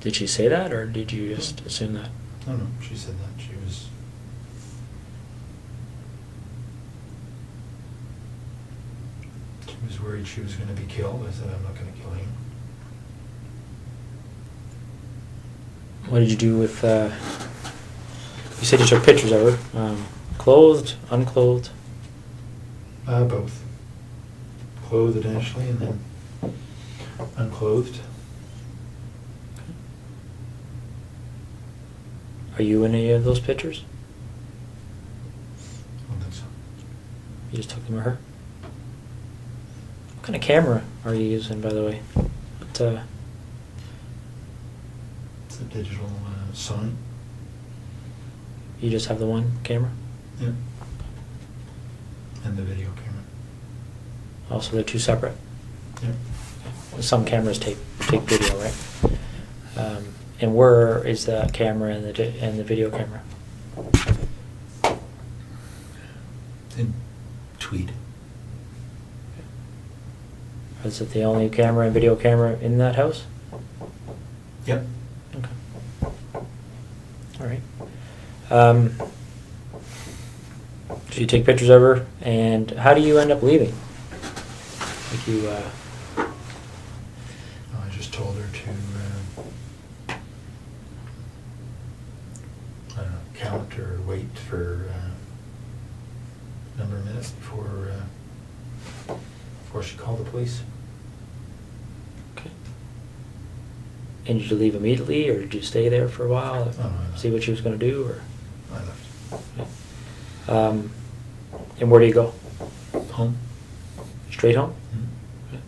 Speaker 1: Did she say that, or did you just assume that?
Speaker 3: No, she said that. She was worried she was going to be killed. I said, I'm not going to kill you.
Speaker 1: What did you do with, you said you took pictures of her, clothed, unclothed?
Speaker 3: Both. Clothed initially and then unclothed.
Speaker 1: Are you in any of those pictures?
Speaker 3: I don't think so.
Speaker 1: You just took them of her? What kind of camera are you using, by the way? What,
Speaker 3: It's a digital Sony.
Speaker 1: you just have the one camera?
Speaker 3: Yeah. And the video camera.
Speaker 1: Also, they're two separate?
Speaker 3: Yeah.
Speaker 1: Some cameras take video, right? And where is the camera and the video camera?
Speaker 3: In Tweed.
Speaker 1: Is it the only camera and video camera in that house?
Speaker 3: Yep.
Speaker 1: Okay. All right. So you take pictures of her, and how do you end up leaving? Like you,
Speaker 3: I just told her to, I don't know, count or wait for a number of minutes before before she called the police.
Speaker 1: Okay. And did you leave immediately, or did you stay there for a while?
Speaker 3: No, I left.
Speaker 1: See what she was going to do, or?
Speaker 3: I left.
Speaker 1: Okay. And where do you go?
Speaker 3: Home.
Speaker 1: Straight home?
Speaker 3: Mhm.
Speaker 1: Okay.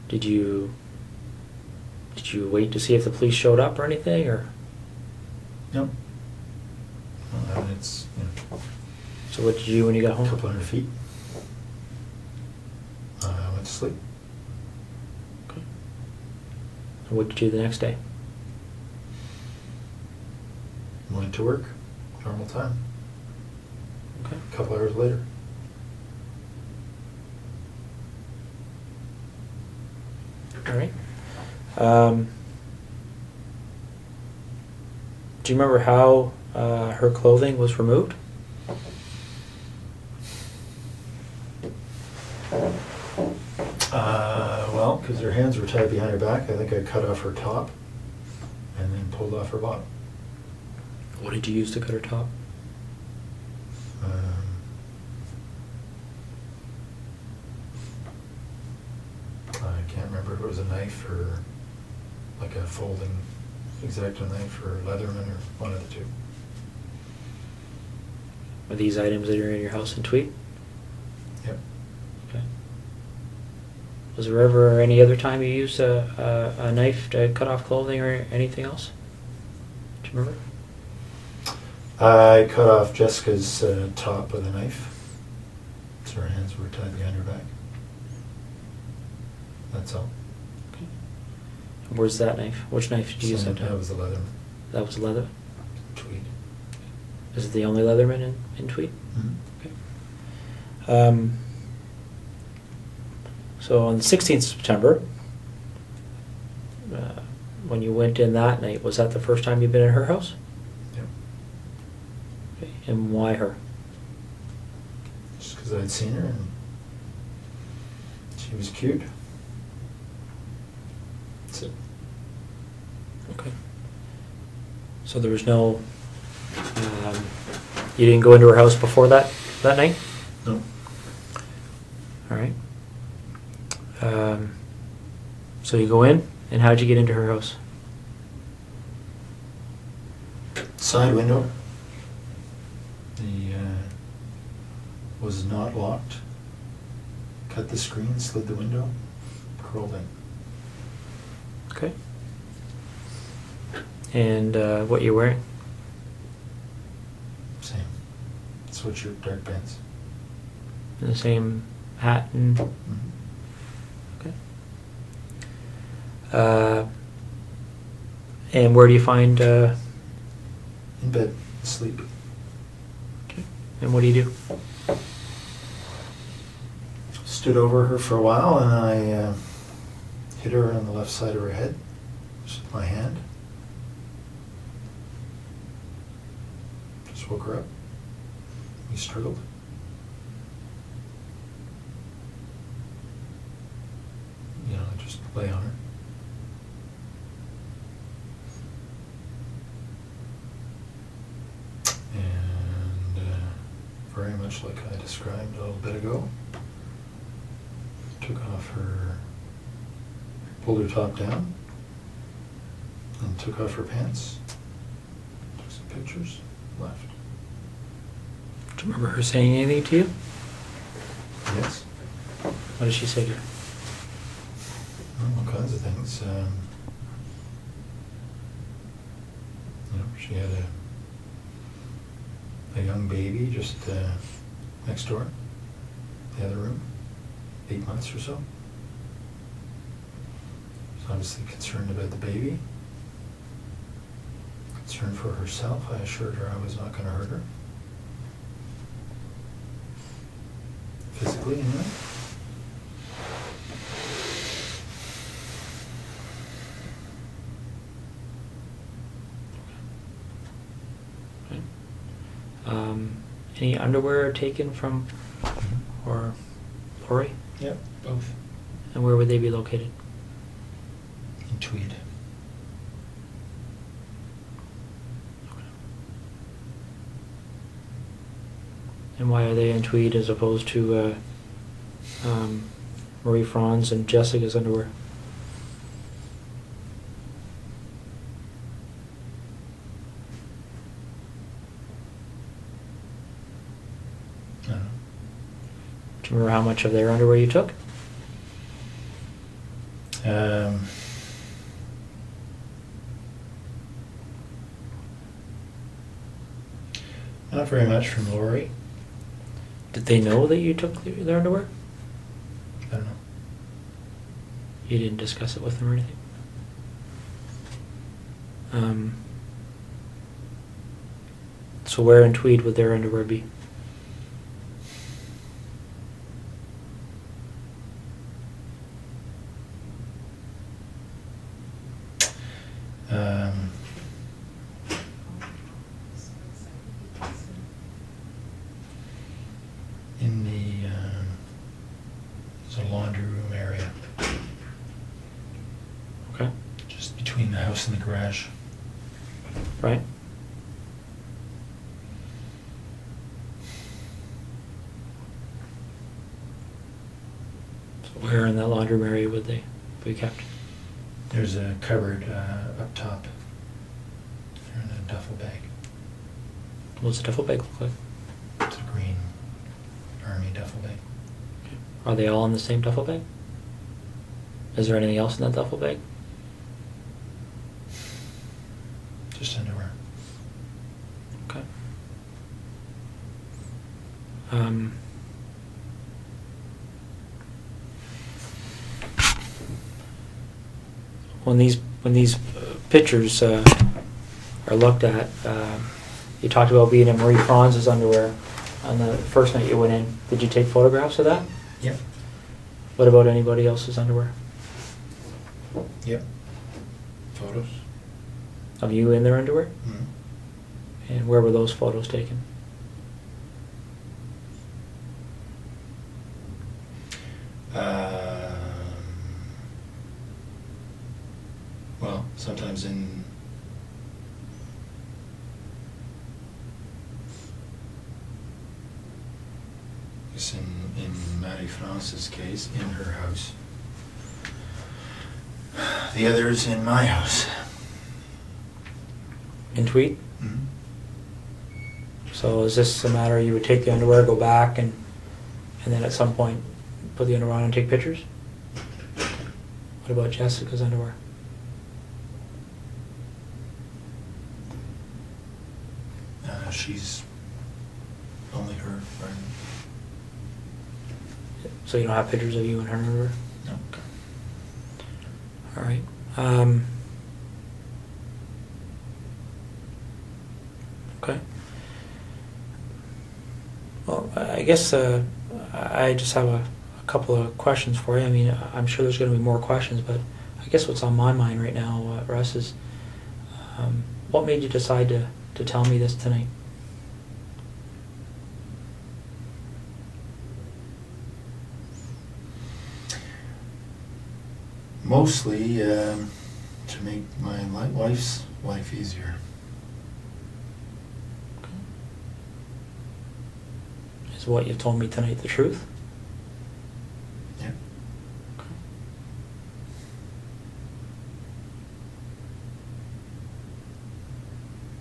Speaker 1: Did you wait to see if the police showed up or anything, or?
Speaker 3: No. Well, I mean, it's,
Speaker 1: So what did you do when you got
Speaker 3: a
Speaker 1: home?
Speaker 3: couple hundred feet. I went to sleep.
Speaker 1: Okay. And what did you do the next day?
Speaker 3: Went to work. Normal time.
Speaker 1: Okay.
Speaker 3: A couple hours later.
Speaker 1: All right. Do you remember how her clothing was removed?
Speaker 3: Well, because her hands were tied behind her back, I think I cut off her top and then pulled off her bottom.
Speaker 1: What did you use to cut her top?
Speaker 3: I can't remember if it was a knife or like a folding X-Acto knife or Leatherman or one of the two.
Speaker 1: Are these items that are in your house in Tweed?
Speaker 3: Yep.
Speaker 1: Okay. Was there ever any other time you used a knife to cut off clothing or anything else? Do you remember?
Speaker 3: I cut off Jessica's top with a knife, so her hands were tied behind her back. That's all.
Speaker 1: Okay. And where's that knife? Which knife did you use that time?
Speaker 3: That was the Leatherman.
Speaker 1: That was leather?
Speaker 3: Tweed.
Speaker 1: Is it the only Leatherman in Tweed?
Speaker 3: Mm-hmm.
Speaker 1: Okay. So on the 16th of September, when you went in that night, was that the first time you've been in her house?
Speaker 3: Yep.
Speaker 1: Okay. And why her?
Speaker 3: Just because I'd seen her and she was cute. That's it.
Speaker 1: Okay. So there was no... you didn't go into her house before that night?
Speaker 3: No.
Speaker 1: All right. So you go in, and how'd you get into her house?
Speaker 3: Side window. Was not locked. Cut the screen, slid the window, crawled in.
Speaker 1: Okay. And what you're wearing?
Speaker 3: Same. Sweatshirt, dark pants.
Speaker 1: And the same hat and...
Speaker 3: Mm-hmm.
Speaker 1: Okay. And where do you find...
Speaker 3: In bed, asleep.
Speaker 1: Okay. And what do you do?
Speaker 3: Stood over her for a while and I hit her on the left side of her head just with my hand. Just woke her up. We struggled. You know, I just lay on her. And very much like I described a little bit ago, took off her, pulled her top down, and took off her pants, took some pictures, left.
Speaker 1: Do you remember her saying anything to you?
Speaker 3: Yes.
Speaker 1: What did she say to you?
Speaker 3: All kinds of things. She had a young baby just next door, the other room, 8 months or so. She's obviously concerned about the baby, concerned for herself. I assured her I was not going to hurt her. Physically, anyway.
Speaker 1: Any underwear taken from or Lori?
Speaker 3: Yep, both.
Speaker 1: And where would they be located?
Speaker 3: In Tweed.
Speaker 1: And why are they in Tweed as opposed to Marie-France and Jessica's underwear?
Speaker 3: I don't know.
Speaker 1: Do you remember how much of their underwear you took?
Speaker 3: Not very much from Lori.
Speaker 1: Did they know that you took their underwear?
Speaker 3: I don't know.
Speaker 1: You didn't discuss it with them or anything? So where in Tweed would their underwear be?
Speaker 3: In the there's a laundry room area,
Speaker 1: Okay.
Speaker 3: just between the house and the garage.
Speaker 1: Right? So where in that laundry room area would they be kept?
Speaker 3: There's a cupboard up top. They're in a duffel bag.
Speaker 1: What's the duffel bag look like?
Speaker 3: It's a green army duffel bag.
Speaker 1: Are they all in the same duffel bag? Is there anything else in that duffel bag?
Speaker 3: Just underwear.
Speaker 1: Okay. When these pictures are looked at, you talked about being in Marie-France's underwear on the first night you went in. Did you take photographs of that?
Speaker 3: Yep.
Speaker 1: What about anybody else's underwear?
Speaker 3: Yep. Photos.
Speaker 1: Of you in their underwear?
Speaker 3: Mm-hmm.
Speaker 1: And where were those photos taken?
Speaker 3: Well, sometimes in Marie-France's case, in her house. The others in my house.
Speaker 1: In Tweed?
Speaker 3: Mm-hmm.
Speaker 1: So is this a matter you would take the underwear, go back, and then at some point put the underwear on and take pictures? What about Jessica's underwear?
Speaker 3: She's only her. Right?
Speaker 1: So you don't have pictures of you in her underwear?
Speaker 3: No.
Speaker 1: All right. Okay. Well, I guess I just have a couple of questions for you. I mean, I'm sure there's going to be more questions, but I guess what's on my mind right now, Russ, is what made you decide to tell me this tonight?
Speaker 3: Mostly to make my wife's life easier.
Speaker 1: Is what you've told me tonight the truth?
Speaker 3: Yeah.
Speaker 1: Okay.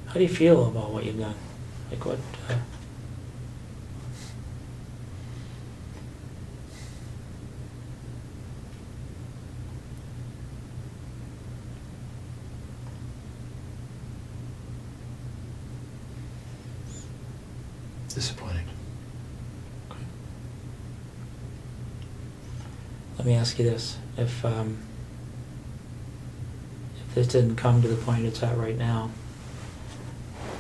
Speaker 1: How do you feel about what you've done? Like what?
Speaker 3: Disappointed.
Speaker 1: Okay. Let me ask you this: if this didn't come to the point it's at right now,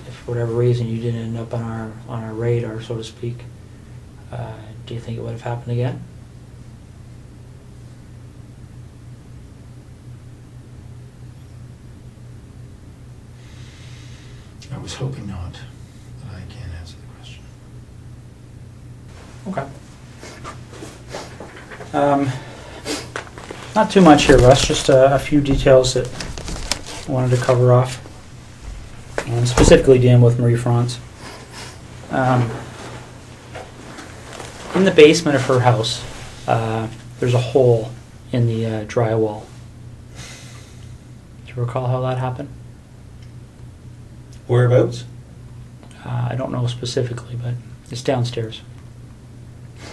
Speaker 1: if for whatever reason you didn't end up on our radar, so to speak, do you think it would have happened again?
Speaker 3: I was hoping not, but I can't answer the question.
Speaker 1: Okay. Not too much here, Russ. Just a few details that I wanted to cover off, and specifically dealing with Marie-France. In the basement of her house, there's a hole in the drywall. Do you recall how that happened?
Speaker 3: Whereabouts?
Speaker 1: I don't know specifically, but it's downstairs.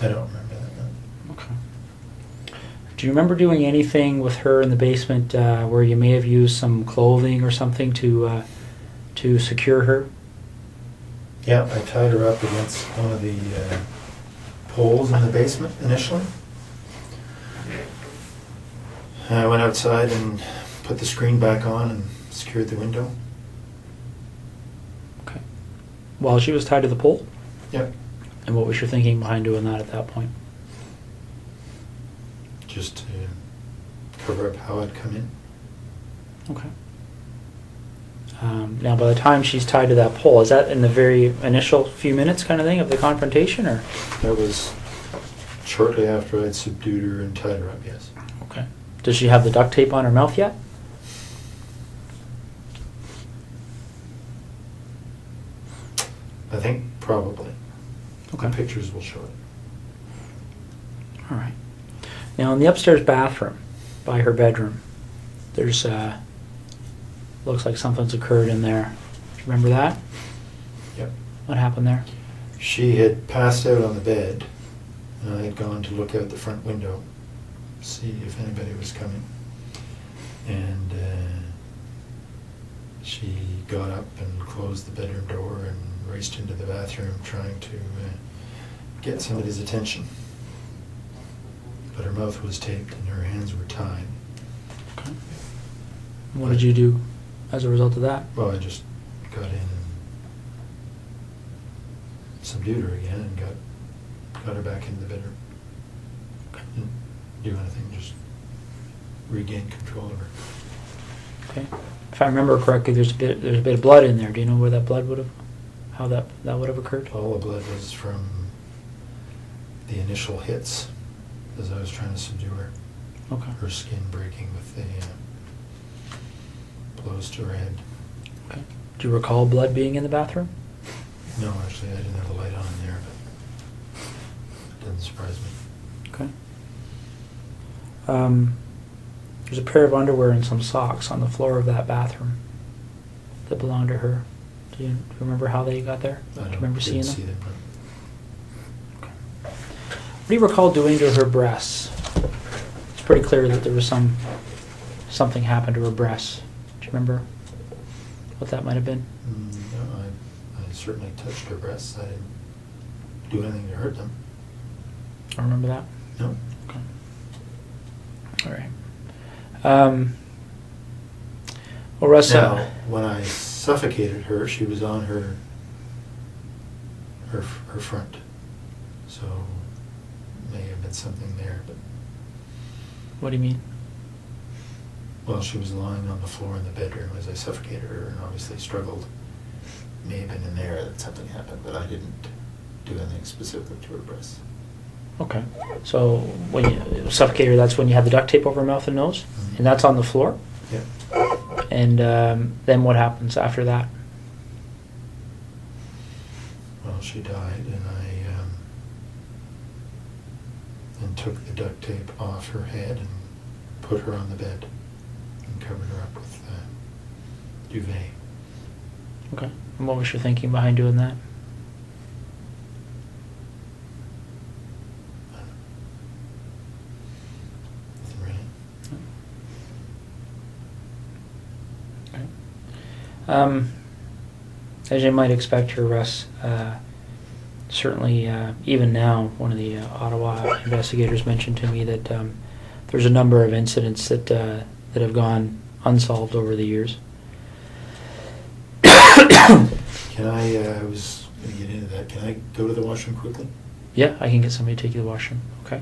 Speaker 3: I don't remember that. No.
Speaker 1: Okay. Do you remember doing anything with her in the basement where you may have used some clothing or something to secure her?
Speaker 3: Yeah, I tied her up against one of the poles in the basement initially. I went outside and put the screen back on and secured the window.
Speaker 1: Okay. While she was tied to the pole?
Speaker 3: Yep.
Speaker 1: And what was your thinking behind doing that at that point?
Speaker 3: Just to cover up how I'd come in.
Speaker 1: Okay. Now, by the time she's tied to that pole, is that in the very initial few minutes kind of thing of the confrontation, or?
Speaker 3: That was shortly after I'd subdued her and tied her up, yes.
Speaker 1: Okay. Does she have the duct tape on her mouth yet?
Speaker 3: I think probably.
Speaker 1: Okay.
Speaker 3: The pictures will show it.
Speaker 1: All right. Now, in the upstairs bathroom, by her bedroom, there's looks like something's occurred in there. Do you remember that?
Speaker 3: Yep.
Speaker 1: What happened there?
Speaker 3: She had passed out on the bed, and I had gone to look out the front window, see if anybody was coming. And she got up and closed the bedroom door and raced into the bathroom trying to get somebody's attention. But her mouth was taped and her hands were tied.
Speaker 1: Okay. What did you do as a result of that?
Speaker 3: Well, I just got in and subdued her again and got her back into the bedroom. Didn't do anything, just regained control of her.
Speaker 1: Okay. If I remember correctly, there's a bit of blood in there. Do you know where that blood would have, how that would have occurred?
Speaker 3: All the blood was from the initial hits as I was trying to subdue her.
Speaker 1: Okay.
Speaker 3: Her skin breaking with the blows to her head.
Speaker 1: Okay. Do you recall blood being in the bathroom?
Speaker 3: No, actually, I didn't have the light on in there, but it doesn't surprise me.
Speaker 1: Okay. There's a pair of underwear and some socks on the floor of that bathroom that belonged to her. Do you remember how they got there? Do you remember seeing them?
Speaker 3: See them.
Speaker 1: Okay. What do you recall doing to her breasts? It's pretty clear that there was something happened to her breasts. Do you remember what that might have been?
Speaker 3: No, I certainly touched her breasts. I didn't do anything to hurt them.
Speaker 1: I remember that.
Speaker 3: No.
Speaker 1: Okay. All right. Well, Russ.
Speaker 3: Now, when I suffocated her, she was on her front, so may have been something there. But
Speaker 1: What do you mean?
Speaker 3: well, she was lying on the floor in the bedroom as I suffocated her, and obviously struggled. May have been in there that something happened, but I didn't do anything specific to her breasts.
Speaker 1: Okay. So when you suffocate her, that's when you have the duct tape over her mouth and nose,
Speaker 3: Mm-hmm.
Speaker 1: and that's on the floor.
Speaker 3: Yep.
Speaker 1: And then what happens after that?
Speaker 3: Well, she died, and I and took the duct tape off her head and put her on the bed and covered her up with duvet.
Speaker 1: Okay. And what was your thinking behind doing that?
Speaker 3: Nothing really.
Speaker 1: Okay. As you might expect here, Russ, certainly even now, one of the Ottawa investigators mentioned to me that there's a number of incidents that have gone unsolved over the years.
Speaker 3: Can I was going to get into that. Can I go to the washroom quickly?
Speaker 1: Yeah, I can get somebody to take you to the washroom. Okay.